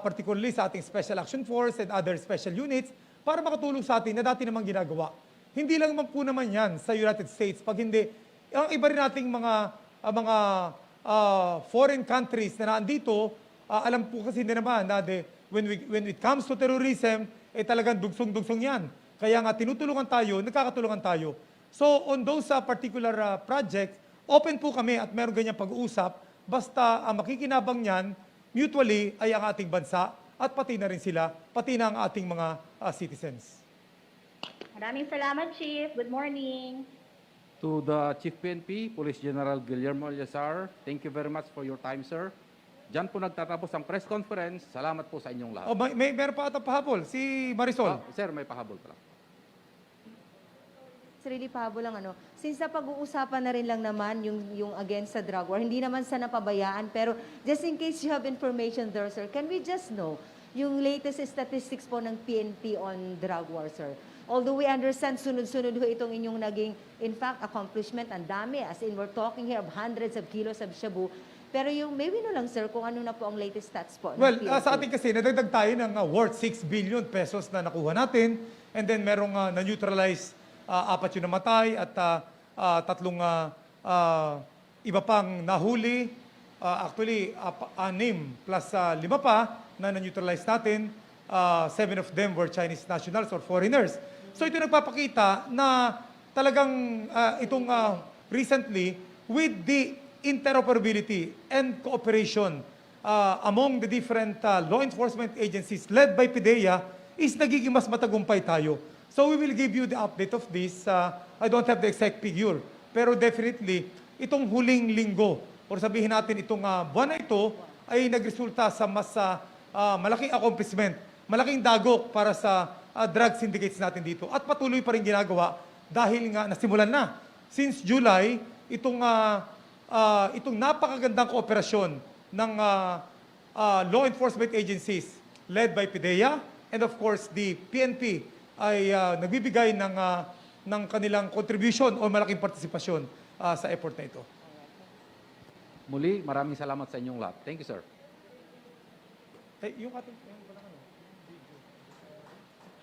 particularly sa ating Special Action Force and other special units, para makatulong sa atin na dati namang ginagawa. Hindi lang naman po naman yan sa United States. Pag hindi, ang iba rin nating mga foreign countries na naandito, alam po kasi hindi naman na when it comes to terrorism, talagang dugsong-dugsong yan. Kaya nga tinutulungan tayo, nagkakatulungan tayo. So on those particular projects, open po kami at meron ganyang pag-uusap, basta ang makikinabang niyan, mutually ay ang ating bansa at pati na rin sila, pati na ang ating mga citizens. Maraming salamat, Chief. Good morning. To the Chief PNP, Police General Guillermo Eleazar, thank you very much for your time, sir. Diyan po nagtatapos ang press conference. Salamat po sa inyong lahat. Meron pa ata pahabol, si Marisol. Sir, may pahabol pala. Sarili pahabol lang since napag-uusapan na rin lang naman yung against sa drug war, hindi naman sa napabayaan, pero just in case you have information there, sir, can we just know yung latest statistics po ng PNP on drug war, sir? Although we understand sunod-sunod itong inyong naging, in fact, accomplishment, ang dami, as in we're talking here of hundreds of kilos of shabu, pero yung maybe lang, sir, kung ano na po ang latest stats po. Well, sa atin kasi, nadagdag tayo ng worth 6 billion pesos na nakuha natin, and then merong na-neutralize 4 yung namatay at 3 iba pang nahuli. Actually, 6 plus 5 pa na na-neutralize natin. 7 of them were Chinese nationals or foreigners. So ito nagpapakita na talagang itong recently with the interoperability and cooperation among the different law enforcement agencies led by PIDEA is nagiging mas matagumpay tayo. So we will give you the update of this. I don't have the exact figure, pero definitely itong huling linggo or sabihin natin itong buwan na ito ay nagresulta sa mas malaking accomplishment, malaking dagok para sa drug syndicates natin dito. At patuloy pa rin ginagawa dahil nga nasimulan na. Since July, itong napakagandang kooperasyon ng law enforcement agencies led by PIDEA and of course the PNP ay nagbibigay ng kanilang contribution o malaking partisipasyon sa effort na ito. Muli, maraming salamat sa inyong lahat. Thank you, sir. Yung ating...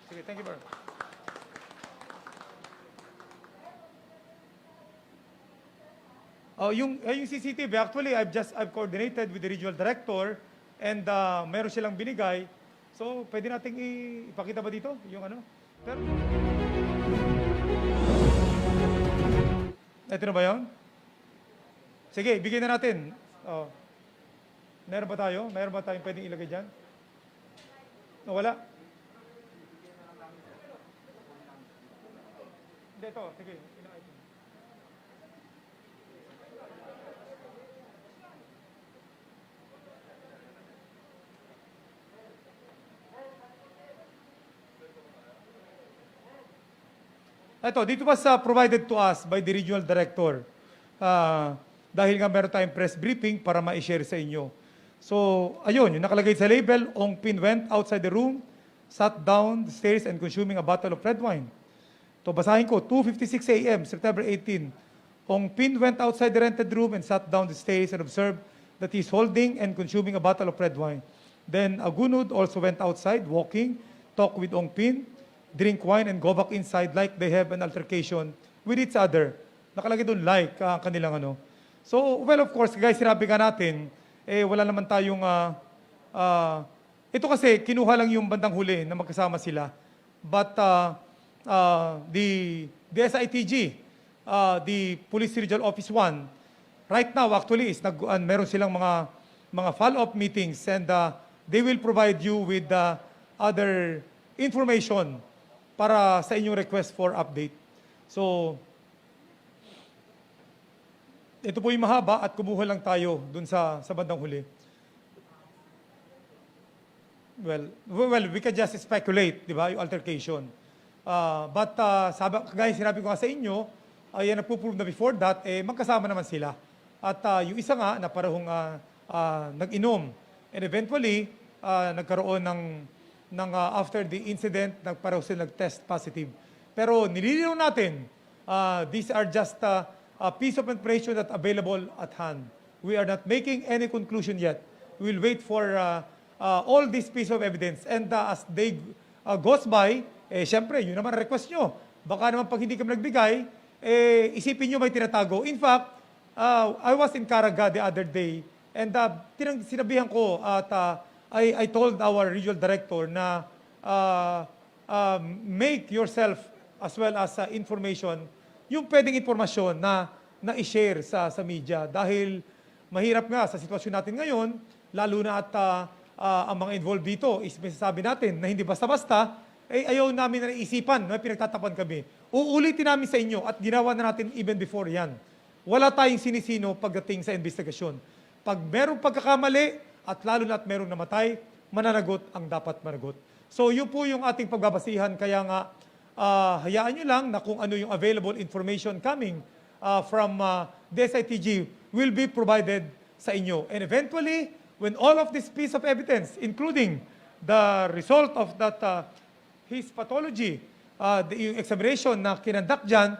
Sige, thank you, Bar. Yung CCTV, actually, I've coordinated with the regional director and meron silang binigay. So, pwede nating ipakita ba dito yung Pero, ito na ba yun? Sige, bigyan na natin. Meron ba tayo? Meron ba tayong pwedeng ilagay dyan? Wala? Hindi, ito. Sige. Ito, dito was provided to us by the regional director. Dahil nga meron tayong press briefing para ma-share sa inyo. So, ayun, yung nakalagay sa label, Ong Pin went outside the room, sat down the stairs and consuming a bottle of red wine. To basahin ko, 2:56 a.m., September 18. Ong Pin went outside the rented room and sat down the stairs and observed that he's holding and consuming a bottle of red wine. Then Agunud also went outside, walking, talked with Ong Pin, drink wine and go back inside like they have an altercation with each other. Nakalagay doon like kanilang So, well, of course, guys, sinabi nga natin, wala naman tayong, ito kasi, kinuha lang yung bandang huli na magkasama sila. But the SITG, the Police Regional Office 1, right now, actually, meron silang mga follow-up meetings and they will provide you with other information para sa inyong request for update. So, ito po yung mahaba at kumuha lang tayo dun sa bandang huli. Well, we can just speculate, di ba, yung altercation. But kagaya sinabi ko nga sa inyo, yan nagpo-prove na before that, magkasama naman sila. At yung isa nga na parehong nag-inom. And eventually, nagkaroon ng after the incident, pareho sila nag-test positive. Pero nililinaw natin, these are just a piece of information that available at hand. We are not making any conclusion yet. We will wait for all this piece of evidence. And as they goes by, syempre, yun naman request nyo. Baka naman pag hindi kami nagbigay, isipin nyo may tinatago. In fact, I was in Caraga the other day, and sinabihan ko at I told our regional director na make yourself as well as information, yung pwedeng informasyon na i-share sa media. Dahil mahirap nga sa sitwasyon natin ngayon, lalo na at ang mga involved dito is masasabi natin na hindi basta-basta, ayaw namin na naisipan, may pinagtatapan kami. Uulitin namin sa inyo at ginawa na natin even before yan. Wala tayong sinisino pagdating sa investigasyon. Pag merong pagkakamali at lalo na at merong namatay, mananagot ang dapat managot. So yun po yung ating pagbabasihan. Kaya nga, hayaan nyo lang na kung ano yung available information coming from the SITG will be provided sa inyo. And eventually, when all of this piece of evidence, including the result of that his pathology, yung examination na kinandak dyan,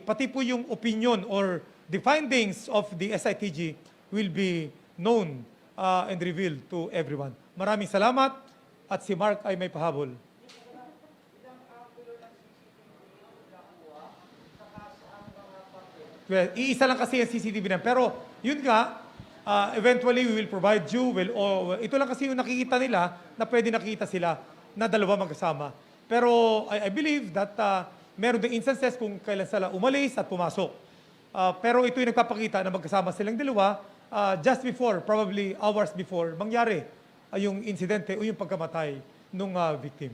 pati po yung opinion or the findings of the SITG will be known and revealed to everyone. Maraming salamat at si Mark ay may pahabol. Well, iisa lang kasi yung CCTV na. Pero yun nga, eventually we will provide you, ito lang kasi yung nakikita nila na pwede nakikita sila na dalawa magkasama. Pero I believe that meron din instances kung kailan sila umalis at pumasok. Pero ito yung nagpapakita na magkasama silang dalawa just before, probably hours before, mangyari yung insidente o yung pagkamatay ng victim.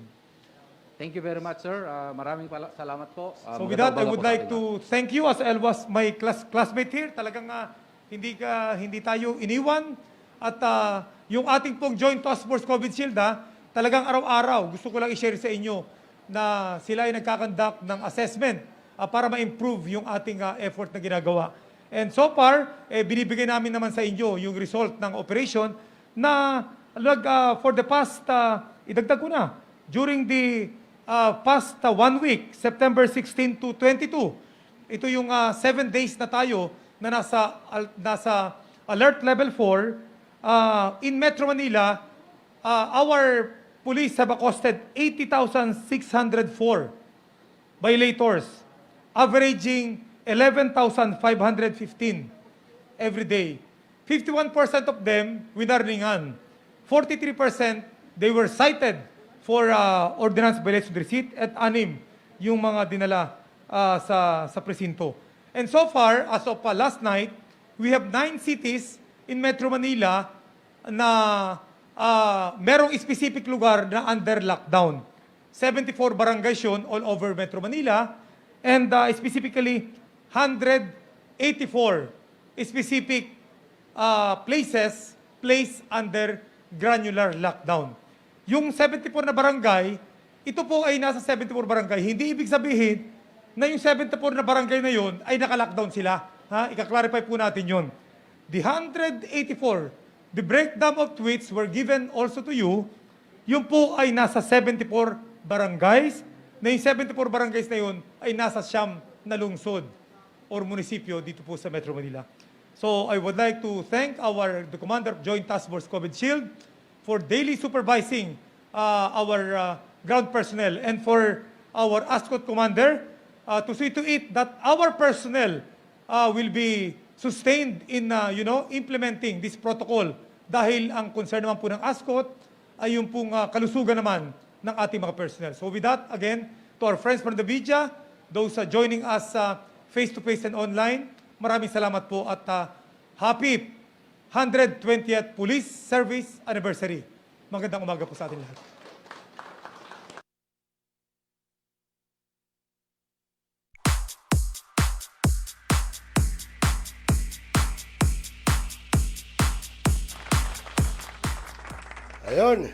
Thank you very much, sir. Maraming salamat po. So with that, I would like to thank you as well as my classmate here. Talagang hindi tayo iniwan. At yung ating pong Joint Task Force COVID Shield, talagang araw-araw, gusto ko lang i-share sa inyo na sila ay nagkakandak ng assessment para ma-improve yung ating effort na ginagawa. And so far, binibigay namin naman sa inyo yung result ng operation na for the past, idagdag ko na, during the past 1 week, September 16 to 22, ito yung 7 days na tayo na nasa alert level 4. In Metro Manila, our police have accosted 80,604 violators, averaging 11,515 every day. 51% of them winarningan. 43% they were cited for ordinance violation receipt at 6 yung mga dinala sa presinto. And so far, as of last night, we have 9 cities in Metro Manila na merong specific lugar na under lockdown. 74 barangays yun all over Metro Manila, and specifically 184 specific places placed under granular lockdown. Yung 74 na barangay, ito po ay nasa 74 barangay. Hindi ibig sabihin na yung 74 na barangay na yun ay naka-lockdown sila. Ika-clarify po natin yun. The 184, the breakdown of tweets were given also to you, yung po ay nasa 74 barangays, na yung 74 barangays na yun ay nasa siyam na lungsod or munisipyo dito po sa Metro Manila. So I would like to thank the Commander of Joint Task Force COVID Shield for daily supervising our ground personnel and for our ASCO Commander to see to it that our personnel will be sustained in implementing this protocol dahil ang concern naman po ng ASCO ay yung pong kalusugan naman ng ating mga personnel. So with that, again, to our friends from the media, those joining us face-to-face and online, maraming salamat po at happy 120th Police Service Anniversary. Magandang umaga po sa ating lahat. Ayun,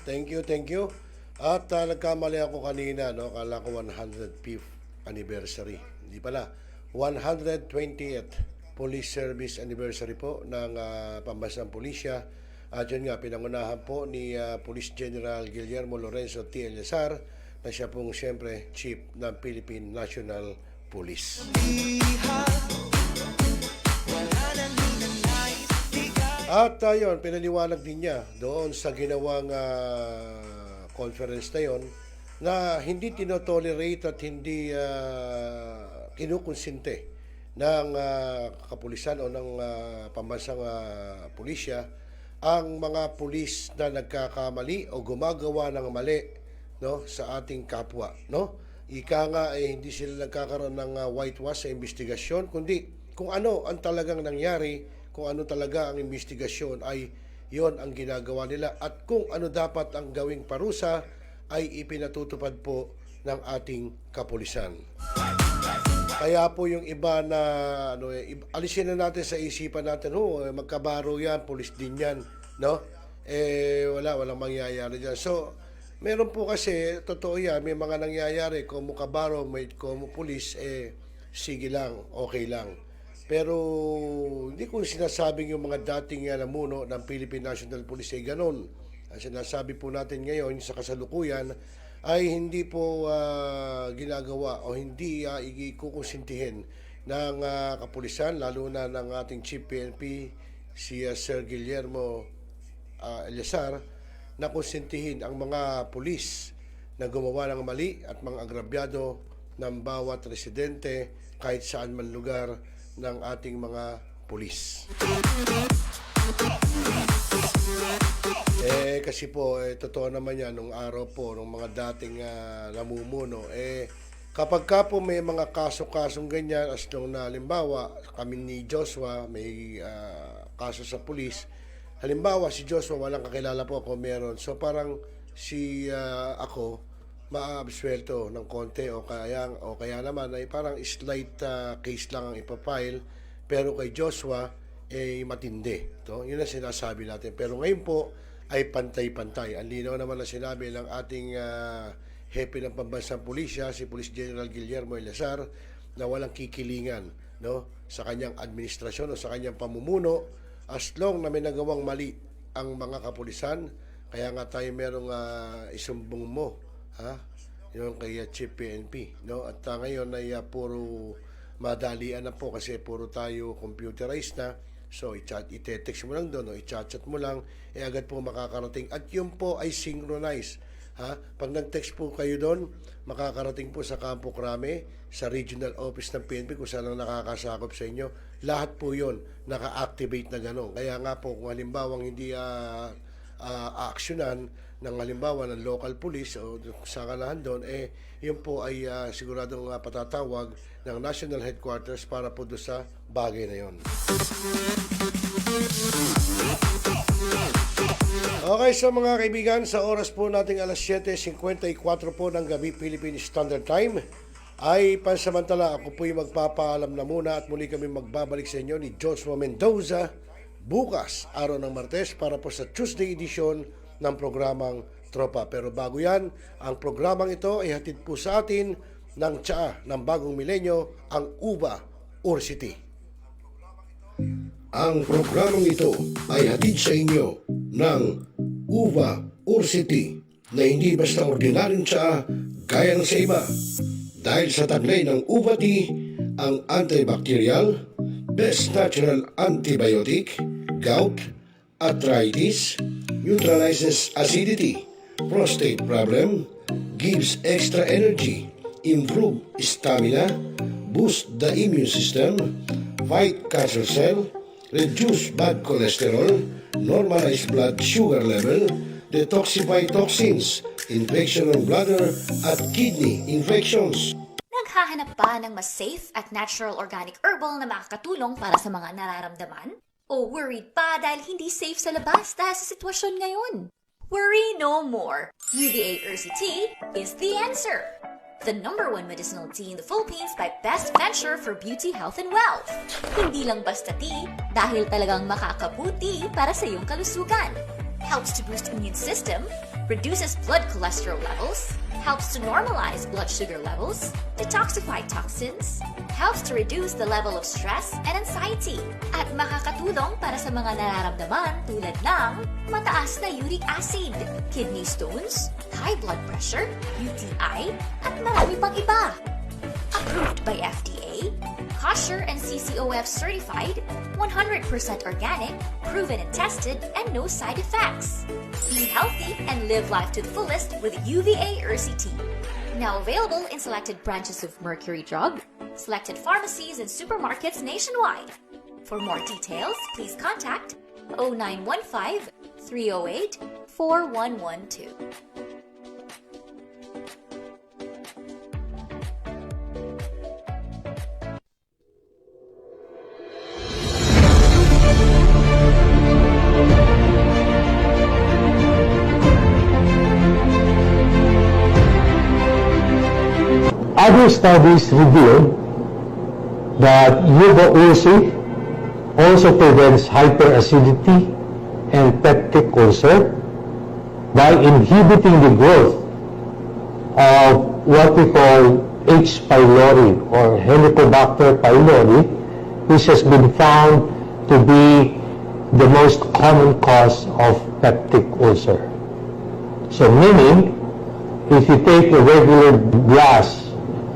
thank you, thank you. At nagkamali ako kanina, no? Kala ko 105th anniversary. Hindi pala. 120th Police Service Anniversary po ng Pambansang Pulisya. At yun nga, pinangunahan po ni Police General Guillermo Lorenzo T. Eliazar na siya pong siyempre Chief ng Philippine National Police. At yun, pinaliwanag din niya doon sa ginawang conference na yon na hindi tinotolerate at hindi kinukonsinte ng kapulisan o ng pambansang pulisya ang mga pulis na nagkakamali o gumagawa ng mali, no, sa ating kapwa, no? Ika nga hindi sila nagkakaroon ng whitewash sa investigasyon, kundi kung ano ang talagang nangyari, kung ano talaga ang investigasyon ay yon ang ginagawa nila at kung ano dapat ang gawing parusa ay ipinatutupad po ng ating kapulisan. Kaya po yung iba na alisin na natin sa isipan natin, magkabaro yan, pulis din yan, no? Walang mangyayari dyan. So, meron po kasi, totoo yan, may mga nangyayari, kung kabaro, may kung pulis, sige lang, okay lang. Pero hindi ko sinasabing yung mga dating namuno ng Philippine National Police ay ganon. Ang sinasabi po natin ngayon sa kasalukuyan ay hindi po ginagawa o hindi ikukonsintihin ng kapulisan, lalo na ng ating Chief PNP, si Sir Guillermo Eliazar, na konsintihin ang mga pulis na gumawa ng mali at mga agrabyado ng bawat residente kahit saan man lugar ng ating mga pulis. Kasi po, totoo naman yan, nung araw po, nung mga dating namumuno, kapag ka po may mga kaso-kasong ganyan, as nung na, halimbawa, kami ni Joshua, may kaso sa pulis, halimbawa, si Joshua, walang kakilala po ako meron. So, parang ako, maabsuelto ng konti o kaya naman ay parang slight case lang ang ipapile, pero kay Joshua matindi. Yun ang sinasabi natin. Pero ngayon po ay pantay-pantay. Ang linaw naman na sinabi ng ating hepe ng Pambansang Pulisya, si Police General Guillermo Eliazar, na walang kikilingan, no, sa kanyang administrasyon o sa kanyang pamumuno as long na may nagawang mali ang mga kapulisan. Kaya nga tayo merong isumbong mo, yung kay Chief PNP, no? At ngayon ay puro madalian na po kasi puro tayo computerized na. So i-text mo lang doon o i-chat mo lang, agad po makakarating. At yun po ay synchronized. Pag nag-text po kayo doon, makakarating po sa Campo Crame, sa regional office ng PNP kung saan ang nakakasakop sa inyo. Lahat po yun naka-activate na gano'n. Kaya nga po kung halimbawang hindi aaksyonan ng halimbawa ng local police o sa kanahan doon, yun po ay siguradong patatawag ng national headquarters para po doon sa bagay na yun. Okay, so mga kaibigan, sa oras po nating alas 7:54 po ng gabi Philippine Standard Time, ay pansamantala ako po yung magpapaalam na muna at muli kami magbabalik sa inyo ni Joshua Mendoza bukas, araw ng Martes, para po sa Tuesday edition ng programang Tropa. Pero bago yan, ang programang ito ay hatid po sa atin ng tsaa ng bagong milenyo, ang UVA City. Ang programang ito ay hatid sa inyo ng UVA City na hindi basta ordinaryong tsaa gaya ng sa iba. Dahil sa taglay ng UVA tea, ang antibacterial, best natural antibiotic, gout, arthritis, neutralizes acidity, prostate problem, gives extra energy, improve stamina, boost the immune system, fight cancer cell, reduce bad cholesterol, normalize blood sugar level, detoxify toxins, infection ng bladder at kidney infections. Naghahanap pa ng mas safe at natural organic herbal na makakatulong para sa mga nararamdaman? O worried pa dahil hindi safe sa labas dahil sa sitwasyon ngayon? Worry no more! UVA Ursi Tea is the answer! The #1 medicinal tea in the Philippines by Best Venture for Beauty, Health, and Wealth. Hindi lang basta tea, dahil talagang makakabuti para sa iyong kalusugan. helps to boost immune system, reduces blood cholesterol levels, helps to normalize blood sugar levels, detoxify toxins, helps to reduce the level of stress and anxiety, at makakatulong para sa mga nararamdaman tulad ng mataas na uric acid, kidney stones, high blood pressure, UTI, at marami pang iba. Approved by FDA, kosher and CCOF certified, 100% organic, proven and tested, and no side effects. Be healthy and live life to the fullest with UVA RCT. Now available in selected branches of Mercury Drug, selected pharmacies and supermarkets nationwide. For more details, please contact 0915 308 4112. Other studies reveal that UVA also prevents hyperacidity and peptic ulcer by inhibiting the growth of what we call H. pylori or Helicobacter pylori, which has been found to be the most common cause of peptic ulcer. So meaning, if you take a regular glass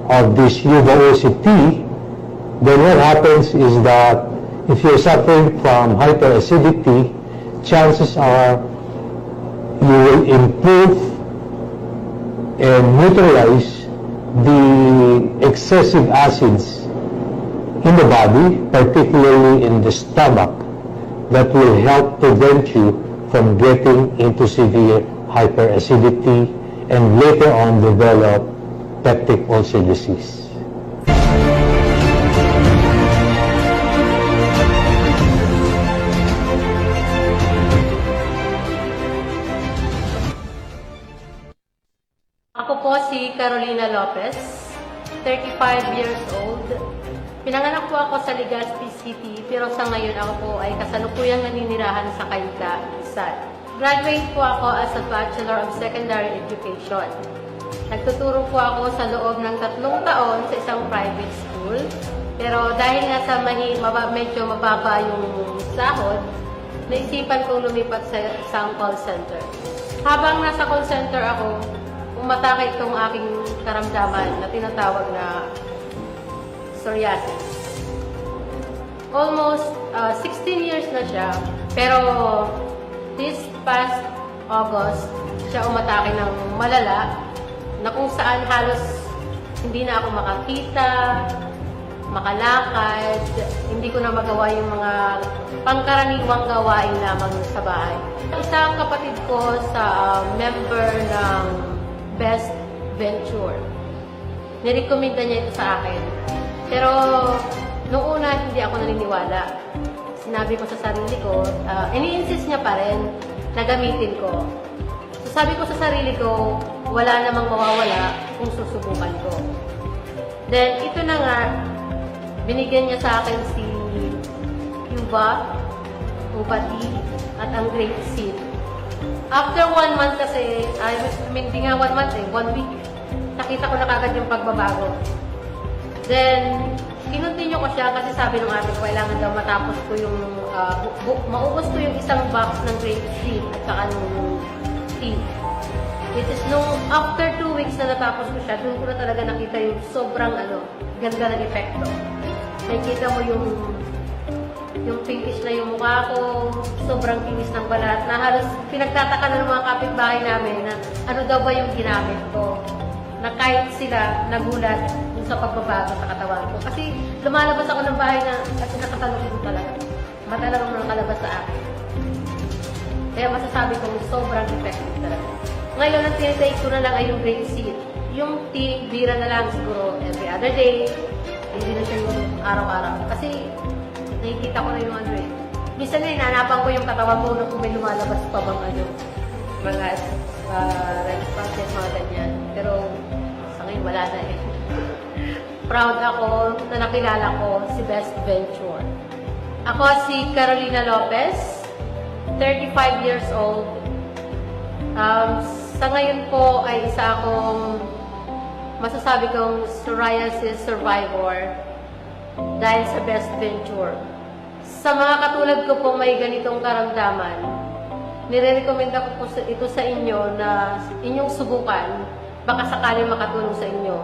of this UVA-OCT, then what happens is that if you're suffering from hyperacidity, chances are you will improve and neutralize the excessive acids in the body, particularly in the stomach, that will help prevent you from getting into severe hyperacidity and later on develop peptic ulcer disease. Ako po si Carolina Lopez, 35 years old. Pinanganak po ako sa Legazpi City, pero sa ngayon ako po ay kasalukuyang naninirahan sa Kainta, Rizal. Graduate po ako as a Bachelor of Secondary Education. Nagtuturo po ako sa loob ng 3 taon sa isang private school. Pero dahil nga sa medyo mababa yung sahod, naisipan kong lumipat sa isang call center. Habang nasa call center ako, umatake itong aking karamdaman na tinatawag na psoriasis. Almost 16 years na siya, pero this past August, siya umatake ng malala, na kung saan halos hindi na ako makakita, makalakad, hindi ko na magawa yung mga pangkaraniwang gawain lamang sa bahay. Isang kapatid ko sa member ng Best Venture. Nirekomenda niya ito sa akin. Pero noong una hindi ako naniniwala. Sinabi ko sa sarili ko, ini-insist niya pa rin na gamitin ko. So sabi ko sa sarili ko, wala namang mawawala kung susubukan ko. Then, ito na nga, binigyan niya sa akin si Cuba, Ubati, at ang grape seed. After 1 month kasi, hindi nga 1 month 1 week, nakita ko na kagad yung pagbabago. Then, kinontinue ko siya kasi sabi ng ate ko, kailangan daw matapos ko yung, maubos ko yung isang box ng grape seed at saka ng tea. It is nung after 2 weeks na natapos ko siya, doon ko na talaga nakita yung sobrang ganda ng epekto. Nakikita mo yung pinkish na yung mukha ko, sobrang kinis ng balat, na halos pinagtataka na ng mga kapitbahay namin na ano daw ba yung ginamit ko. Na kahit sila nagulat dun sa pagbabago sa katawan ko. Kasi lumalabas ako ng bahay na kasi nakatalong ko talaga. Matalagang nakalabas sa akin. Kaya masasabi kong sobrang effective talaga. Ngayon, ang tinitake ko na lang ay yung grape seed. Yung tea, bira na lang siguro every other day. Hindi na siya yung araw-araw. Kasi nakikita ko na yung Minsan na hinanapan ko yung katawan ko kung may lumalabas pa bang mga red spots at mga ganyan. Pero sa ngayon wala na eh. Proud ako na nakilala ko si Best Venture. Ako si Carolina Lopez, 35 years old, Sa ngayon po ay isa akong masasabi kong psoriasis survivor dahil sa Best Venture. Sa mga katulad ko po may ganitong karamdaman, nire-recommenda ko po ito sa inyo na inyong subukan, baka sakaling makatulong sa inyo.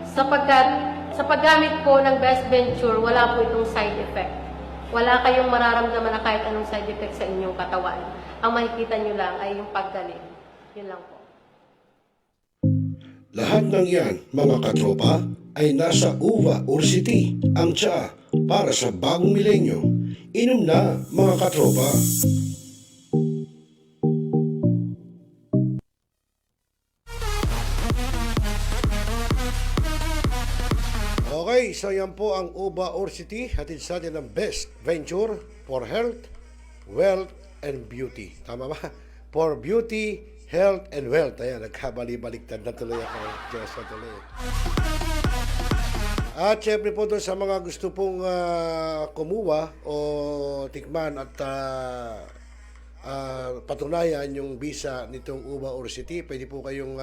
Sapagkat sa paggamit po ng Best Venture, wala po itong side effect. Wala kayong mararamdaman na kahit anong side effect sa inyong katawan. Ang makikita nyo lang ay yung paggaling. Yun lang po. Lahat ng yan, mga katropa, ay nasa uva or city ang tsaa para sa bagong milenyo. Inom na, mga katropa. Okay, so yan po ang uva or city. Hatid sa atin ng Best Venture for Health, Wealth, and Beauty. Tama ba? For Beauty, Health, and Wealth. Ayan, nagkabali-baliktad na tuloy ako. Diyos na tuloy. At syempre po doon sa mga gusto pong kumuha o tikman at patunayan yung visa nitong uva or city, pwede po kayong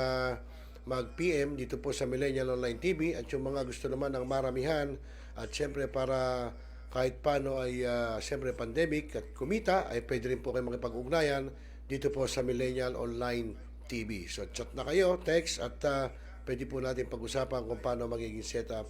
mag-PM dito po sa Millennial Online TV. At yung mga gusto naman ng maramihan at syempre para kahit paano ay syempre pandemic at kumita, ay pwede rin po kayo makipag-ugnayan dito po sa Millennial Online TV. So chat na kayo, text, at pwede po natin pag-usapan kung paano magiging setup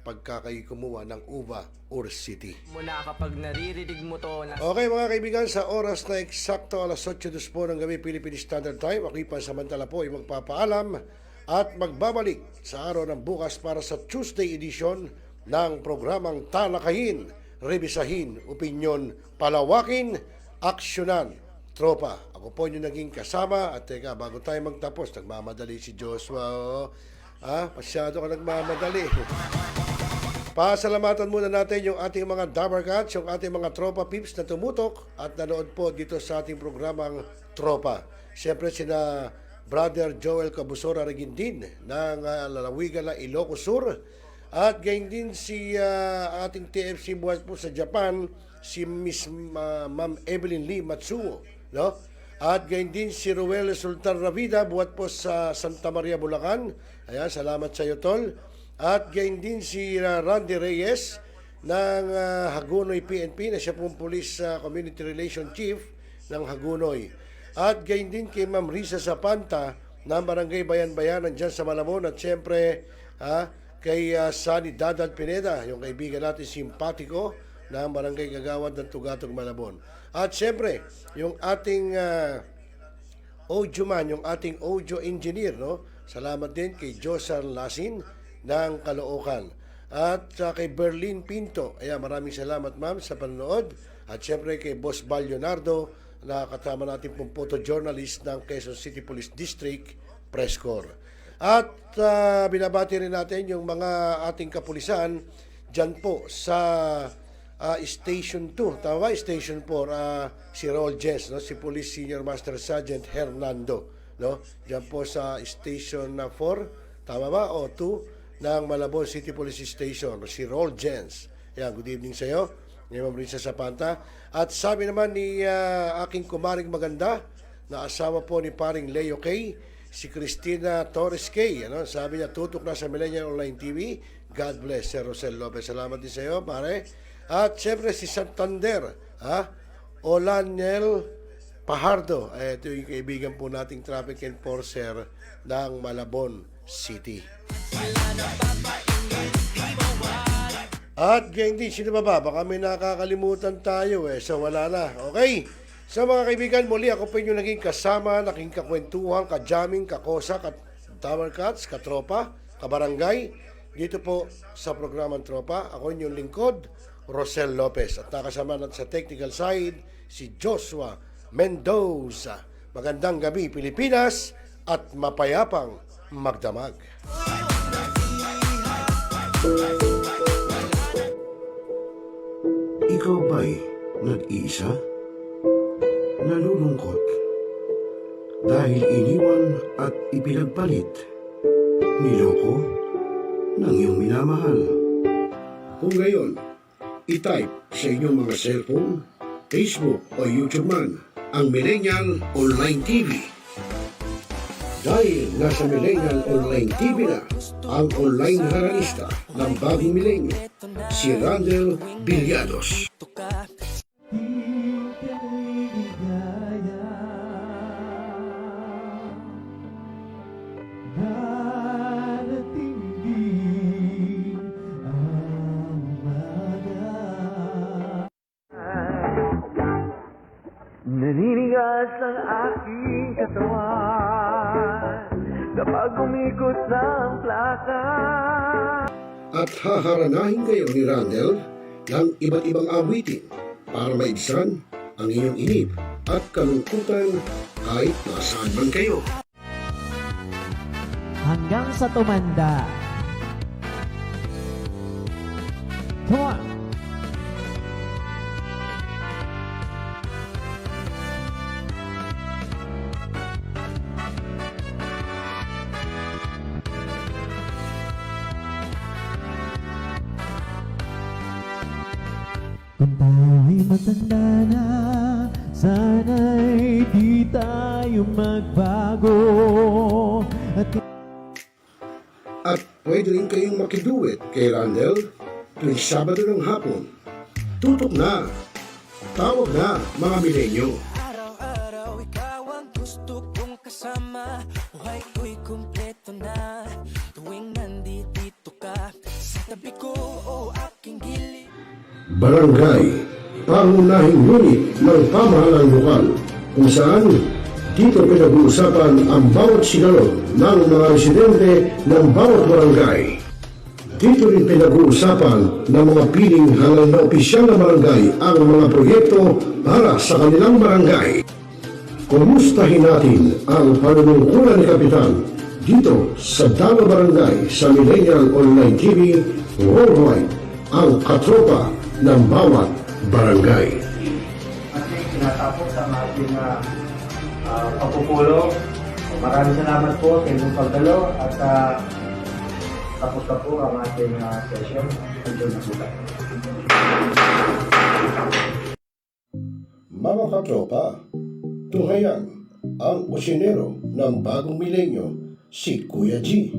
pagka kayo kumuha ng uva or city. Muna kapag naririnig mo to. Okay mga kaibigan, sa oras na eksakto alas 8:02 po ng gabi Philippine Standard Time, ako'y pansamantala po ay magpapaalam at magbabalik sa araw ng bukas para sa Tuesday edition ng programang Talakayin, Rebisahin, Opinyon, Palawakin, Aksyonan, Tropa. Ako po yung naging kasama at teka, bago tayo magtapos, nagmamadali si Joshua. Masyado ka nagmamadali. Pasalamatan muna natin yung ating mga Dabarkats, yung ating mga Tropa Pips na tumutok at nanood po dito sa ating programang Tropa. Siyempre sina Brother Joel Cabusora Regindin ng lalawigan ng Ilocos Sur. At gayon din si ating TFC buhat po sa Japan, si Miss Ma'am Evelyn Lee Matsuo. No? At gayon din si Ruel Sultan Ravida buhat po sa Santa Maria, Bulacan. Ayan, salamat sa iyo, Tol. At gayon din si Randy Reyes ng Hagunoy PNP na siya pong Police Community Relation Chief ng Hagunoy. At gayon din kay Ma'am Risa Zapanta ng Barangay Bayan-Bayanan dyan sa Malamon. At siyempre kay Sunny Dadad Pineda, yung kaibigan natin simpatiko ng Barangay Gagawad ng Tugatog, Malabon. At siyempre yung ating audio man, yung ating audio engineer, no? Salamat din kay Josar Lasin ng Caloocan. At kay Berlin Pinto, ayan, maraming salamat ma'am sa panonood. At syempre kay Boss Bal Leonardo, na kasama natin pong photojournalist ng Quezon City Police District Press Corps. At binabati rin natin yung mga ating kapulisan dyan po sa Station 2, tama ba? Station 4, si Raul Jens, no? Si Police Senior Master Sergeant Hernando, no? Dyan po sa Station 4, tama ba? O 2 ng Malabon City Police Station, si Raul Jens. Yan, good evening sa iyo, ni Ma'am Risa Zapanta. At sabi naman ni aking kumaring maganda, na asawa po ni paring Leo K, si Cristina Torres K, ano? Sabi niya, tutok na sa Millennial Online TV. God bless, Sir Rosel Lopez. Salamat din sa iyo, pare. At siyempre si Santander, Olanel Pajardo. Ito yung kaibigan po nating traffic enforcer ng Malabon City. At ganyan din, sino ba? Baka may nakakalimutan tayo So wala na. Okay? So mga kaibigan, muli ako po yung naging kasama, naging kakwentuhan, kajaming, kakosak, Dabarkats, katropa, kabarangay. Dito po sa programang Tropa. Ako yung lingkod, Rosel Lopez. At nakasama natin sa technical side, si Joshua Mendoza. Magandang gabi, Pilipinas, at mapayapang magdamag. Ikaw ba'y nag-iisa? Nalulungkot? Dahil iniwan at ipinagpalit? Niloko ng iyong minamahal? Kung ngayon, i-type sa inyong mga cellphone, Facebook o YouTube man ang Millennial Online TV Dahil nasa Millennial Online TV na ang online haralista ng bagong milenyo, si Randel Villados. Naninigas ang aking katawan kapag umikot ng plaka. At haharanahin kayo ni Randel ng iba't ibang awitin para maibsan ang inyong inip at kalungkutan kahit nasaan man kayo. Hanggang sa tumanda. Come on! Kung tayo'y matanda na, sana'y di tayo magbago. At pwede rin kayong makiduet kay Randel tuwing Sabado ng hapon. Tutok na! Tawag na mga milenyo! Araw-araw ikaw ang gusto kong kasama. Buhay ko'y kumpleto na tuwing nandito ka sa tabi ko o aking gilid. Barangay, pangunahing unit ng pamahalaan lokal kung saan dito pinag-uusapan ang bawat sinalon ng mga residente ng bawat barangay. Dito rin pinag-uusapan ng mga piling halal na opisyal na barangay ang mga proyekto para sa kanilang barangay. Kumustahin natin ang panunungkulan ni Kapitan dito sa Dalo Barangay sa Millennial Online TV Worldwide, ang katropa ng bawat barangay. Ating tinatapos ang ating pagpupulong. Maraming salamat po sa inyong pagdalo at tapos na po ang ating session. Enjoy na po tayo. Mga katropa, tuhayan ang kusinero ng bagong milenyo, si Kuya G,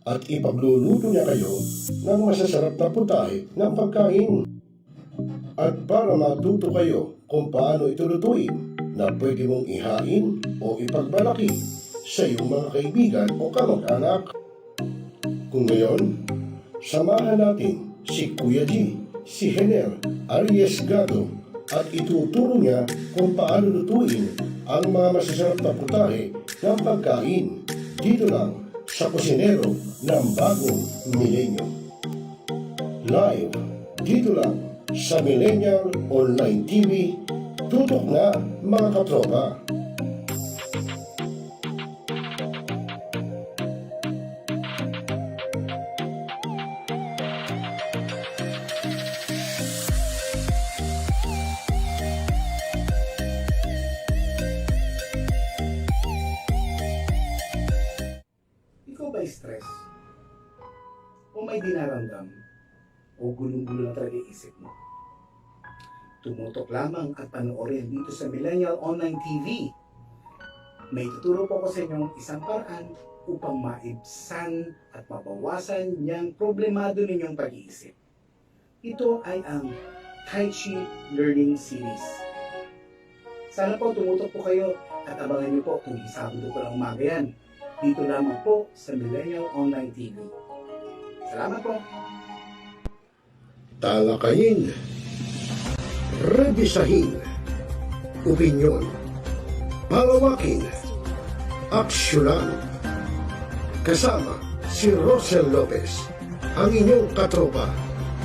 at ipagluluto niya kayo ng masasarap na putahe ng pagkain. At para matuto kayo kung paano ito lutuin na pwede mong ihain o ipagmalaki sa iyong mga kaibigan o kamag-anak. Kung ngayon, samahan natin si Kuya G, si Hener Ariesgado, at ituturo niya kung paano lutuin ang mga masasarap na putahe ng pagkain dito lang sa kusinero ng bagong milenyo. Live dito lang sa Millennial Online TV. Tutok na mga katropa. Ikaw ba stress? O may dinaramdam? O gulong-gulo na talaga isip mo? Tumutok lamang at panoorin dito sa Millennial Online TV. May tuturo po ko sa inyong isang paraan upang maibsan at mabawasan niyang problemado ninyong pag-iisip. Ito ay ang Tai Chi Learning Series. Sana po tumutok po kayo at abangan niyo po kung Sabado po ng umaga yan. Dito lamang po sa Millennial Online TV. Salamat po! Talakayin, revisahin, opinyon, palawakin, aksyonan. Kasama si Rosel Lopez, ang inyong katropa,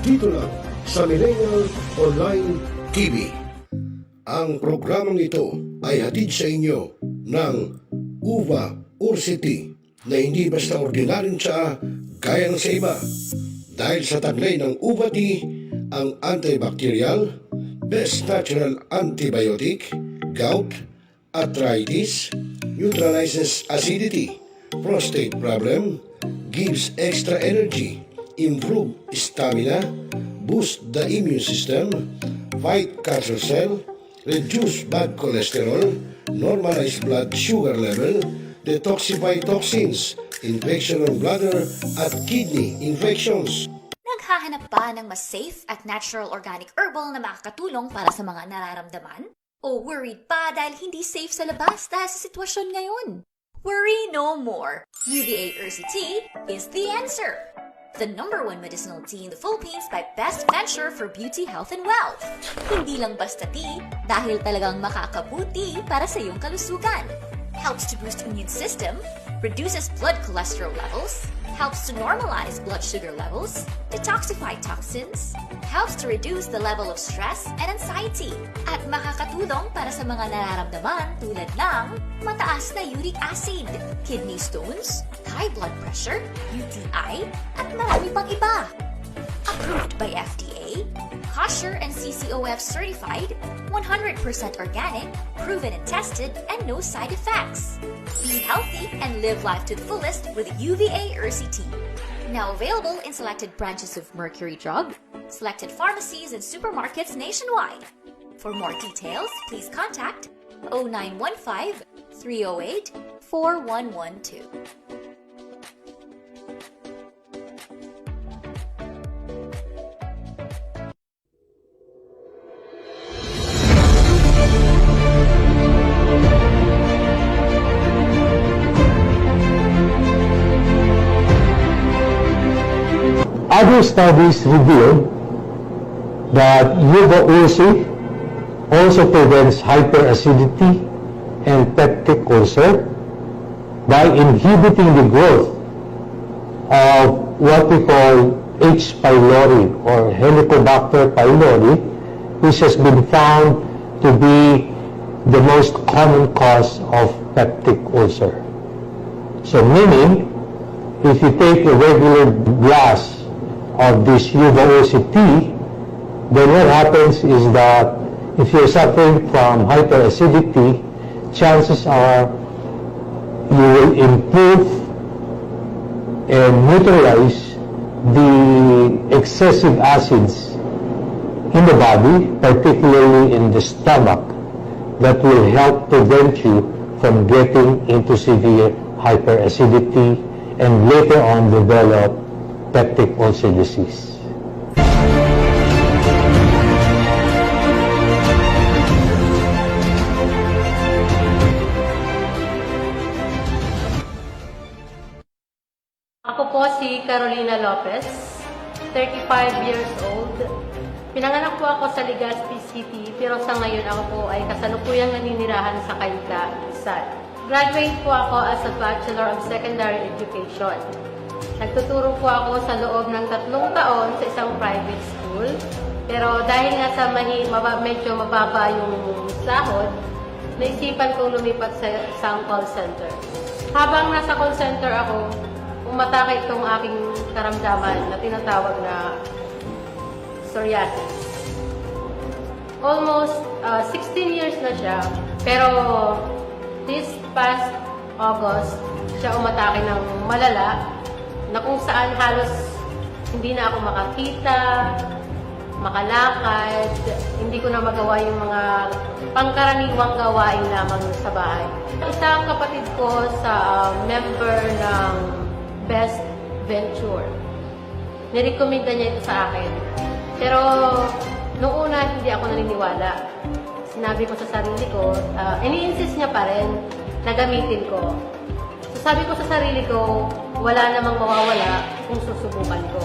dito lang sa Millennial Online TV. Ang programang ito ay hatid sa inyo ng Uva Ursity na hindi basta ordinaryong tsaa gaya ng sa iba. Dahil sa taglay ng Uva Tea, ang antibacterial, best natural antibiotic, gout, arthritis, neutralizes acidity, prostate problem, gives extra energy, improve stamina, boost the immune system, fight cancer cell, reduce bad cholesterol, normalize blood sugar level, detoxify toxins, infection ng bladder at kidney infections. Naghahanap pa ng mas safe at natural organic herbal na makakatulong para sa mga nararamdaman? O worried pa dahil hindi safe sa labas dahil sa sitwasyon ngayon? Worry no more! UVA Ursi Tea is the answer! The #1 medicinal tea in the Philippines by Best Venture for Beauty, Health, and Wealth. Hindi lang basta tea dahil talagang makakabuti para sa iyong kalusugan. Helps to boost immune system, reduces blood cholesterol levels, helps to normalize blood sugar levels, detoxify toxins, helps to reduce the level of stress and anxiety, at makakatulong para sa mga nararamdaman tulad ng mataas na uric acid, kidney stones, high blood pressure, UTI, at marami pang iba. Approved by FDA, kosher and CCOF certified, 100% organic, proven and tested, and no side effects. Be healthy and live life to the fullest with UVA Ursi Tea. Now available in selected branches of Mercury Drug, selected pharmacies and supermarkets nationwide. For more details, please contact 0915 308 4112. Other studies revealed that yuba ursi also prevents hyperacidity and peptic ulcer by inhibiting the growth of what we call H. pylori or Helicobacter pylori, which has been found to be the most common cause of peptic ulcer. So meaning, if you take a regular glass of this yuba ursi tea, then what happens is that if you're suffering from hyperacidity, chances are you will improve and neutralize the excessive acids in the body, particularly in the stomach, that will help prevent you from getting into severe hyperacidity and later on develop peptic ulcer disease. Ako po si Carolina Lopez, 35 years old. Pinanganak po ako sa Legazpi City, pero sa ngayon ako po ay kasalukuyang naninirahan sa Kainta, Rizal. Graduate po ako as a Bachelor of Secondary Education. Nagtuturo po ako sa loob ng 3 taon sa isang private school. Pero dahil nga sa medyo mababa yung sahod, naisipan kong lumipat sa isang call center. Habang nasa call center ako, umatake itong aking karamdaman na tinatawag na psoriasis. Almost 16 years na siya, pero this past August, siya umatake ng malala na kung saan halos hindi na ako makakita, makalakad, hindi ko na magawa yung mga pangkaraniwang gawain lamang sa bahay. Isang kapatid ko sa member ng Best Venture. Nirekomenda niya ito sa akin. Pero noong una, hindi ako naniniwala. Sinabi ko sa sarili ko, ini-insist niya pa rin na gamitin ko. So sabi ko sa sarili ko, wala namang mawawala kung susubukan ko.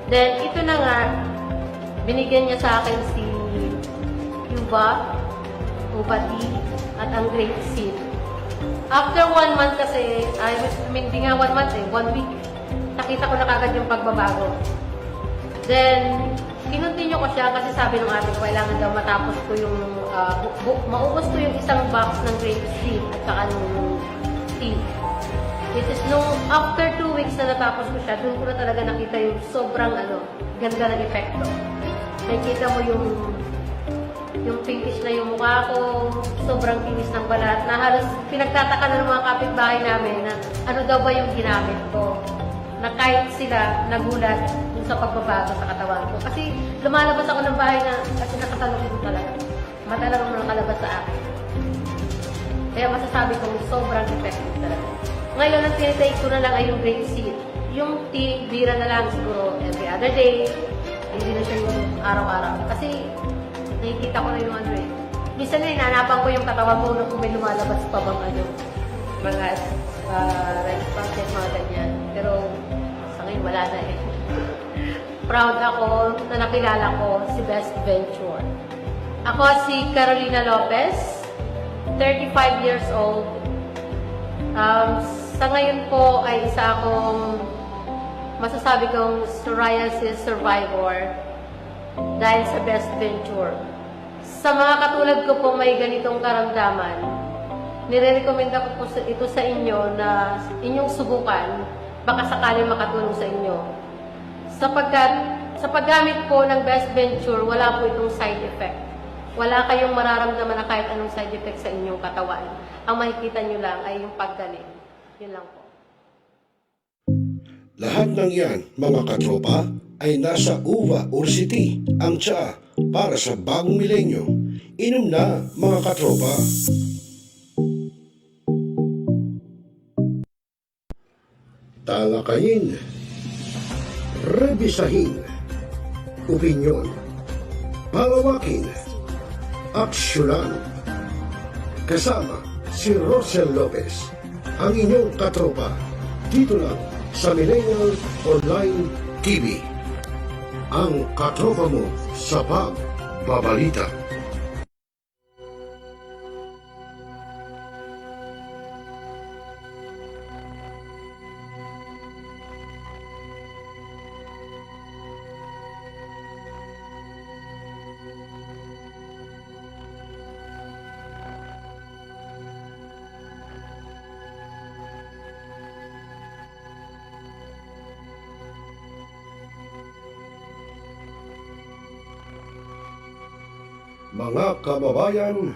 Then, ito na nga, binigyan niya sa akin si yuba, tea, at ang grape seed. After 1 month kasi, hindi nga 1 month 1 week, nakita ko na kagad yung pagbabago. Then, kinontinue ko siya kasi sabi ng ate ko, kailangan daw matapos ko yung, maubos ko yung isang box ng grape seed at saka ng tea. Which is, nung after 2 weeks na natapos ko siya, doon ko na talaga nakita yung sobrang ganda ng epekto. Nakikita mo yung pinkish na yung mukha ko, sobrang kinis ng balat, na halos pinagtataka na ng mga kapitbahay namin na ano daw ba yung ginamit ko. Na kahit sila nagulat dun sa pagbabago sa katawan ko. Kasi lumalabas ako ng bahay na kasi nakasalong ko talaga. Matalagang nakalabas sa akin. Kaya masasabi kong sobrang effective talaga. Ngayon, ang tinitake ko na lang ay yung grape seed. Yung tea, bira na lang siguro every other day. Hindi na siya yung araw-araw. Kasi nakikita ko na yung ano eh. Minsan na hinanapan ko yung katawan mo kung may lumalabas pa bang ano. Mga red spots, mga ganyan. Pero sa ngayon wala na eh. Proud ako na nakilala ko si Best Venture. Ako si Carolina Lopez, 35 years old. Sa ngayon po ay isa akong masasabi kong psoriasis survivor dahil sa Best Venture. Sa mga katulad ko po may ganitong karamdaman, nire-recommenda ko po ito sa inyo na inyong subukan, baka sakaling makatulong sa inyo. Sapagkat sa paggamit po ng Best Venture, wala po itong side effect. Wala kayong mararamdaman na kahit anong side effect sa inyong katawan. Ang makikita nyo lang ay yung paggaling. Yun lang po. Lahat ng yan, mga katropa, ay nasa uva or city ang tsa para sa bagong milenyo. Inom na, mga katropa. Talakayin, rebisahin, opinyon, palawakin, aksyonan. Kasama si Rosel Lopez, ang inyong katropa, dito lang sa Millennial Online TV. Ang katropa mo sa pagbabalita. Mga kababayan,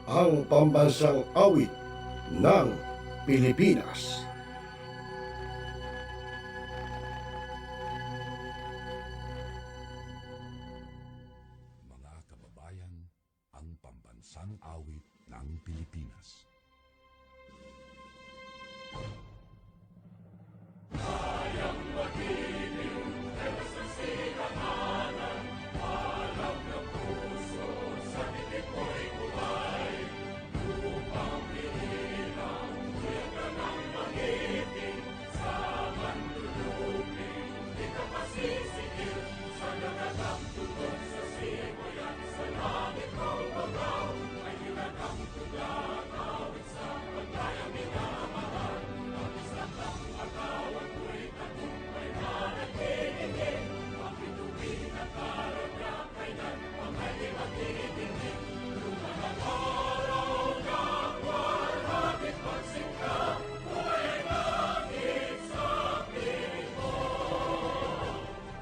ang pambansang awit ng Pilipinas. Mga kababayan, ang pambansang awit ng Pilipinas. Kayang magiliw, telas ng sikatanan, alam ng puso, sa titik mo'y buhay. Lupang pinilang, kuya ka ng magiting, sa manlulupin, di ka pasisigil, sa nagatang tugon sa simoy at sa langit kong bagaw, ay hinagang tugat, awit sa pagkayang minamahal. Ang isang lang agawan ko'y tagumpay na nagtitigil, ang bituin at karagya, kailan ang ay magtitigil. Lumanang araw ng warhagit pagsika, buhay langit sa piling mo.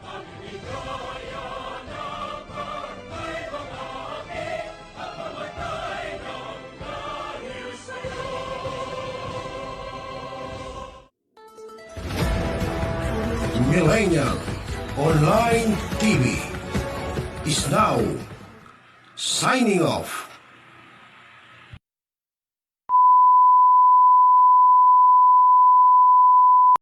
Ang ligaya na partay mga akit, at mamatay ng dahil sa'yo. Millennial Online TV is now signing off.